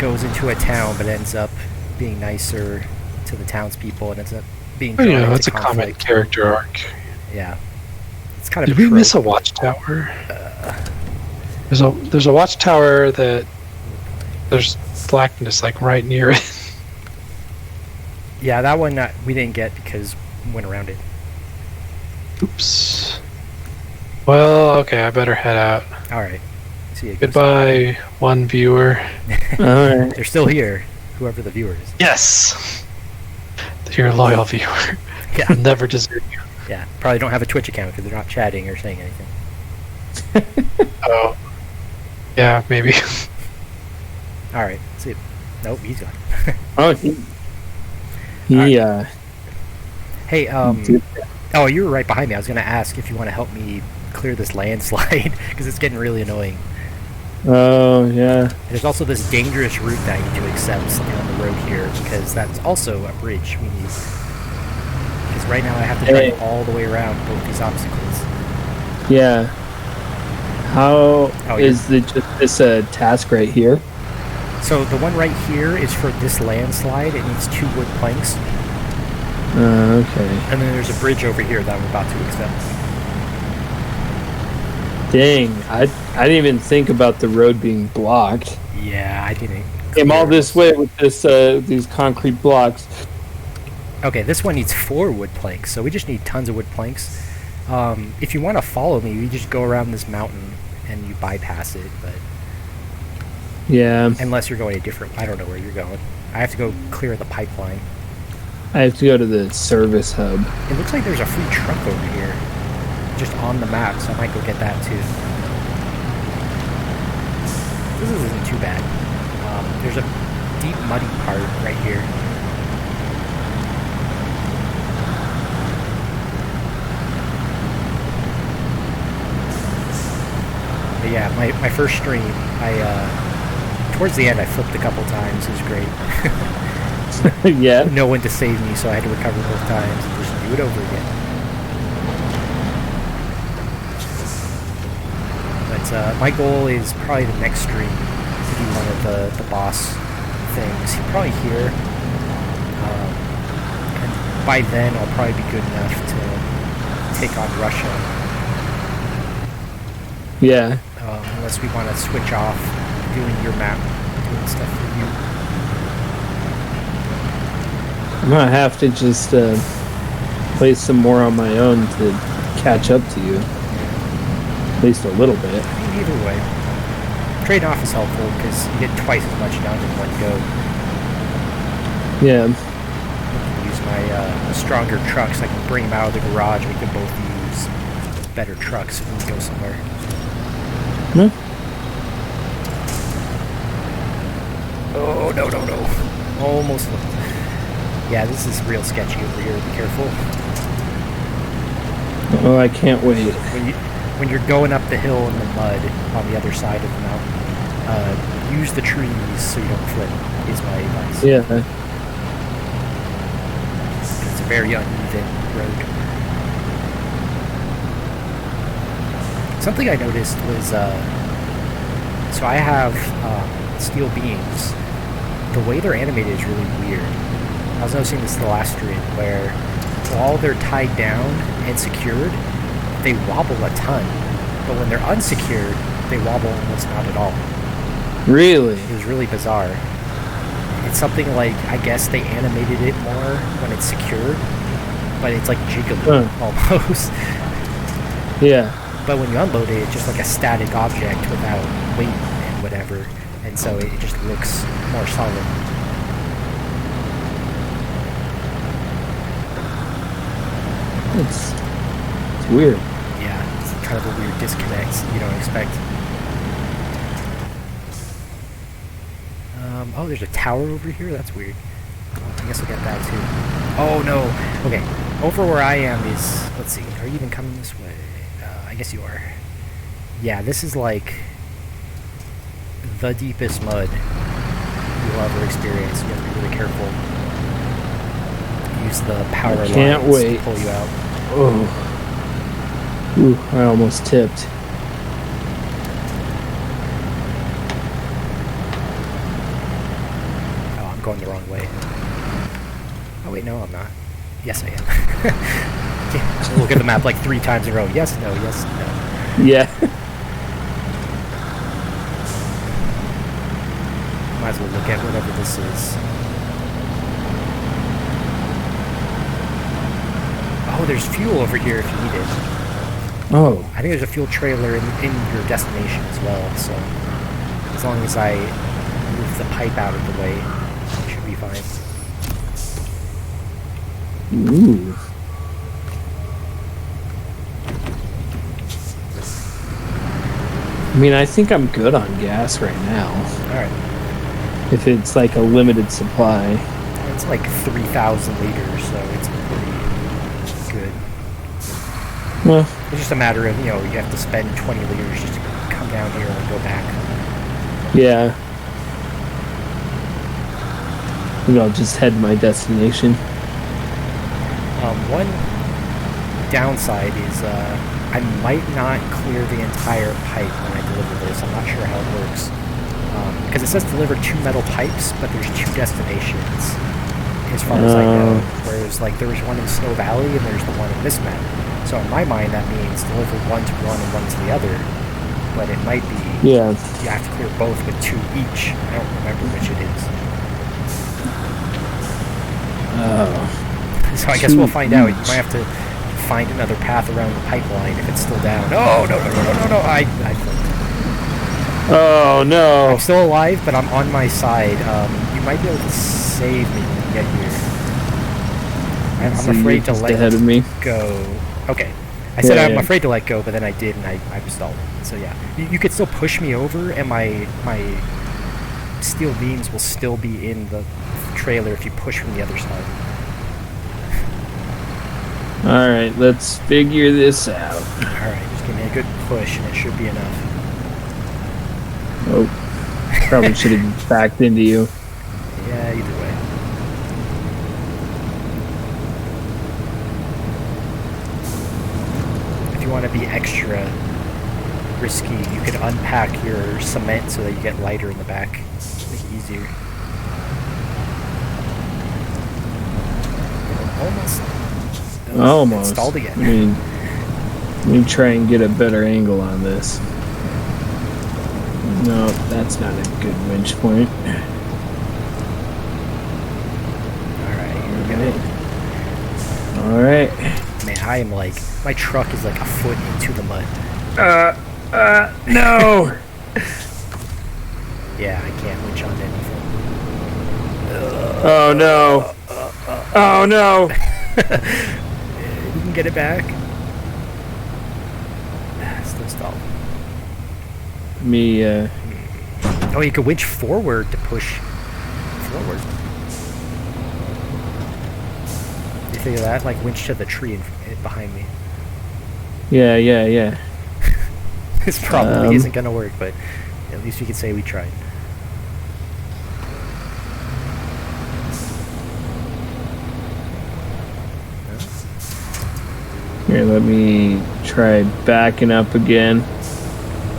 goes into a town but ends up being nicer to the townspeople and ends up being drawn into it's a common character arc. Yeah, it's kind of. Did we miss a watchtower? There's a watchtower that there's blackness like right near it. Yeah, that one we didn't get because we went around it. Oops. Well, okay, I better head out. All right. See you. Goodbye, one viewer. All right. They're still here, whoever the viewer is. Yes. You're a loyal viewer. Yeah. I'll never desert you. Yeah. Probably don't have a Twitch account because they're not chatting or saying anything. Oh. Yeah, maybe. All right. See. Nope, he's gone. Oh, he Hey, Oh, you were right behind me. I was going to ask if you want to help me clear this landslide because it's getting really annoying. Oh, yeah. There's also this dangerous route that I need to accept on the road here because that's also a bridge we need. Because right now I have to drive all the way around both these obstacles. Yeah. How Oh, is just this task right here? So the one right here is for this landslide. It needs 2 wood planks. Okay. And then there's a bridge over here that I'm about to accept. Dang, I didn't even think about the road being blocked. Yeah, I didn't. Came all this way with this these concrete blocks. Okay, this one needs 4 wood planks, so we just need tons of wood planks. If you want to follow me, you just go around this mountain and you bypass it, but... Yeah. Unless you're going a different... I don't know where you're going. I have to go clear the pipeline. I have to go to the service hub. It looks like there's a free truck over here. Just on the map, so I might go get that too. This isn't too bad. There's a deep muddy part right here. But yeah, my first stream, towards the end I flipped a couple times. It was great. Yeah. No one to save me, so I had to recover both times and just do it over again. But my goal is probably the next stream to do one of the boss things. Probably here. And by then I'll probably be good enough to take on Russia. Yeah. Unless we want to switch off doing your map, doing stuff for you. I'm gonna have to just play some more on my own to catch up to you. At least a little bit. Either way. Trade off is helpful because you get twice as much done in one go. Yeah. I can use my stronger trucks. I can bring them out of the garage. We can both use better trucks when we go somewhere. Hmm? Oh, no. Almost. Yeah, this is real sketchy over here. Be careful. Oh, I can't wait. When you're going up the hill in the mud on the other side of the mountain, use the trees so you don't flip, is my advice. Yeah. It's a very uneven road. Something I noticed was, so I have steel beams. The way they're animated is really weird. I was noticing this the last stream, where while they're tied down and secured, they wobble a ton. But when they're unsecured, they wobble almost not at all. Really? It was really bizarre. It's something like, I guess they animated it more when it's secured, but it's like jiggly almost. Yeah. But when you unload it, it's just like a static object without weight and whatever, and so it just looks more solid. It's weird. Yeah, it's kind of a weird disconnect you don't expect. Oh, there's a tower over here? That's weird. I guess I'll get that too. Oh no! Okay, over where I am is... Let's see, are you even coming this way? I guess you are. Yeah, this is like the deepest mud you'll ever experience. You have to be really careful. Use the power lines to pull you out. Oh. Ooh, I almost tipped. Oh, I'm going the wrong way. Oh wait, no, I'm not. Yes, I am. Yeah, look at the map like 3 times in a row. Yes, no, yes, no. Yeah. Might as well look at whatever this is. Oh, there's fuel over here if you need it. Oh. I think there's a fuel trailer in your destination as well, so as long as I move the pipe out of the way, it should be fine. Ooh. I mean, I think I'm good on gas right now. Alright. If it's like a limited supply. It's like 3,000 liters, so it's pretty good. Well, It's just a matter of, you have to spend 20 liters just to come down here and go back. yeah. Maybe I'll just head to my destination. One downside is I might not clear the entire pipe when I deliver this. I'm not sure how it works. Because it says deliver 2 metal pipes, but there's 2 destinations, as far as I know. Whereas, like, there was one in Snow Valley and there's the one in this map. So in my mind, that means deliver one to one and one to the other. But it might be Yeah. you have to clear both with 2 each. I don't remember which it is. So I guess we'll find out. You might have to find another path around the pipeline if it's still down. Oh, no. I flipped. Oh no. I'm still alive, but I'm on my side. You might be able to save me when you get here. I'm afraid to let ahead of me. go. Okay. I said I'm yeah. afraid to let go, but then I did, and I stalled. So yeah. You could still push me over, and my steel beams will still be in the trailer if you push from the other side. All right, let's figure this out. Alright, just give me a good push, and it should be enough. Oh, probably should have backed into you. Yeah, either way. If you want to be extra risky, you could unpack your cement so that you get lighter in the back. Make it easier. Almost. Stalled again. Let me try and get a better angle on this. No, that's not a good winch point. Alright, here we go. All right. Man, I am like, my truck is like a foot into the mud. No. Yeah, I can't winch on anything. Oh no. Oh no. You can get it back. Still stalled. Me. Oh, you can winch forward to push forward. You figure that? Like winch to the tree behind me. Yeah. This probably isn't gonna work, but at least we can say we tried. Here, let me try backing up again.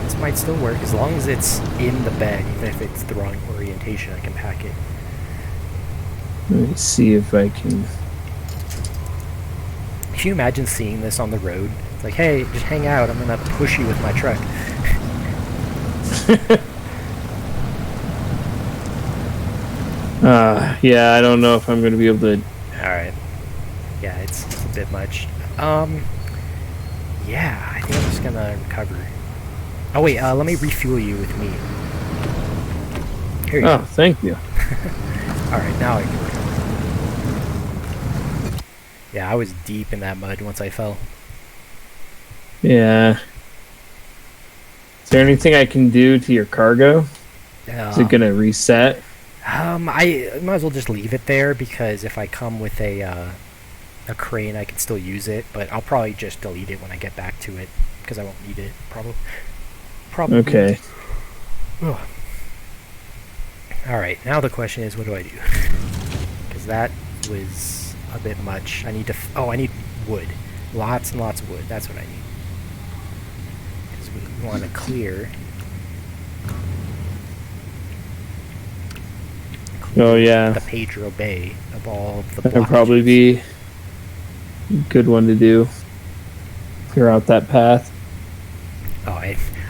This might still work as long as it's in the bed, even if it's the wrong orientation. I can pack it. Let me see if I can. Can you imagine seeing this on the road? It's like, hey, just hang out. I'm gonna push you with my truck. Yeah, I don't know if I'm gonna be able to. All right. Yeah, it's a bit much. Yeah, I think I'm just gonna recover. Oh wait, let me refuel you with meat. Here you Oh, go. thank you. Alright, now I can recover. Yeah, I was deep in that mud once I fell. Yeah. Is there anything I can do to your cargo? Is it gonna reset? I might as well just leave it there, because if I come with a crane, I can still use it, but I'll probably just delete it when I get back to it, because I won't need it, probably. Okay. Alright, now the question is, what do I do? Because that was a bit much. I need to... I need wood. Lots and lots of wood. That's what I need. Because we want to clear... Oh yeah. the Pedro Bay of all of the That'd probably be a good one to do. Clear out that path. Oh,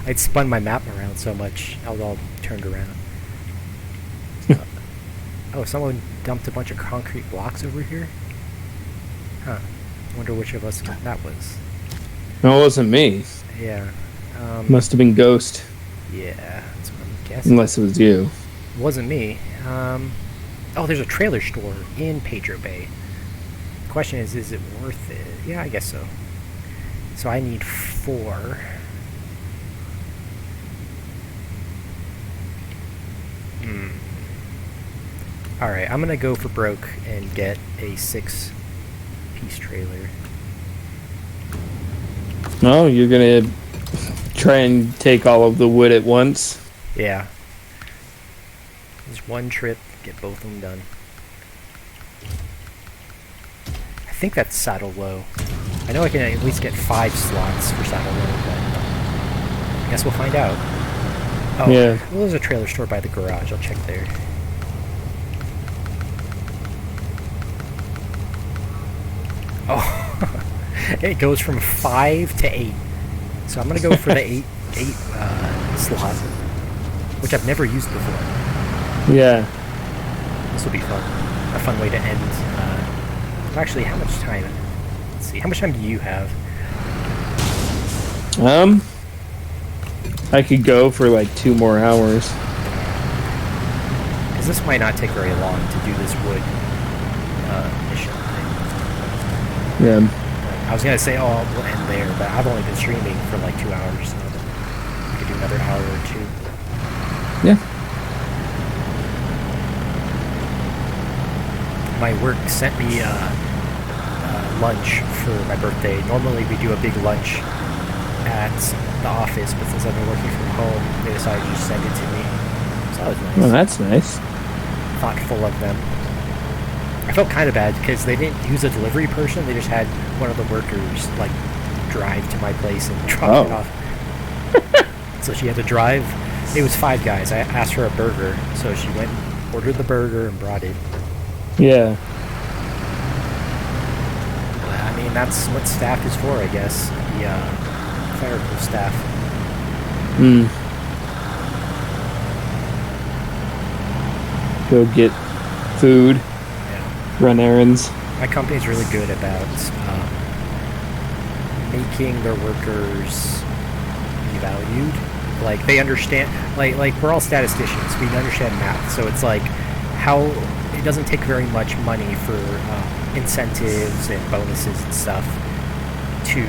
I'd spun my map around so much. I was all turned around. Oh, someone dumped a bunch of concrete blocks over here? Huh. Wonder which of us that was. No, it wasn't me. Yeah. Must have been Ghost. Yeah, that's what I'm guessing. Unless it was you. It wasn't me. Oh, there's a trailer store in Pedro Bay. The question is it worth it? Yeah, I guess so. So I need 4. Alright, I'm gonna go for broke and get a 6-piece trailer. No, you're gonna try and take all of the wood at once. Yeah. Just one trip, get both of them done. I think that's saddle low. I know I can at least get 5 slots for saddle low, but I guess we'll find out. Oh, Yeah. well, there's a trailer store by the garage. I'll check there. Oh, it goes from 5 to 8. So I'm gonna go for the 8 slot, which I've never used before. Yeah. This will be fun. A fun way to end. Actually, how much time? Let's see. How much time do you have? I could go for like 2 more hours. Because this might not take very long to do this wood mission thing. Yeah. I was gonna say, oh, we'll end there, but I've only been streaming for like 2 hours, so we could do another hour or 2. Yeah. My work sent me lunch for my birthday. Normally we do a big lunch at the office, but since I've been working from home, they decided to just send it to me. So that was nice. Oh, that's nice. Thoughtful of them. I felt kind of bad because they didn't use a delivery person. They just had one of the workers like drive to my place and drop it off. So she had to drive. It was 5 guys. I asked for a burger, so she went, ordered the burger, and brought it. Yeah. I mean, that's what staff is for, I guess. The clerical staff. Go get food. Yeah. Run errands. My company's really good about making their workers be valued. Like, they understand, like we're all statisticians. We understand math, so it's like how it doesn't take very much money for incentives and bonuses and stuff to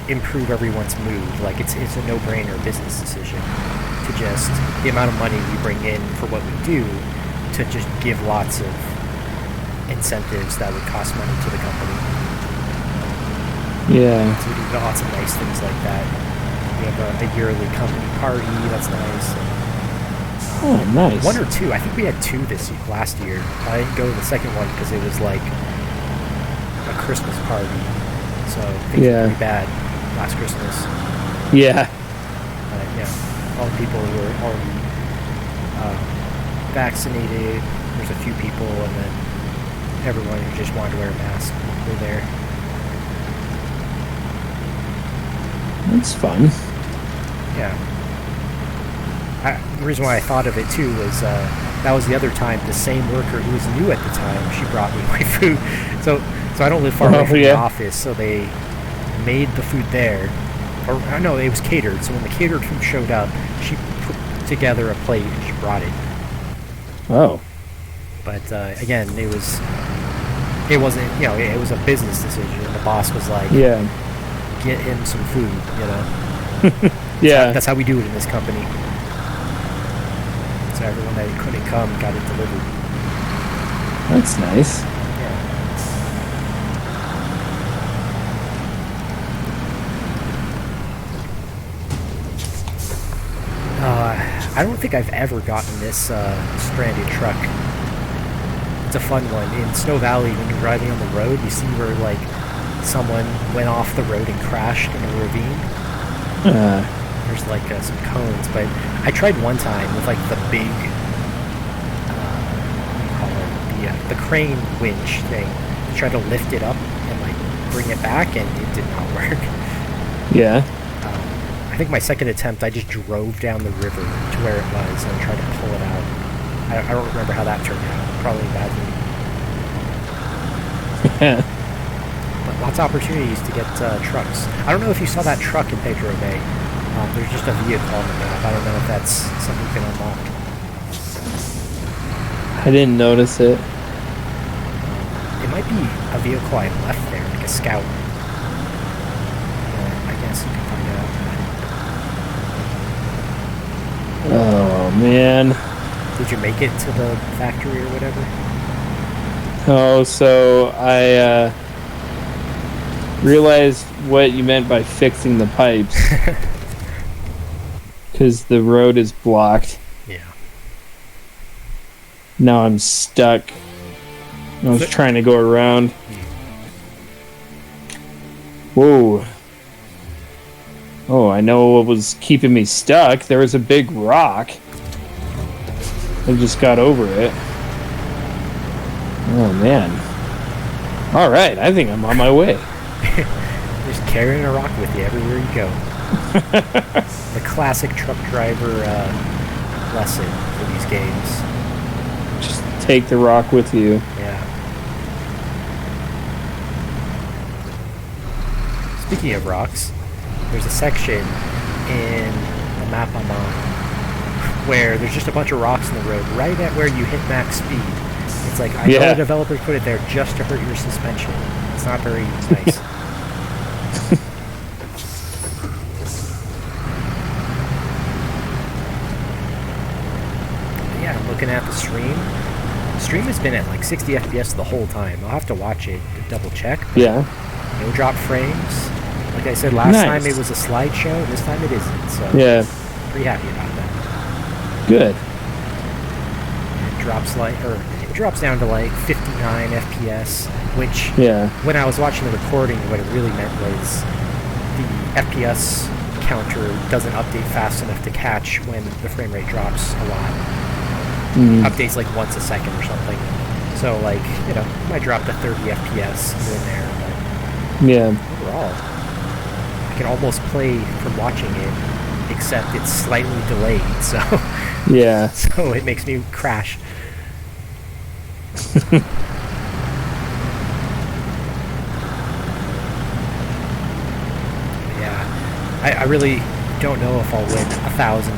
improve everyone's mood. Like, it's a no-brainer business decision to just, the amount of money we bring in for what we do, to just give lots of incentives that would cost money to the company. Yeah. So we do lots of nice things like that. We have a yearly company party, that's nice. Oh, nice. 1 or 2, I think we had 2 last year. I didn't go to the second one because it was like a Christmas party. So things were pretty bad last Christmas. Yeah. All the people who were already vaccinated, there's a few people, and then everyone who just wanted to wear a mask were there. That's fun. Yeah. The reason why I thought of it too was that was the other time the same worker who was new at the time, she brought me my food. So I don't live far away from the office, so they made the food there. Or no, it was catered. So when the catered food showed up, she put together a plate and she brought it. Oh. But again, it wasn't, it was a business decision. The boss was like, get him some food, That's how we do it in this company. So everyone that couldn't come got it delivered. That's nice. Yeah. I don't think I've ever gotten this stranded truck. It's a fun one. In Snow Valley, when you're driving on the road, you see where, like, someone went off the road and crashed in a ravine. There's, like, some cones, but I tried one time with, like, the big, what do you call it, the crane winch thing, to try to lift it up and, like, bring it back, and it did not work. Yeah. I think my second attempt, I just drove down the river to where it was and tried to pull it out. I don't remember how that turned out. Probably badly. But lots of opportunities to get trucks. I don't know if you saw that truck in Pedro Bay. There's just a vehicle on the map. I don't know if that's something you can unlock. I didn't notice it. It might be a vehicle I left there, like a scout. I guess you can find out. Oh, man. Did you make it to the factory or whatever? Oh, so realized what you meant by fixing the pipes. Because the road is blocked. Yeah. Now I'm stuck. I was trying to go around. Whoa. Oh, I know what was keeping me stuck. There was a big rock. I just got over it. Oh, man. Alright, I think I'm on my way. Just carrying a rock with you everywhere you go. The classic truck driver lesson for these games. Just take the rock with you. Yeah. Speaking of rocks, there's a section in the map I'm on where there's just a bunch of rocks in the road right at where you hit max speed. It's like, I know the developers put it there just to hurt your suspension. It's not very nice. Yeah, I'm looking at the stream. The stream has been at like 60 FPS the whole time. I'll have to watch it to double check. Yeah. No drop frames. Like I said last time, it was a slideshow. This time it isn't. So yeah, pretty happy about that. Good. It drops down to like 59 FPS, which when I was watching the recording, what it really meant was the FPS counter doesn't update fast enough to catch when the frame rate drops a lot. Updates like once a second or something. So like, you know, might drop to 30 FPS here and there, but overall, I can almost play from watching it, except it's slightly delayed, so so it makes me crash. I really don't know if I'll win $1,000 in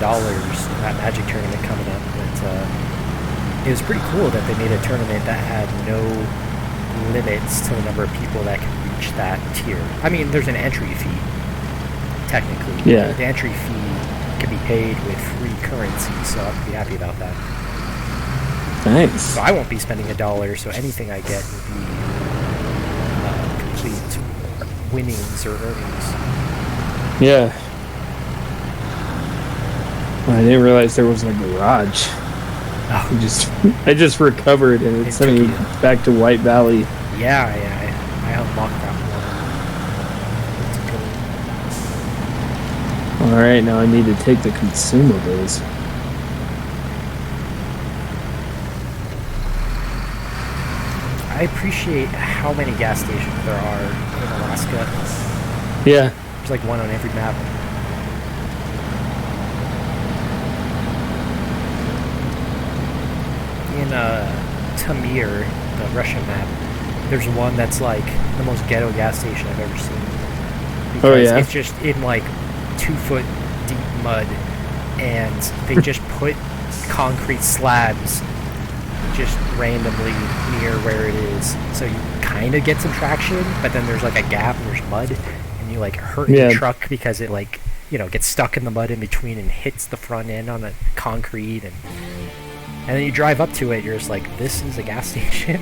that Magic tournament coming up, but it was pretty cool that they made a tournament that had no limits to the number of people that can reach that tier. I mean, there's an entry fee, technically. Yeah. The entry fee can be paid with free currency, so I'm pretty happy about that. Nice. So I won't be spending $1, so anything I get will be complete winnings or earnings. Yeah. Well, I didn't realize there was a garage. Oh. I just recovered and it's sending me back to White Valley. Yeah, I unlocked that one. Alright, now I need to take the consumables. I appreciate how many gas stations there are in Alaska. Yeah. There's like one on every map. In Tamir, the Russian map, there's one that's like the most ghetto gas station I've ever seen. Because it's just in like 2-foot deep mud, and they just put concrete slabs just randomly near where it is, so you kind of get some traction, but then there's like a gap and there's mud, and you like hurt your truck because it like, you know, gets stuck in the mud in between and hits the front end on the concrete, and then you drive up to it, you're just like, this is a gas station.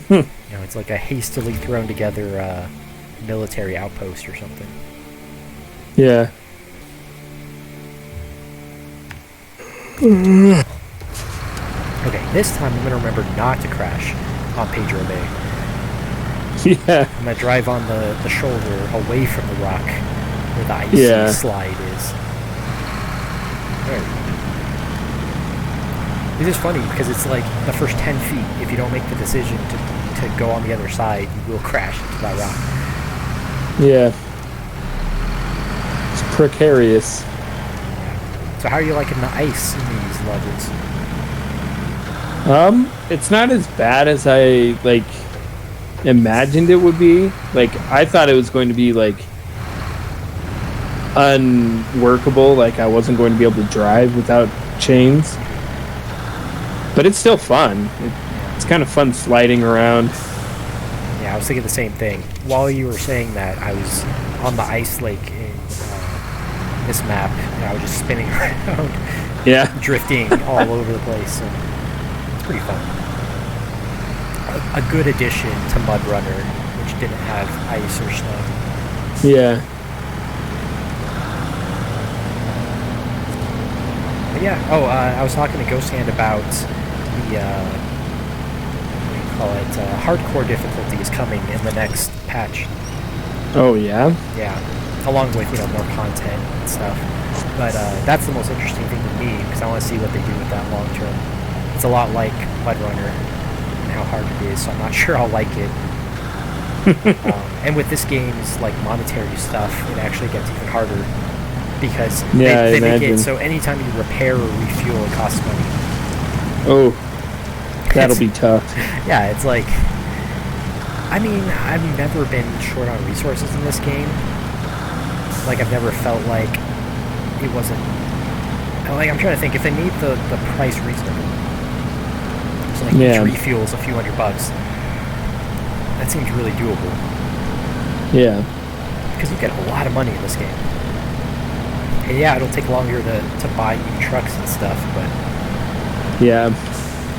You know, it's like a hastily thrown together military outpost or something. Yeah. Okay, this time I'm going to remember not to crash on Pedro Bay. Yeah. I'm going to drive on the shoulder away from the rock where the icy slide is. There we go. This is funny because it's like the first 10 feet. If you don't make the decision to go on the other side, you will crash into that rock. Yeah. It's precarious. So how are you liking the ice in these levels? It's not as bad as I imagined it would be. Like, I thought it was going to be like unworkable, like I wasn't going to be able to drive without chains. But it's still fun. It's kind of fun sliding around. Yeah, I was thinking the same thing. While you were saying that, I was on the ice lake in this map, and I was just spinning around. Yeah. Drifting all over the place. So it's pretty fun. A good addition to Mud Runner, which didn't have ice or snow. Yeah. But yeah. Oh, I was talking to Ghost Hand about the what do you call it? Hardcore difficulty is coming in the next patch. Oh yeah. Yeah, along with more content and stuff. But that's the most interesting thing to me because I want to see what they do with that long term. It's a lot like Mudrunner and how hard it is, so I'm not sure I'll like it. And with this game's like monetary stuff, it actually gets even harder because they make it so anytime you repair or refuel, it costs money. Oh, that'll be tough. Yeah, it's like, I mean, I've never been short on resources in this game. Like, I've never felt like it wasn't, like, I'm trying to think, if they made the price reasonable, so like each refuel's a few $100, that seems really doable. Yeah. Because you get a lot of money in this game. And yeah, it'll take longer to buy new trucks and stuff, but yeah,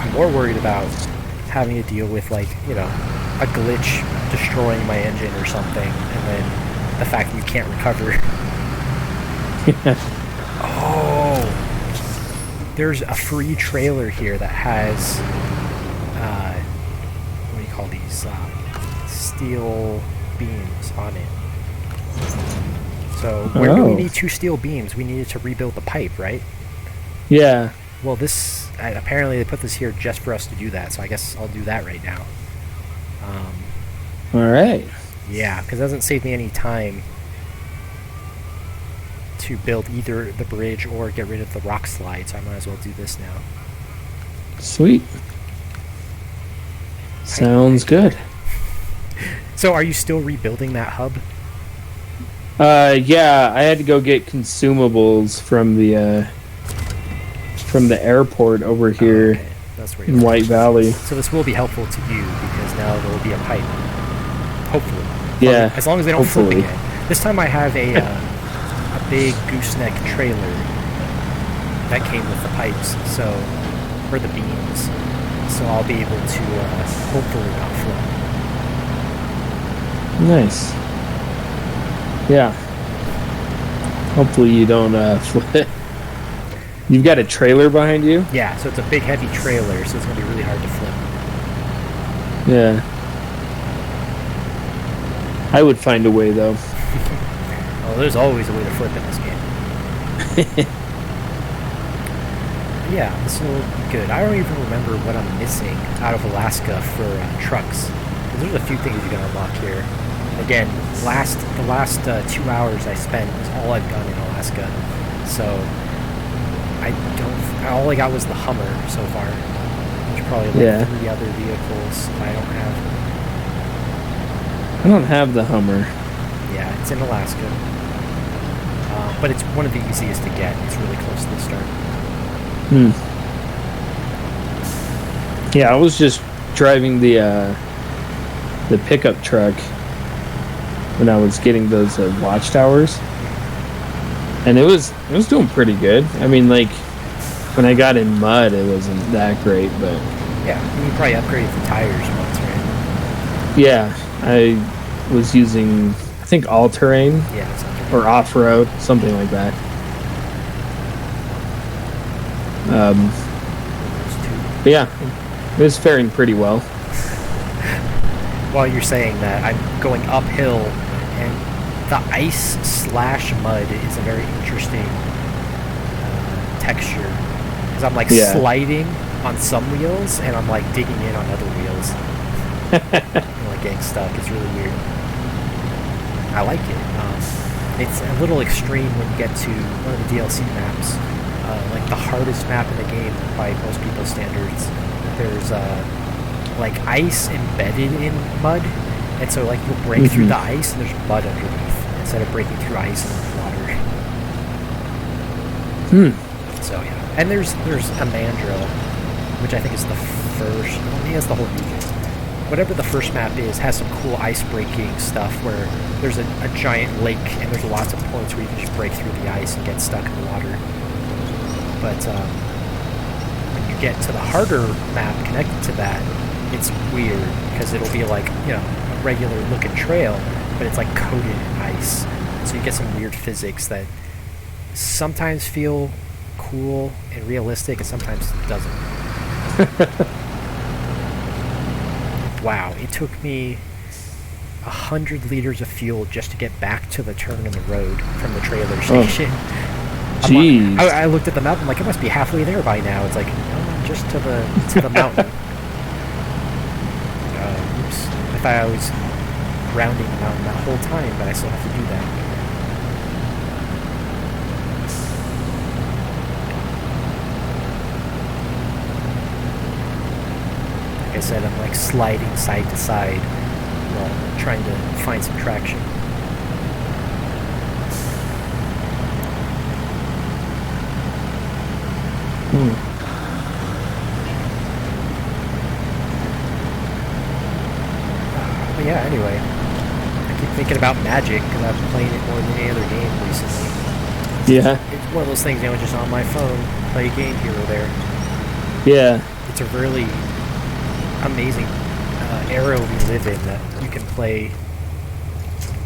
I'm more worried about having to deal with, like, a glitch destroying my engine or something, and then the fact that you can't recover. Oh, there's a free trailer here that has what do you call these, steel beams on it. So where do we need 2 steel beams? We needed to rebuild the pipe, right? Yeah. Well, this apparently they put this here just for us to do that, so I guess I'll do that right now. All right. Yeah, because it doesn't save me any time to build either the bridge or get rid of the rock slide, so I might as well do this now. Sweet. Sounds good. So are you still rebuilding that hub? Yeah, I had to go get consumables from the airport over here. Okay. That's where in White Valley. So this will be helpful to you because now there will be a pipe. Hopefully. Yeah. As long as they don't flip again. This time I have a big gooseneck trailer that came with the pipes, so or the beams. So I'll be able to hopefully not flip. Nice. Yeah. Hopefully you don't flip. You've got a trailer behind you? Yeah, so it's a big heavy trailer, so it's going to be really hard to flip. Yeah. I would find a way, though. Oh, there's always a way to flip in this game. Yeah, this will be good. I don't even remember what I'm missing out of Alaska for trucks. There's a few things you can unlock here. Again, the last 2 hours I spent was all I've done in Alaska. So all I got was the Hummer so far. There's probably like 3 other vehicles I don't have. I don't have the Hummer. Yeah, it's in Alaska. But it's one of the easiest to get. It's really close to the start. Yeah, I was just driving the pickup truck when I was getting those watchtowers, and it was doing pretty good. I mean, like when I got in mud, it wasn't that great, but yeah, you probably upgraded the tires once, right? Yeah, I was using, I think, all-terrain, or off-road, something like that. But yeah, it was faring pretty well. While you're saying that, I'm going uphill, and the ice/mud is a very interesting texture. Because I'm like sliding on some wheels, and I'm like digging in on other wheels. I'm like getting stuck. It's really weird. I like it. It's a little extreme when you get to one of the DLC maps. Like the hardest map in the game by most people's standards. There's like ice embedded in mud, and so like you'll break through the ice and there's mud underneath instead of breaking through ice and water. So yeah, and there's Amandra, which I think is the first. Well, maybe that's the whole region. Whatever the first map is, has some cool ice breaking stuff where there's a giant lake and there's lots of points where you can just break through the ice and get stuck in the water. But when you get to the harder map connected to that, it's weird because it'll be like, a regular looking trail, but it's like coated in ice. So you get some weird physics that sometimes feel cool and realistic, and sometimes doesn't. Wow, it took me 100 liters of fuel just to get back to the turn in the road from the trailer station. Jeez. I looked at the map. I'm like, it must be halfway there by now. It's like, no, just to the mountain. Oops. I thought I was rounding the mountain that whole time, but I still have to do that. Like I said, I'm like sliding side to side while trying to find some traction. But yeah, anyway, I keep thinking about Magic because I've been playing it more than any other game recently. Yeah. It's one of those things, just on my phone, play a game here or there. Yeah. It's a really amazing era we live in that you can play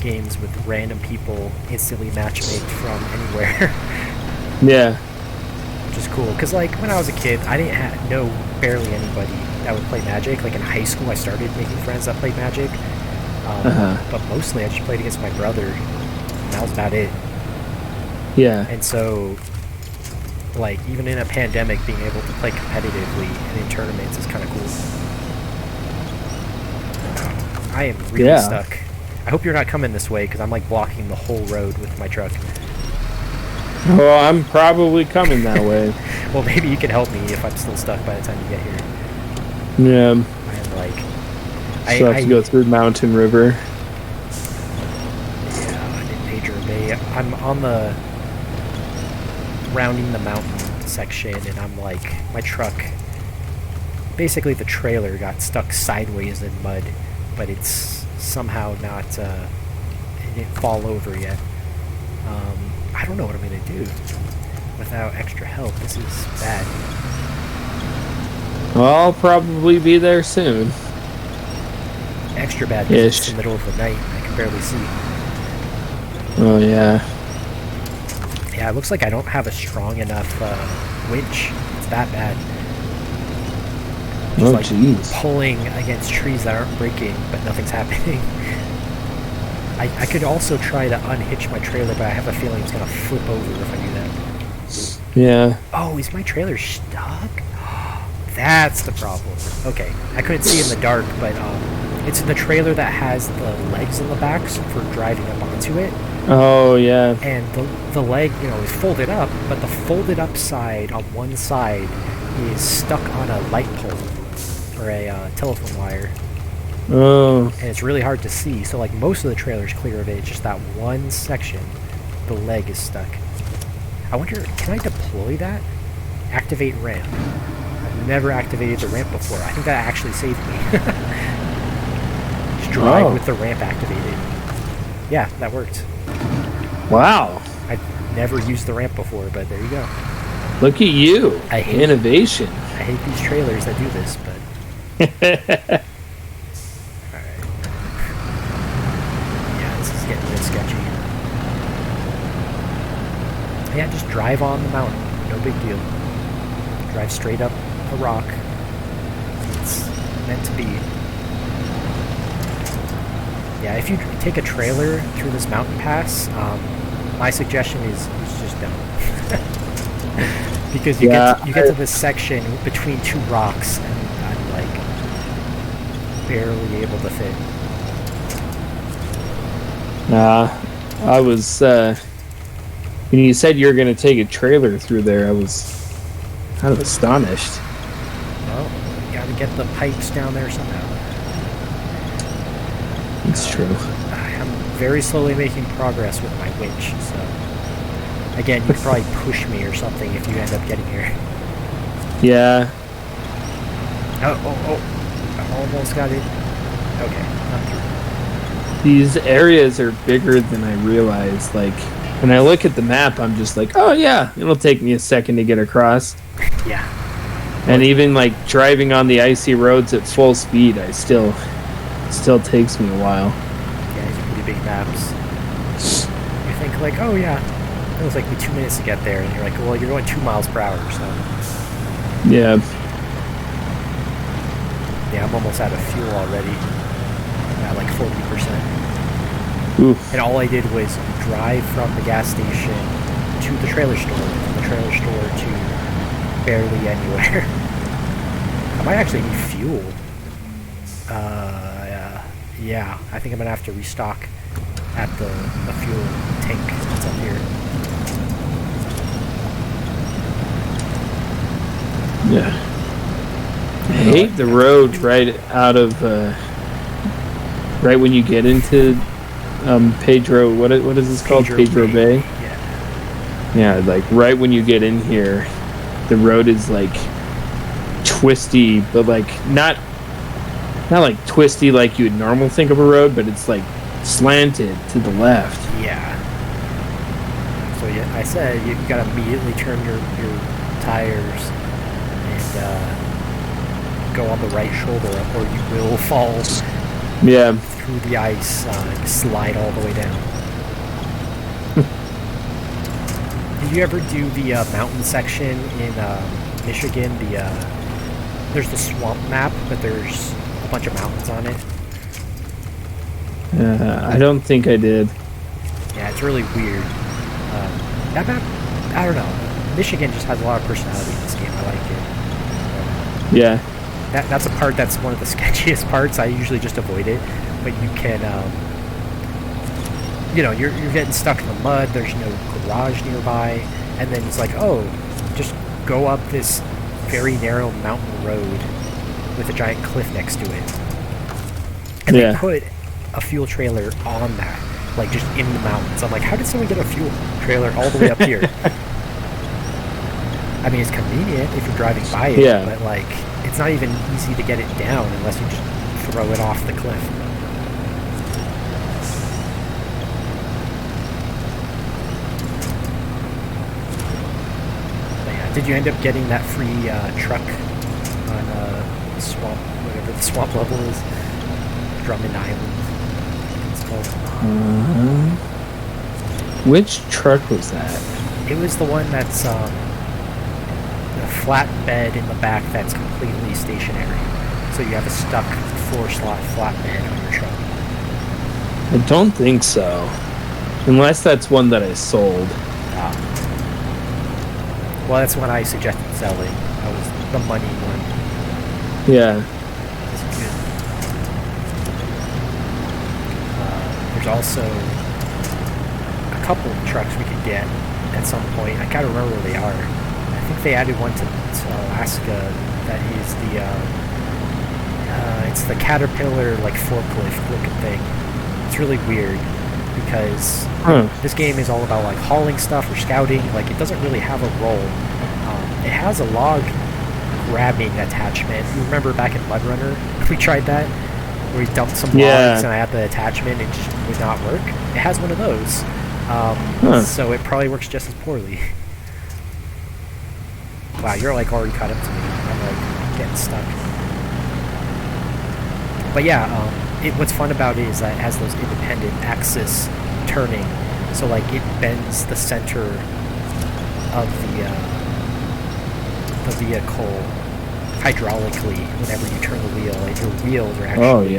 games with random people instantly matchmade from anywhere. Yeah. Which is cool, because like when I was a kid, I didn't know barely anybody that would play Magic. Like in high school, I started making friends that played Magic, but mostly I just played against my brother, and that was about it. Yeah. And so, like even in a pandemic, being able to play competitively and in tournaments is kind of cool. I am really stuck. I hope you're not coming this way, because I'm like blocking the whole road with my truck. Well, I'm probably coming that way. Well, maybe you can help me if I'm still stuck by the time you get here. Yeah. I'm like... Still have to go through Mountain River. Yeah, in Pedro Bay. I'm on the... rounding the mountain section, and I'm like... my truck... basically the trailer got stuck sideways in mud, but it's somehow not... it didn't fall over yet. I don't know what I'm going to do without extra help. This is bad. Well, I'll probably be there soon. Extra bad because it's the middle of the night. I can barely see. Oh, yeah. Yeah, it looks like I don't have a strong enough winch. It's that bad. Just jeez. Pulling against trees that aren't breaking, but nothing's happening. I could also try to unhitch my trailer, but I have a feeling it's going to flip over if I do that. Yeah. Oh, is my trailer stuck? That's the problem. Okay, I couldn't see in the dark, but it's the trailer that has the legs in the back for driving up onto it. Oh, yeah. And the leg, is folded up, but the folded up side on one side is stuck on a light pole or a telephone wire. Oh. And it's really hard to see, so like most of the trailer's clear of it, it's just that one section, the leg is stuck. I wonder, can I deploy that? Activate ramp. I've never activated the ramp before. I think that actually saved me. Just drive with the ramp activated. Yeah, that worked. Wow. I've never used the ramp before, but there you go. Look at you. Innovation. I hate these trailers that do this, but... getting a bit sketchy. Yeah, just drive on the mountain. No big deal. Drive straight up a rock. It's meant to be. Yeah, if you take a trailer through this mountain pass, my suggestion is just don't. Because you get to this section between two rocks, and I'm like barely able to fit. I was, when you said you were going to take a trailer through there, I was kind of astonished. Well, you gotta get the pipes down there somehow. It's true. I'm very slowly making progress with my winch, so... Again, you could probably push me or something if you end up getting here. Yeah. Oh. I almost got it. Okay, I'm through. These areas are bigger than I realized. Like, when I look at the map, I'm just like, oh yeah, it'll take me a second to get across. Yeah. And even like driving on the icy roads at full speed, I still still takes me a while. Yeah, these are pretty big maps. You think like, oh yeah, it was like me 2 minutes to get there, and you're like, well, you're going 2 miles per hour, so. Yeah. Yeah, I'm almost out of fuel already. At like 40%. Oof. And all I did was drive from the gas station to the trailer store, from the trailer store to barely anywhere. I might actually need fuel. Yeah, I think I'm gonna have to restock at the fuel tank that's up here. Yeah. I hate the road right out of right when you get into Pedro. What is this called? Pedro Bay. Yeah. Yeah, like right when you get in here, the road is like twisty, but like not like twisty like you would normally think of a road, but it's like slanted to the left. Yeah. So yeah, I said you gotta immediately turn your tires and go on the right shoulder up, or you will fall. Yeah. Through the ice, slide all the way down. Did you ever do the mountain section in Michigan? There's the swamp map, but there's a bunch of mountains on it. I don't think I did. Yeah, it's really weird. That map, I don't know. Michigan just has a lot of personality in this game. I like it. Yeah. That's a part that's one of the sketchiest parts. I usually just avoid it, but you can, you're getting stuck in the mud. There's no garage nearby, and then it's like, oh, just go up this very narrow mountain road with a giant cliff next to it, and they put a fuel trailer on that, like just in the mountains. I'm like, how did someone get a fuel trailer all the way up here? I mean, it's convenient if you're driving by it, but like, it's not even easy to get it down unless you just throw it off the cliff. But yeah, did you end up getting that free truck on swamp, whatever the swamp level is? Drummond Island, it's called. Which truck was that? It was the one that's the flat bed in the back that's completely stationary. So you have a stuck 4-slot flat bed on your truck. I don't think so. Unless that's one that I sold. Well, that's one I suggested selling. That was the money one. Yeah. That's good. There's also a couple of trucks we could get at some point. I gotta remember where they are. I think they added one to Alaska that is it's the Caterpillar like forklift looking thing. It's really weird because this game is all about like hauling stuff or scouting. Like it doesn't really have a role. It has a log grabbing attachment. You remember back in Mudrunner we tried that where we dumped some logs and I had the attachment and it just would not work. It has one of those. So it probably works just as poorly. Wow, you're like already caught up to me. I'm like getting stuck. But yeah, what's fun about it is that it has those independent axis turning. So like it bends the center of the vehicle hydraulically whenever you turn the wheel. Like your wheels are actually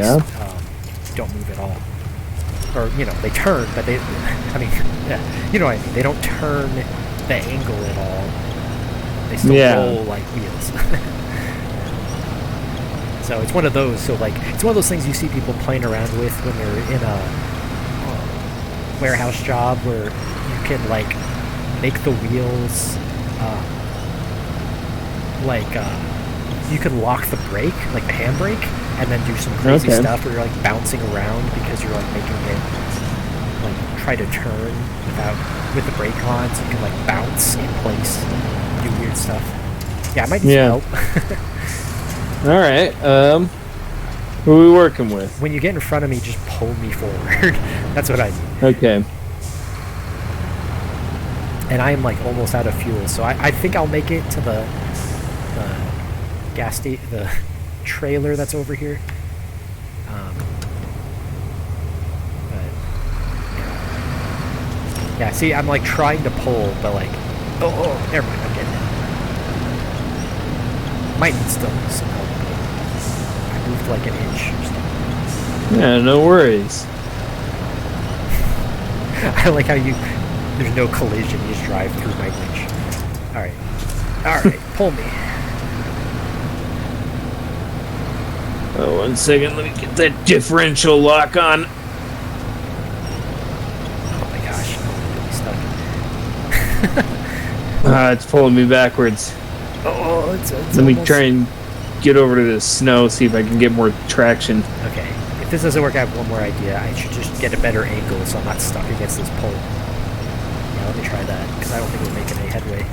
don't move at all. Or, they turn, but they, I mean, you know what I mean. They don't turn the angle at all. They still roll like wheels. So it's one of those. So like, it's one of those things you see people playing around with when they're in a warehouse job where you can like make the wheels, you can lock the brake, like the handbrake, and then do some crazy stuff where you're like bouncing around because you're like making it like try to turn with the brake on, so you can like bounce in place, do weird stuff. Yeah, I might need some help. All right. Who are we working with? When you get in front of me, just pull me forward. That's what I mean. Okay. And I am like almost out of fuel, so I think I'll make it to the gas station, the trailer that's over here. Yeah, see, I'm like trying to pull, but like, oh, never mind, I'm getting it. Might need still some help, but I moved like an inch or something. Yeah, no worries. I like how there's no collision, you just drive through my winch. Alright, pull me. Oh, 1 second, let me get that differential lock on. Oh my gosh, I'm really stuck. It's pulling me backwards. Oh, it's Let me almost... try and get over to the snow, see if I can get more traction. Okay, if this doesn't work, I have one more idea. I should just get a better angle so I'm not stuck against this pole. Yeah, let me try that, because I don't think we're making any headway.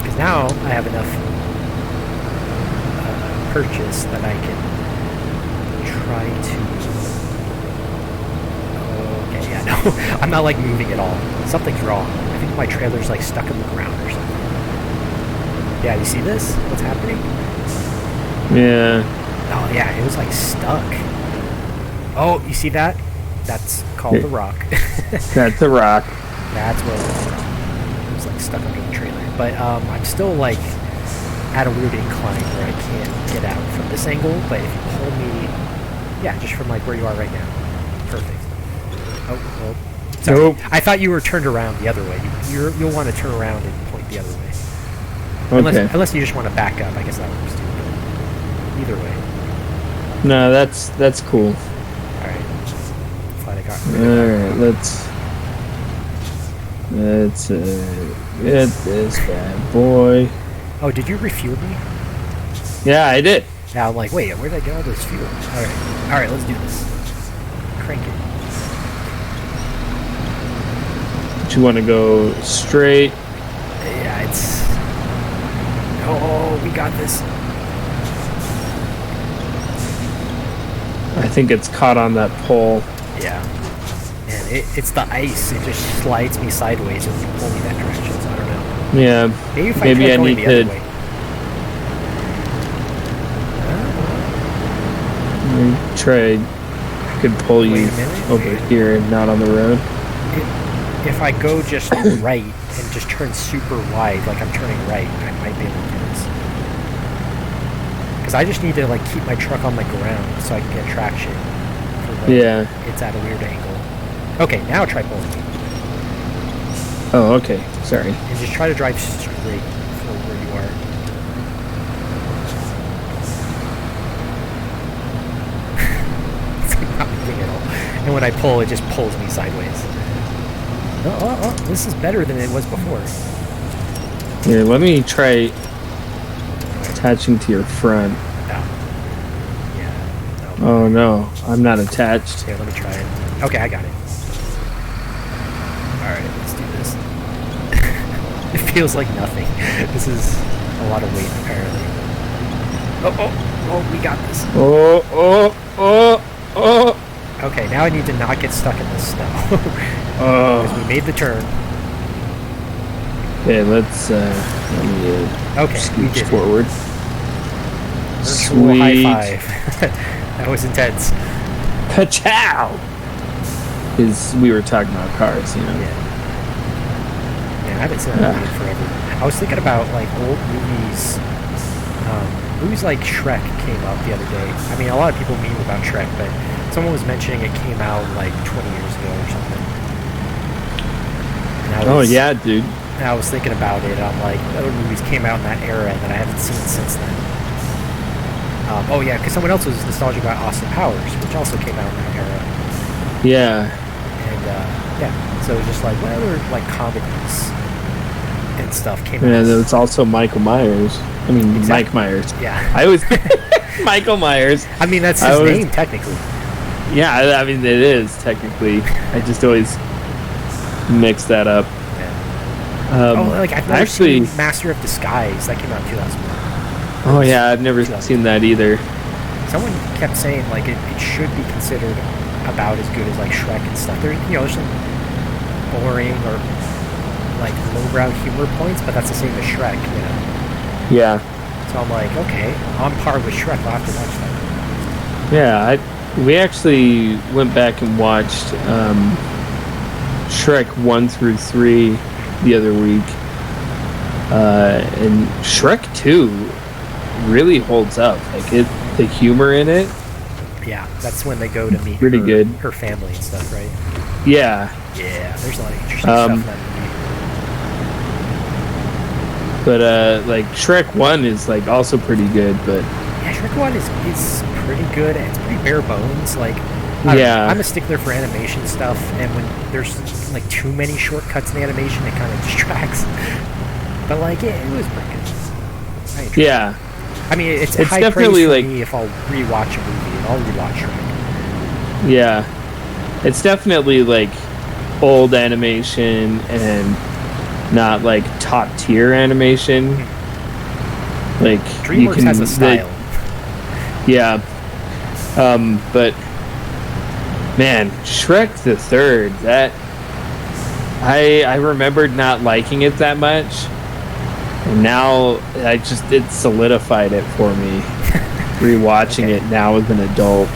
Because now I have enough purchase that I can try to... Okay, yeah, no, I'm not like moving at all. Something's wrong. I think my trailer's like stuck in the ground or something. Yeah, you see this? What's happening? Yeah. Oh yeah, it was like stuck. Oh, you see that? That's called the rock. That's a rock. That's what it was like stuck under the trailer. But I'm still like at a weird incline where I can't get out from this angle. But if you pull me, yeah, just from like where you are right now, perfect. Oh, well, sorry. Nope. I thought you were turned around the other way. You'll want to turn around and point the other way. Okay. Unless you just want to back up, I guess that works too. But either way. No, that's cool. All right. Glad I got. All right, let's get this bad boy. Oh, did you refuel me? Yeah, I did. Now I'm like, wait, where did I get all this fuel? All right, let's do this. Crank it. Do you want to go straight? Yeah, it's. Oh, we got this. I think it's caught on that pole. Yeah. And it's the ice. It just slides me sideways and you pull me that direction. So I don't know. Yeah. Maybe if Maybe I I try going need the other to way. try. I could pull Wait you a minute. over here and not on the road. If I go just right and just turn super wide, like I'm turning right, I might be able to do this. Because I just need to like keep my truck on the ground so I can get traction. Yeah. It's at a weird angle. Okay, now try pulling me. Oh, okay. Sorry. And just try to drive straight for where you are. It's not moving at all. And when I pull, it just pulls me sideways. Oh, this is better than it was before. Here, let me try attaching to your front. No. Yeah. No. Oh no, I'm not attached. Here, let me try it. Okay, I got it. Alright, let's do this. It feels like nothing. This is a lot of weight, apparently. Oh, we got this. Oh. Okay, now I need to not get stuck in the snow. Because we made the turn. Okay, let's let me Okay, we scooch did it. forward. Virtual high Sweet. five. That was intense. Ka-chow! Because we were talking about cars, you know. Yeah. Man, I haven't seen that movie in forever. I was thinking about like old movies. Movies like Shrek came out the other day. I mean, a lot of people meme about Shrek, but someone was mentioning it came out like 20 years ago or something. Oh yeah, dude. And I was thinking about it. I'm like, other movies came out in that era that I haven't seen since then. Oh yeah, because someone else was nostalgic about Austin Powers, which also came out in that era. Yeah. And yeah, so it was just like, what other like comedies and stuff came out? And it's also Michael Myers. I mean, Exactly. Mike Myers. Yeah. I was Michael Myers. I mean, that's his name technically. Yeah, I mean it is technically. I just always mix that up. Like I've never seen Master of Disguise. That came out in 2001. Oh yeah, I've never seen that either. Someone kept saying like it should be considered about as good as like Shrek and stuff. There's some boring or like lowbrow humor points, but that's the same as Shrek, you know. Yeah. So I'm like, okay, on par with Shrek. I'll have to watch that. Yeah, we actually went back and watched Shrek 1 through 3 the other week. And Shrek 2 really holds up. Like the humor in it. Yeah, that's when they go to meet Pretty good. her family and stuff, right? Yeah. Yeah, there's a lot of interesting stuff in that movie. But like Shrek 1 is like also pretty good, but yeah, Shrek 1 is pretty good. It's pretty bare bones. Like, I don't know, I'm a stickler for animation stuff, and when there's like too many shortcuts in the animation, it kind of distracts. But like, it was pretty good. Yeah. I mean, it's high definitely praise for like me if I'll rewatch a movie, and I'll rewatch Shrek. Yeah, it's definitely like old animation and not like top tier animation. Like DreamWorks has a style. Yeah. But man, Shrek the Third, that I remembered not liking it that much. And now it solidified it for me. Rewatching it now as an adult.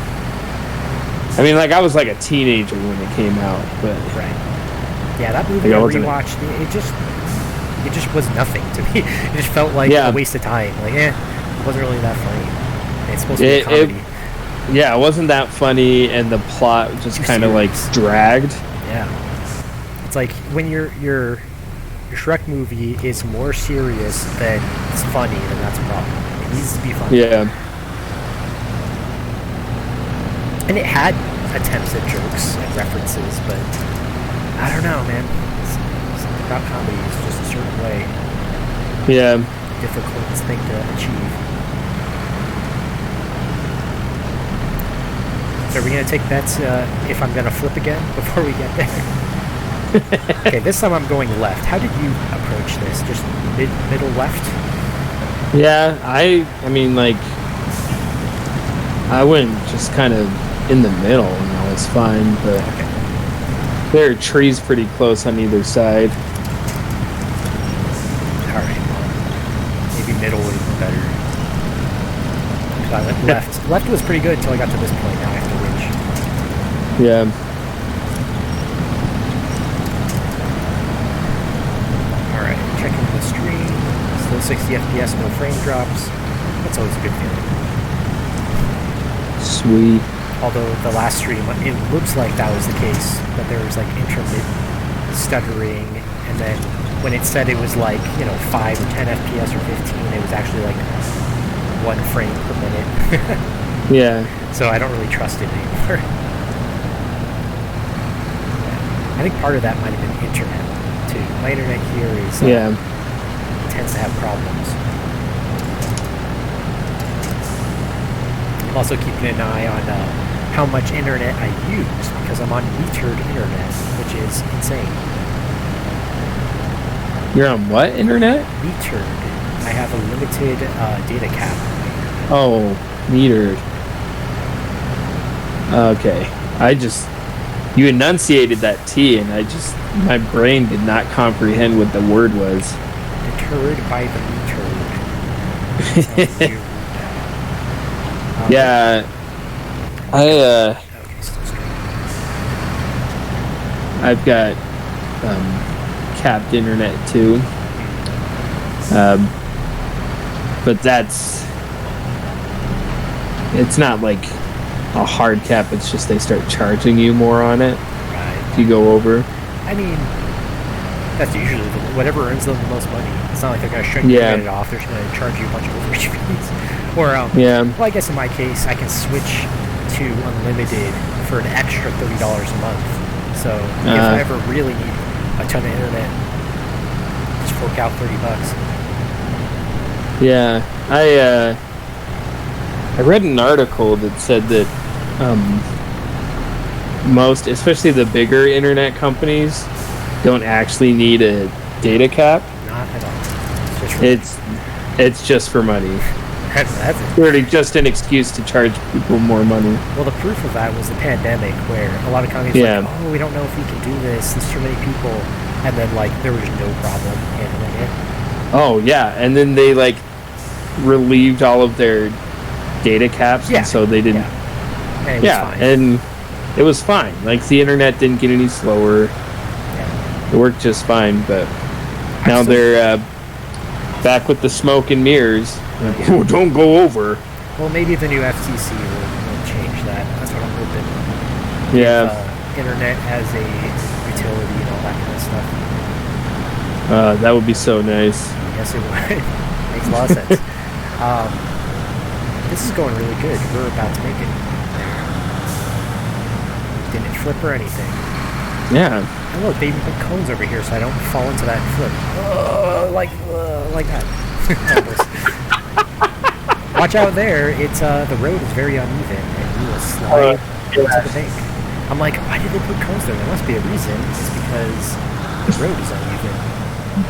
I mean, like I was like a teenager when it came out, but right. Yeah, that movie I rewatched. It just was nothing to me. It just felt like a waste of time. Like, it wasn't really that funny. It's supposed to be a comedy. It wasn't that funny, and the plot just kind of like dragged. Yeah, it's like when your Shrek movie is more serious than it's funny, then that's a problem. It needs to be funny. Yeah. And it had attempts at jokes and references, but I don't know, man. Something about comedy is just a certain way. Yeah. Difficult thing to achieve. So are we going to take bets if I'm going to flip again before we get there? Okay, this time I'm going left. How did you approach this? Just middle left? Yeah, I mean, like, I went just kind of in the middle and I was fine, but there are trees pretty close on either side. Alright, well, maybe middle would have been better. So I went left. Left was pretty good until I got to this point. Now I have to ridge. Yeah. Checking the stream, still 60 FPS, no frame drops. That's always a good feeling. Sweet. Although the last stream, it looks like that was the case, that there was like intermittent stuttering, and then when it said it was like, 5 or 10 FPS or 15, it was actually like 1 frame per minute. Yeah. So I don't really trust it anymore. I think part of that might have been internet. Too. My internet here is tends to have problems. I'm also keeping an eye on how much internet I use because I'm on metered internet, which is insane. You're on what internet? Metered. I have a limited data cap. Oh, metered. Okay. You enunciated that T, and my brain did not comprehend what the word was. Deterred by the metered. Yeah. I've got capped internet too. But it's not like a hard cap, it's just they start charging you more on it. Right. If you go over. I mean, that's usually whatever earns them the most money. It's not like they're going to shut your internet off, they're just going to charge you a bunch of overage fees. Or, well, I guess in my case, I can switch to unlimited for an extra $30 a month. So if I ever really need a ton of internet, just fork out $30. Yeah, I read an article that said that most, especially the bigger internet companies, don't actually need a data cap. Not at all. It's just for money. That's really just an excuse to charge people more money. Well, the proof of that was the pandemic, where a lot of companies were like, oh, we don't know if we can do this. There's too many people, and then there was no problem handling it. Oh yeah, and then they relieved all of their data caps, and so they didn't. And it was Yeah, fine. and it was fine. Like, the internet didn't get any slower. Yeah. It worked just fine, but now still- they're back with the smoke and mirrors. Like, oh, don't go over. Well, maybe the new FTC will change that. That's what I'm hoping. Yeah, Internet as a utility and all that kind of stuff. that would be so nice. Yes, it would. Makes a lot of sense. This is going really good. We're about to make it. Didn't flip or anything. Yeah. And look, they even put cones over here so I don't fall into that flip. Like that. Watch out there. It's the road is very uneven and you will slide into the bank. I'm like, why did they put cones there? There must be a reason. It's because the road is uneven.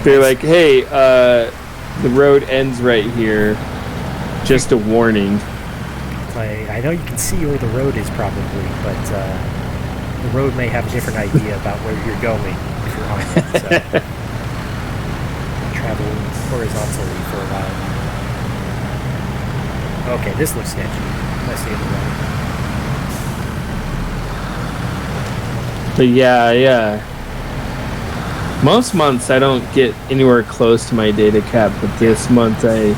They're like, hey, the road ends right here. Just a warning. I know you can see where the road is probably, but the road may have a different idea about where you're going if you're on it. So travel horizontally for a while. Okay, this looks sketchy. Let's see the road. But yeah. Most months I don't get anywhere close to my data cap, but this month I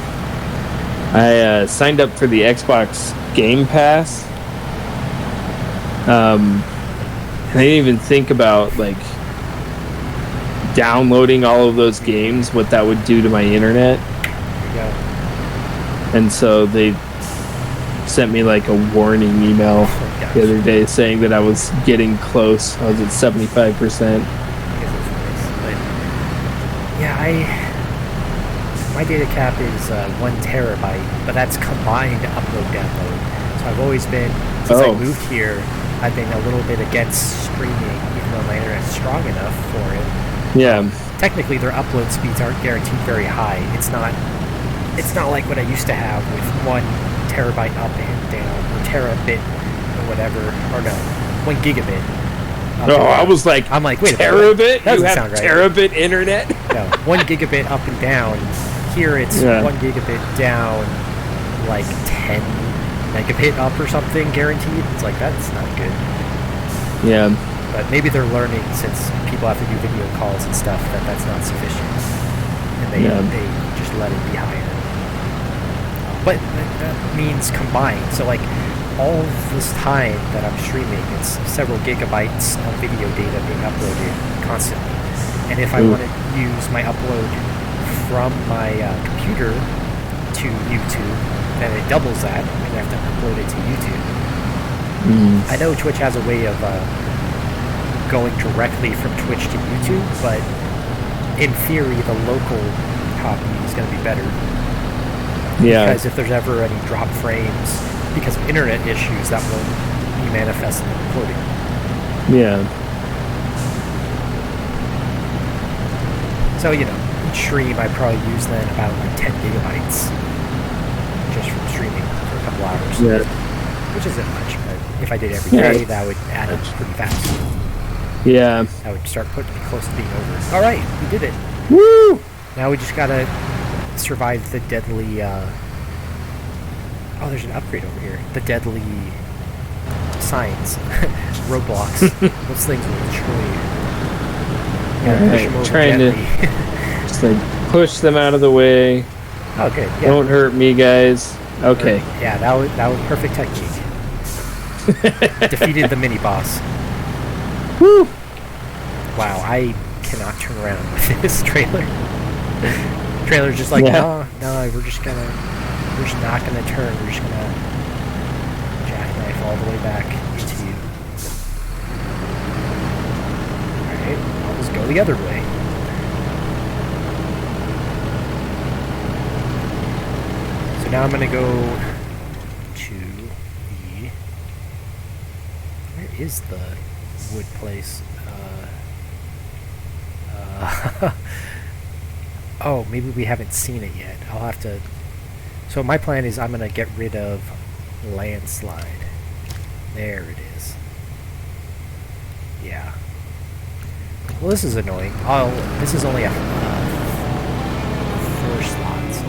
signed up for the Xbox Game Pass. And I didn't even think about like downloading all of those games, what that would do to my internet. There you go. And so they sent me like a warning email the other day saying that I was getting close. I was at 75%. My data cap is 1 terabyte, but that's combined upload download. So I've always been, since I moved here, I've been a little bit against streaming, even though my internet's strong enough for it. Yeah. Technically, their upload speeds aren't guaranteed very high. It's not like what I used to have with 1 terabyte up and down, or terabit, or whatever, or no, 1 gigabit. I was like, I'm like, wait a terabit? minute. That you doesn't have sound right. terabit internet? No, 1 gigabit up and down. Here it's 1 gigabit down, like 10 megabit up or something, guaranteed. It's like, that's not good. Yeah. But maybe they're learning, since people have to do video calls and stuff, that that's not sufficient. And they just let it be higher. But that means combined. So like, all this time that I'm streaming, it's several gigabytes of video data being uploaded constantly. And if I want to use my upload from my computer to YouTube, then it doubles that, and I have to upload it to YouTube. I know Twitch has a way of going directly from Twitch to YouTube, but in theory, the local copy is going to be better. Yeah. Because if there's ever any drop frames because of internet issues, that will be manifest in the recording. Yeah. So, each stream I probably use then about like 10 gigabytes just from streaming for a couple hours. Yeah. Which isn't much, but if I did every day, that would add up pretty fast. Yeah. That would start putting me close to being over. Alright, we did it. Woo! Now we just gotta survive the deadly, there's an upgrade over here. The deadly signs. Roadblocks. Those things will destroy you. Trying to just like push them out of the way. Oh, good. Yeah. Don't hurt me, guys. Okay. Yeah, that was perfect technique. Defeated the mini boss. Woo! Wow, I cannot turn around with this trailer. Trailer's just like, no, we're just not gonna turn. We're just gonna jackknife all the way back into you. Alright, I'll just go the other way. So now I'm gonna go to the... Where is the wood place? Oh, maybe we haven't seen it yet. I'll have to... So my plan is I'm going to get rid of landslide. There it is. Yeah. Well, this is annoying. Oh, this is only a 4 slots.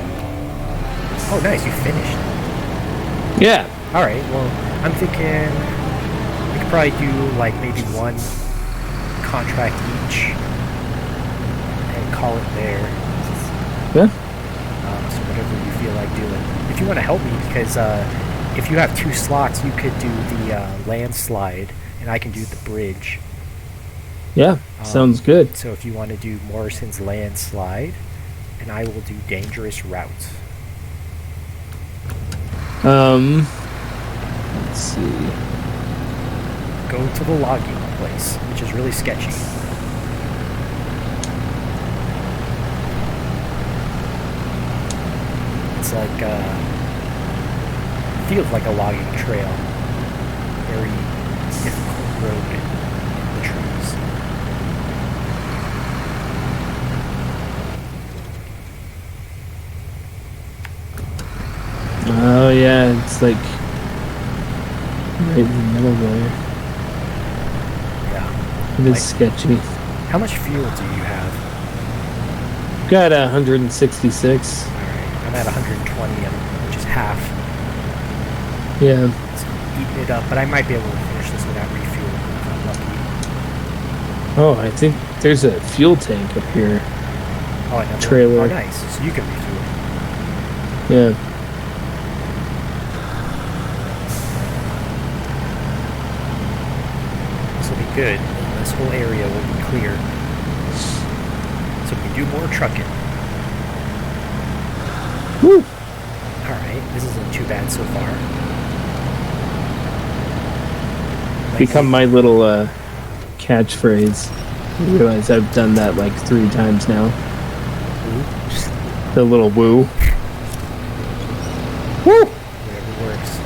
Oh, nice. You finished. Yeah. All right. Well, I'm thinking we could probably do like maybe one contract each and call it there. Yeah. So whatever you feel like doing. If you want to help me, because if you have 2 slots, you could do the landslide, and I can do the bridge. Yeah. Sounds good. So if you want to do Morrison's landslide, and I will do dangerous routes. Let's see. Go to the logging place, which is really sketchy. It's like feels like a logging trail. Very difficult road in the trees. Oh yeah, it's like right in the middle there. Yeah. It is Like- sketchy. How much fuel do you have? Got 166. Alright, I'm at 120, which is half. Yeah. It's eating it up, but I might be able to finish this without refueling if I'm lucky. Oh, I think there's a fuel tank up here. Oh, another Trailer. Oh, nice. So you can refuel. Yeah. This will be good. This whole area will be clear. So we can do more trucking. Woo. Alright, this isn't too bad so far. Become my little catchphrase. I realize I've done that like 3 times now. The little woo. Woo! Whatever works.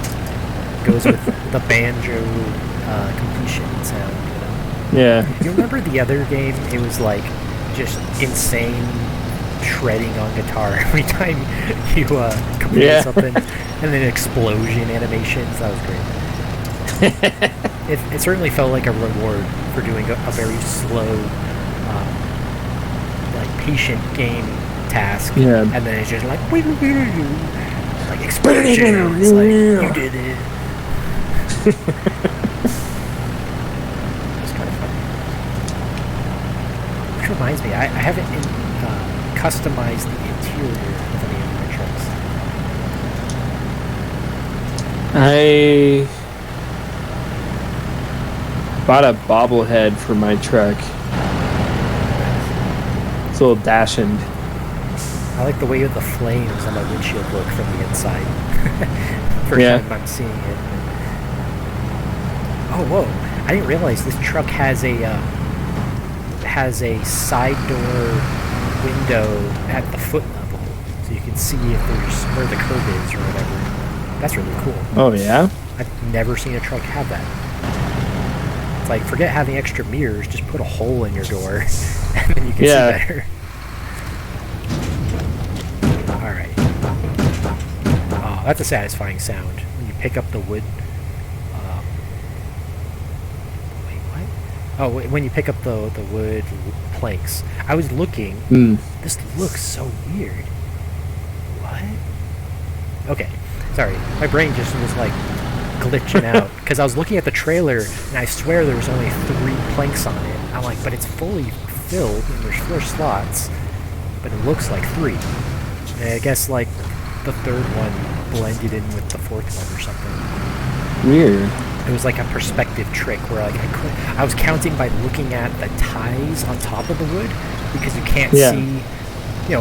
Goes with the banjo completion sound, you know? Yeah. You remember the other game? It was like just insane shredding on guitar every time you completed something, and then explosion animations. That was great. It certainly felt like a reward for doing a very slow, like patient game task. Yeah. And then it's just like explosion. It's like you did it. It's kind of fun. Which reminds me, I haven't customized the interior of any of my trucks. I bought a bobblehead for my truck. It's a little dashing. I like the way the flames on my windshield look from the inside. First time I'm seeing it. Oh, whoa! I didn't realize this truck has a side door window at the foot level, so you can see if there's where the curb is or whatever. That's really cool. Oh yeah? I've never seen a truck have that. It's like, forget having extra mirrors, just put a hole in your door, and then you can see better. Alright. Oh, that's a satisfying sound when you pick up the wood. Wait, what? Oh, when you pick up the wood planks. I was looking. This looks so weird. What? Okay. Sorry. My brain just was like glitching out. Because I was looking at the trailer, and I swear there was only 3 planks on it. I'm like, but it's fully filled, and there's 4 slots. But it looks like 3. And I guess, like, the 3rd one blended in with the 4th one or something. Weird. It was like a perspective trick where like I was counting by looking at the ties on top of the wood, because you can't see,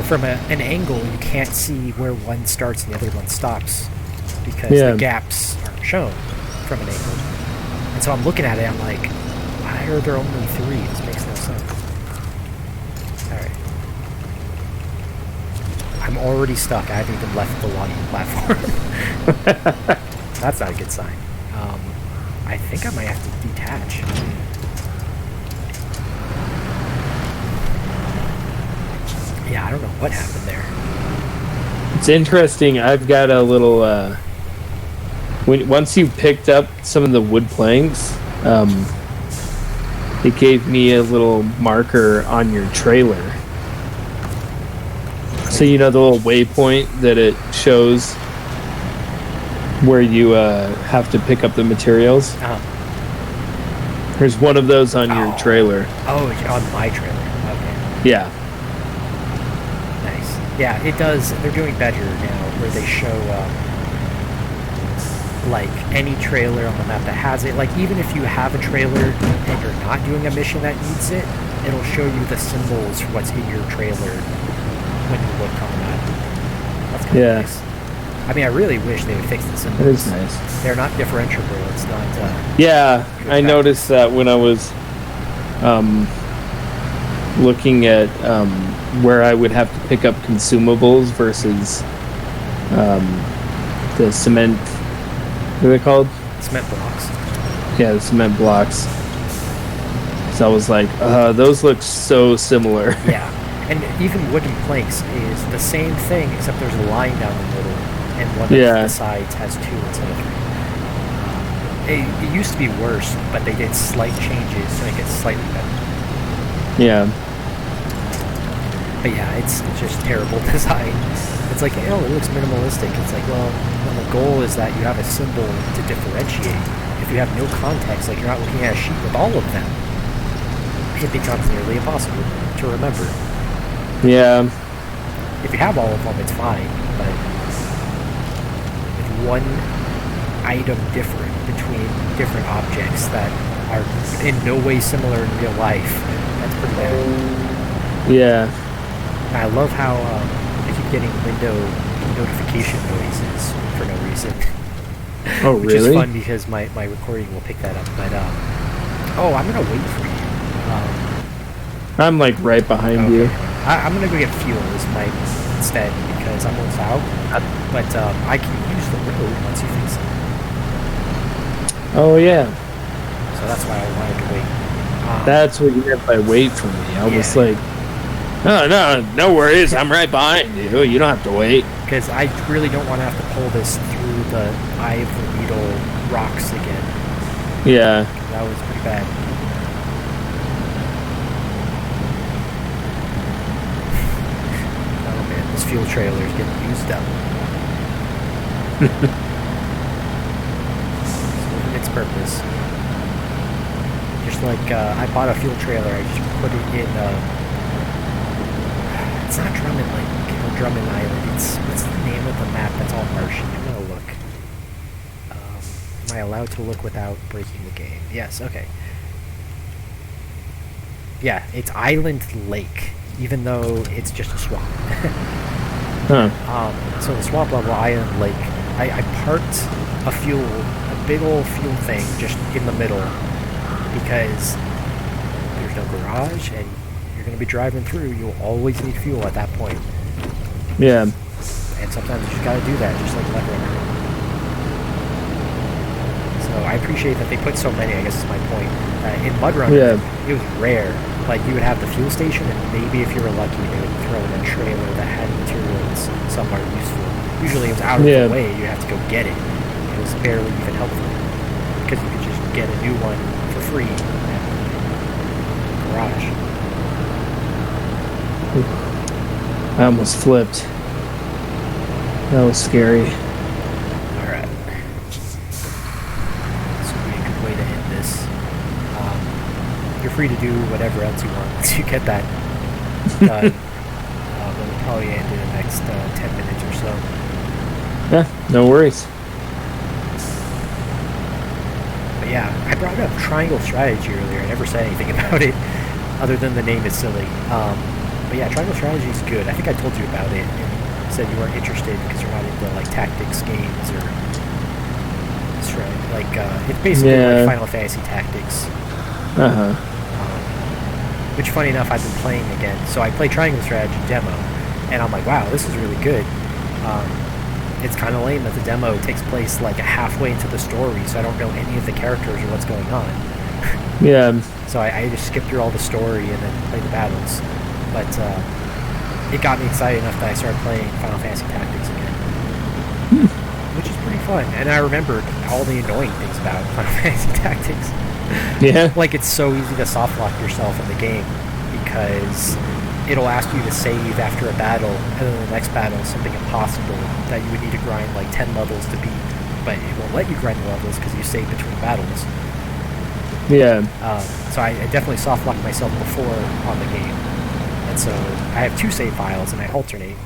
from an angle you can't see where one starts and the other one stops, because the gaps aren't shown from an angle. And so I'm looking at it, I'm like, why are there only 3? This makes no sense. Alright. I'm already stuck. I haven't even left the logging platform. That's not a good sign. I think I might have to detach. Yeah, I don't know what happened there. It's interesting. I've got a little once you picked up some of the wood planks, it gave me a little marker on your trailer. So the little waypoint that it shows where you have to pick up the materials. There's one of those on your trailer. Oh, on my trailer. Okay. Yeah. Nice. Yeah, it does. They're doing better now, where they show like any trailer on the map that has it. Like even if you have a trailer and you're not doing a mission that needs it, it'll show you the symbols for what's in your trailer when you look on that. That's kind of nice. I mean, I really wish they would fix the symbols. It is nice. They're not differentiable. It's not. Yeah, I noticed that when I was looking at where I would have to pick up consumables versus the cement. What are they called? Cement blocks. Yeah, the cement blocks. So I was like, those look so similar. Yeah, and even wooden planks is the same thing, except there's a line down the middle, and one of the sides has 2 instead of 3. It used to be worse, but they did slight changes to make it slightly better. Yeah. But yeah, it's just terrible design. It's like, oh, it looks minimalistic. It's like, well, when the goal is that you have a symbol to differentiate. If you have no context, like you're not looking at a sheet with all of them, it becomes nearly impossible to remember. Yeah. If you have all of them, it's fine, but with one item different between different objects that are in no way similar in real life, that's pretty bad. Yeah. And I love how I keep getting window notification noises for no reason. Oh, Which really? is fun because my recording will pick that up. But, I'm going to wait for you. I'm like right behind you. I'm going to go get fuel instead because I'm almost out. But I can use the road once you fix it. Oh, yeah. So that's why I wanted to wait. That's what you meant by wait for me. I was like, no worries. I'm right behind you. You don't have to wait. Because I really don't want to have to pull this through the eye of the needle rocks again. Yeah. That was pretty bad. Oh man, this fuel trailer is getting used up. Serving its purpose. Just like I bought a fuel trailer, I just put it in. It's not Drummond Lake or Drummond Island. What's the name of the map that's all marshy? I'm gonna look. Am I allowed to look without breaking the game? Yes. Okay. Yeah, it's Island Lake, even though it's just a swamp. So the swamp level Island Lake, I parked a big old fuel thing just in the middle because there's no garage and you're going to be driving through. You'll always need fuel at that point. Yeah. And sometimes you just got to do that, just like Snowrunner. So I appreciate that they put so many, I guess is my point. In Mudrunner, it was rare. Like, you would have the fuel station, and maybe if you were lucky, they would throw in a trailer that had materials somewhere useful. Usually it was out of the way, you have to go get it. It was barely even helpful. Because you could just get a new one for free at the garage. I almost flipped. That was scary. Alright. This would be a good way to end this. You're free to do whatever else you want once you get that done. We'll probably end in the next 10 minutes or so. Yeah, no worries. But yeah, I brought up Triangle Strategy earlier. I never said anything about it, other than the name is silly. But yeah, Triangle Strategy is good. I think I told you about it and said you weren't interested because you're not into like tactics games or like it's basically like Final Fantasy Tactics. Which, funny enough, I've been playing again. So I played Triangle Strategy demo, and I'm like, wow, this is really good. It's kind of lame that the demo takes place like halfway into the story, so I don't know any of the characters or what's going on. Yeah. So I just skipped through all the story and then played the battles. But it got me excited enough that I started playing Final Fantasy Tactics again. Which is pretty fun. And I remembered all the annoying things about Final Fantasy Tactics. Yeah. Like, it's so easy to soft lock yourself in the game because it'll ask you to save after a battle, and then the next battle is something impossible that you would need to grind like 10 levels to beat. but it won't let you grind the levels because you save between battles. Yeah. So I definitely soft locked myself before on the game, and so I have 2 save files and I alternate,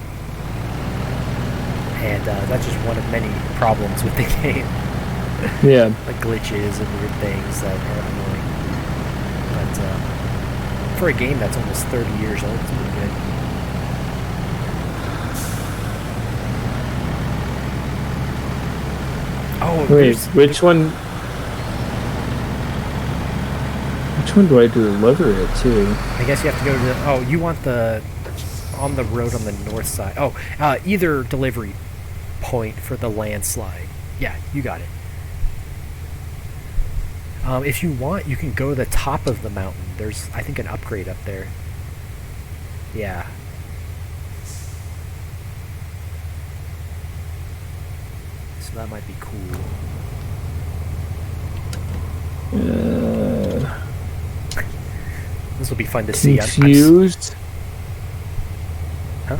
and that's just one of many problems with the game. Yeah. Like glitches and weird things that are annoying. But for a game that's almost 30 years old, it's pretty good. Oh, Wait, which one? Which one do I deliver it to? I guess you have to go to the... Oh, you want the... On the road on the north side. Oh, either delivery point for the landslide. Yeah, you got it. If you want, you can go to the top of the mountain. There's, I think, an upgrade up there. Yeah. So that might be cool. This will be fun to see. Confused. Huh?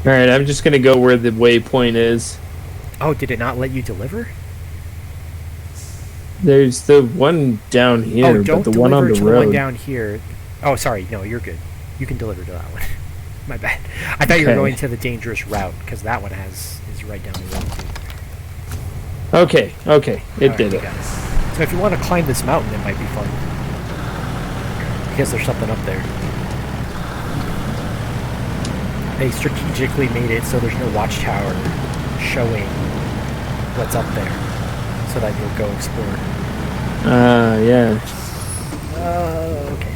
Alright, I'm just gonna go where the waypoint is. Oh, did it not let you deliver? There's the one down here, Oh, don't but the one on deliver the to the one road. down here. Oh, sorry. No, you're good. You can deliver to that one. My bad. I thought you were Okay. going to the dangerous route, because that one is right down the road, too. Okay, it Alright, did you it. got it. So if you want to climb this mountain, it might be fun. Because there's something up there. They strategically made it so there's no watchtower showing what's up there, so that you'll go explore. Yeah. Okay.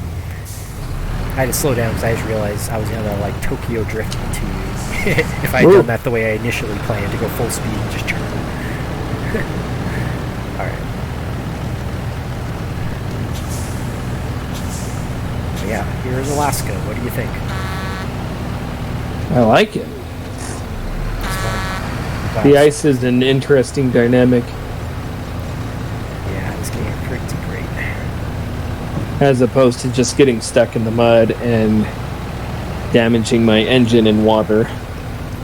I had to slow down because I just realized I was gonna like Tokyo drift into you if I had done that the way I initially planned, to go full speed and just turn. Alright. So yeah, here's Alaska. What do you think? I like it. It's fun. The ice is an interesting dynamic, Yeah, this game is pretty great. as opposed to just getting stuck in the mud and damaging my engine in water.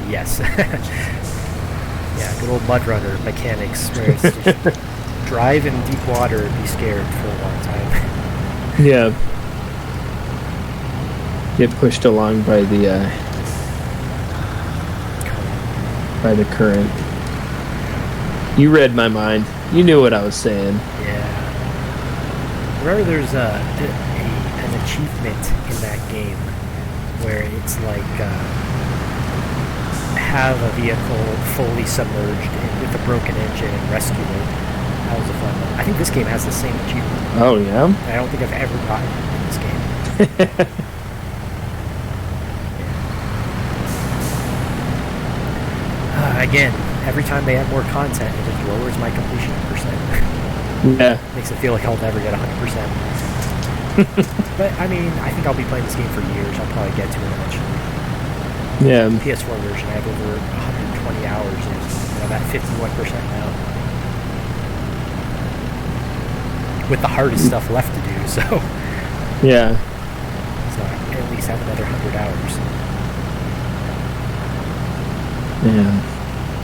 Yes. Yeah, good old mud runner mechanics where it's just drive in deep water and be scared for a long time. Yeah. Get pushed along by the current. You read my mind. You knew what I was saying. Yeah. Remember there's an achievement in that game where it's like have a vehicle fully submerged with a broken engine and rescue it. That was a fun one. I think this game has the same achievement. Oh, yeah? I don't think I've ever gotten it in this game. Again, every time they add more content, it just lowers my completion percent. Yeah. Makes it feel like I'll never get 100%. But, I mean, I think I'll be playing this game for years. I'll probably get to it eventually. Yeah. The PS4 version, I have over 120 hours in. I'm at 51% now. With the hardest stuff left to do, so... Yeah. So I at least have another 100 hours. Yeah.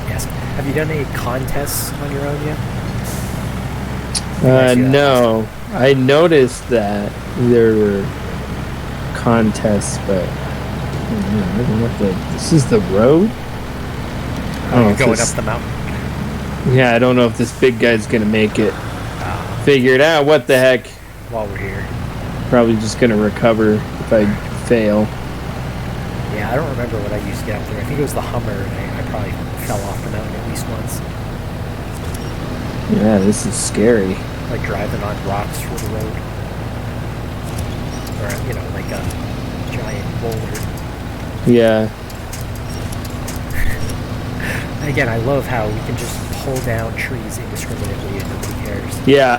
Yes. Have you done any contests on your own yet? No. I noticed that there were contests, but I don't know what this is the road? Oh, you're going up the mountain. Yeah, I don't know if this big guy's gonna make it. Figured out what the heck. While we're here. Probably just gonna recover if I fail. Yeah, I don't remember what I used to get up there. I think it was the Hummer, and I probably fell off the mountain at least once. Yeah, this is scary. Like driving on rocks for the road. Or, you know, like a giant boulder. Yeah. Again, I love how we can just pull down trees indiscriminately and nobody cares. Yeah.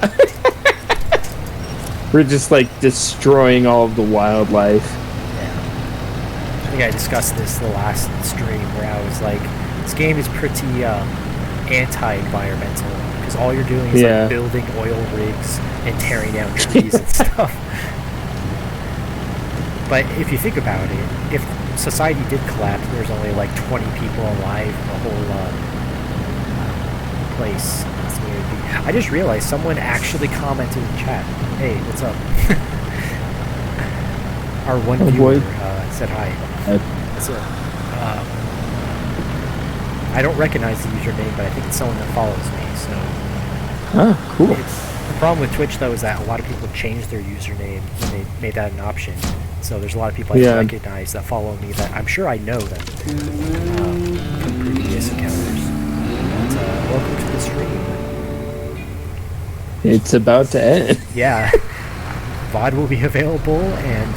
We're just like destroying all of the wildlife. Yeah. I think I discussed this the last stream where I was like, this game is pretty anti-environmental because all you're doing is like building oil rigs and tearing down trees and stuff. But if you think about it, if society did collapse, there's only like 20 people alive in the whole place. That's the way it would be. I just realized someone actually commented in chat. Hey, what's up? Our one viewer said hi. What's up? I don't recognize the username, but I think it's someone that follows me. So. Oh, cool. The problem with Twitch though is that a lot of people changed their username when they made that an option. So there's a lot of people I recognize that follow me that I'm sure I know them from previous encounters. But, welcome to the stream. It's about to end. Yeah. VOD will be available and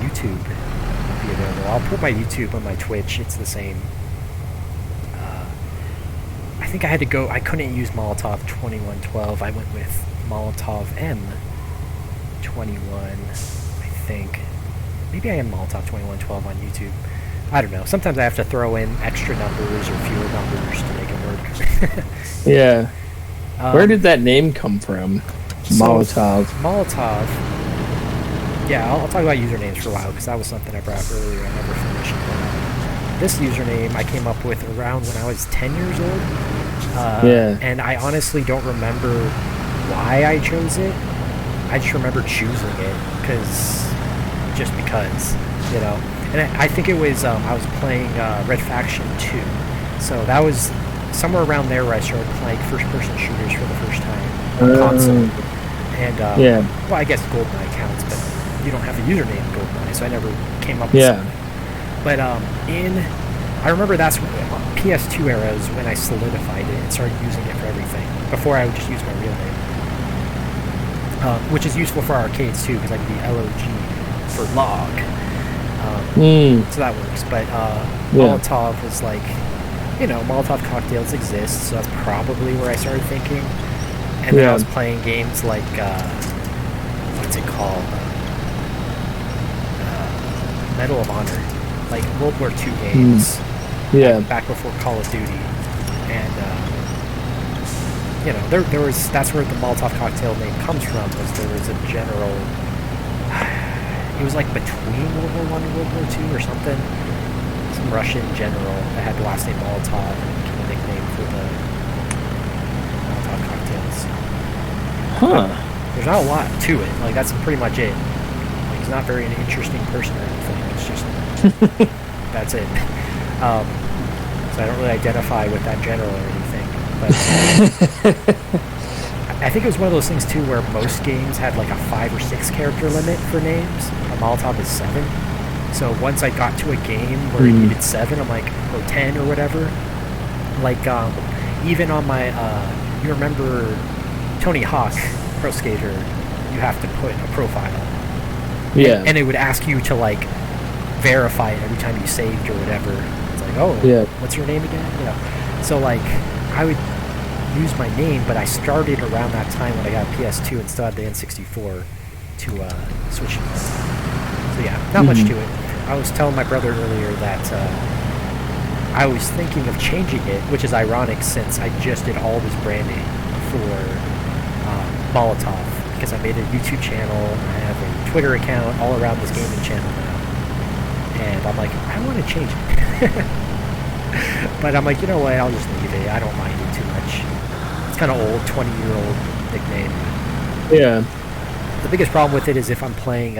YouTube will be available. I'll put my YouTube on my Twitch. It's the same. I think I had to go. I couldn't use Molotov 2112. I went with Molotov M21. I think. Maybe I am Molotov 2112 on YouTube. I don't know. Sometimes I have to throw in extra numbers or fewer numbers to make it work. Yeah. Where did that name come from? Molotov. Molotov. Yeah, I'll talk about usernames for a while because that was something I brought up earlier. I never finished. This username I came up with around when I was 10 years old. And I honestly don't remember why I chose it. I just remember choosing it just because, you know. And I think it was, I was playing Red Faction 2. So that was somewhere around there where I started playing first-person shooters for the first time on console. And, well, I guess GoldenEye counts, but you don't have a username in GoldenEye, so I never came up with something. But I remember that's PS2 era is when I solidified it and started using it for everything. Before I would just use my real name, which is useful for arcades too, because I can be LOG for log. So that works. But Molotov was like, you know, Molotov cocktails exist, so that's probably where I started thinking. And then I was playing games like what's it called? Medal of Honor. Like World War II games, back before Call of Duty, and you know, there was that's where the Molotov cocktail name comes from. Was there was a general, it was like between World War I and World War II or something. Some Russian general that had the last name Molotov and it became a nickname for the Molotov cocktails. There's not a lot to it. Like that's pretty much it. Like he's not very an interesting person or anything. It's just. That's it. So I don't really identify with that general or anything. But I think it was one of those things too where most games had like a 5 or 6 character limit for names. A Molotov is 7. So once I got to a game where it needed 7, I'm like, or 10 or whatever. Like even on my, you remember Tony Hawk Pro Skater, you have to put a profile. Yeah. And it would ask you to like verify it every time you saved or whatever. It's like, oh, what's your name again? You know. So like, I would use my name, but I started around that time when I got a PS2 and still had the N64 to switch it. So yeah, not much to it. I was telling my brother earlier that I was thinking of changing it, which is ironic since I just did all this branding for Molotov because I made a YouTube channel, I have a Twitter account all around this gaming channel now. And I'm like, I want to change it. But I'm like, you know what, I'll just leave it. I don't mind it too much. It's kind of old, 20-year-old nickname. Yeah. The biggest problem with it is if I'm playing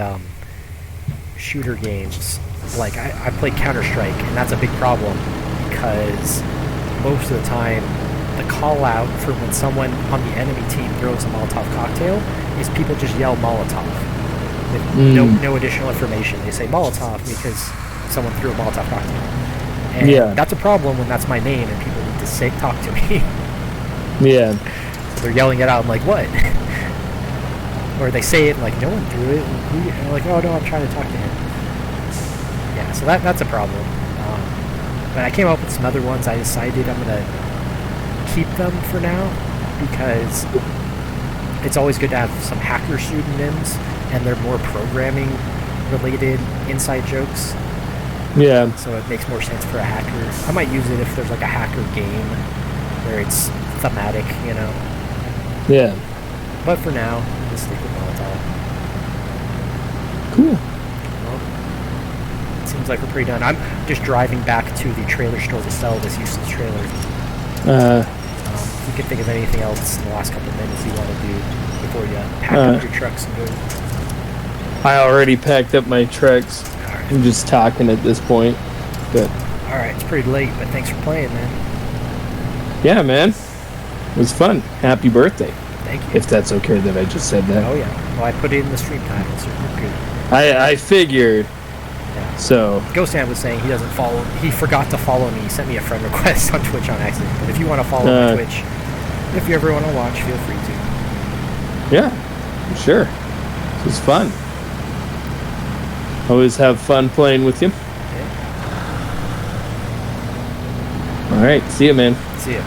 shooter games, like I play Counter-Strike, and that's a big problem because most of the time the call out for when someone on the enemy team throws a Molotov cocktail is people just yell Molotov. With no additional information. They say Molotov because someone threw a Molotov cocktail. And that's a problem when that's my name and people need to talk to me. Yeah. So they're yelling it out. I'm like, what? Or they say it like, no one threw it. And I'm like, oh no, I'm trying to talk to him. Yeah, so that's a problem. But I came up with some other ones. I decided I'm going to keep them for now because it's always good to have some hacker pseudonyms. And they're more programming-related inside jokes. Yeah. So it makes more sense for a hacker. I might use it if there's like a hacker game where it's thematic, you know. Yeah. But for now, I'm just stick with Molotov. Cool. Well, it seems like we're pretty done. I'm just driving back to the trailer store to sell this useless trailer. If you can think of anything else in the last couple of minutes you want to do before you pack up your trucks and go. I already packed up my trucks. Alright. I'm just talking at this point. But Alright, it's pretty late, but thanks for playing, man. yeah, man. It was fun. Happy birthday. Thank you. If that's okay that I just said that. Oh, yeah. Well, I put it in the stream title, so we're good. I figured. Yeah. So, Ghost Man was saying he doesn't follow. He forgot to follow me. He sent me a friend request on Twitch on accident. But if you want to follow me on Twitch, if you ever want to watch, feel free to. yeah, sure. It was fun. Always have fun playing with you. Yeah. All right, see you, man. See ya.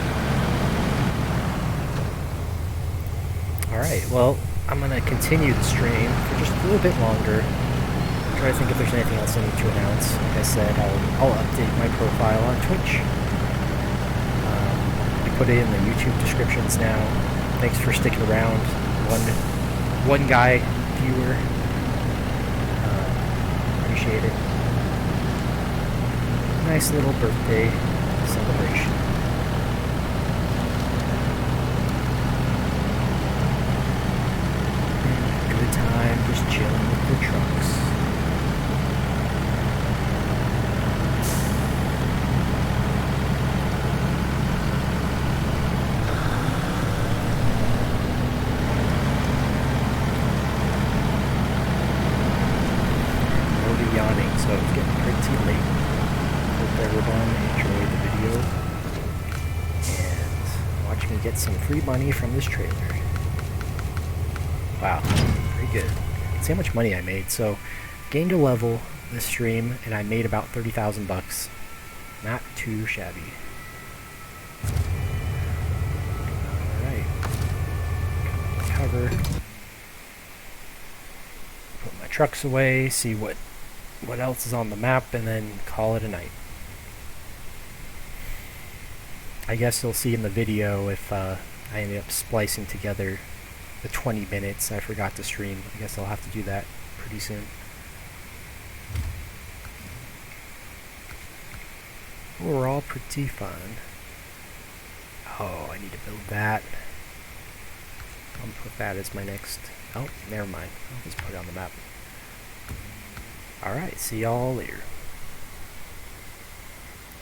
Alright, well, I'm going to continue the stream for just a little bit longer. Try to think if there's anything else I need to announce. Like I said, I'll update my profile on Twitch. I put it in the YouTube descriptions now. Thanks for sticking around. One guy viewer. Appreciate it. Nice little birthday celebration. Good time just chilling with the trucks. Yawning, so it's getting pretty late. Hope everyone enjoyed the video and watch me get some free money from this trailer. Wow, pretty good. See how much money I made. So, gained a level this stream, and I made about 30,000 bucks. Not too shabby. Alright. Cover. Put my trucks away, see what else is on the map, and then call it a night. I guess you'll see in the video if I ended up splicing together the 20 minutes I forgot to stream. I guess I'll have to do that pretty soon. Overall, pretty fun. Oh, I need to build that. I'll put that as my next... Oh, never mind. I'll just put it on the map. Alright, see y'all later.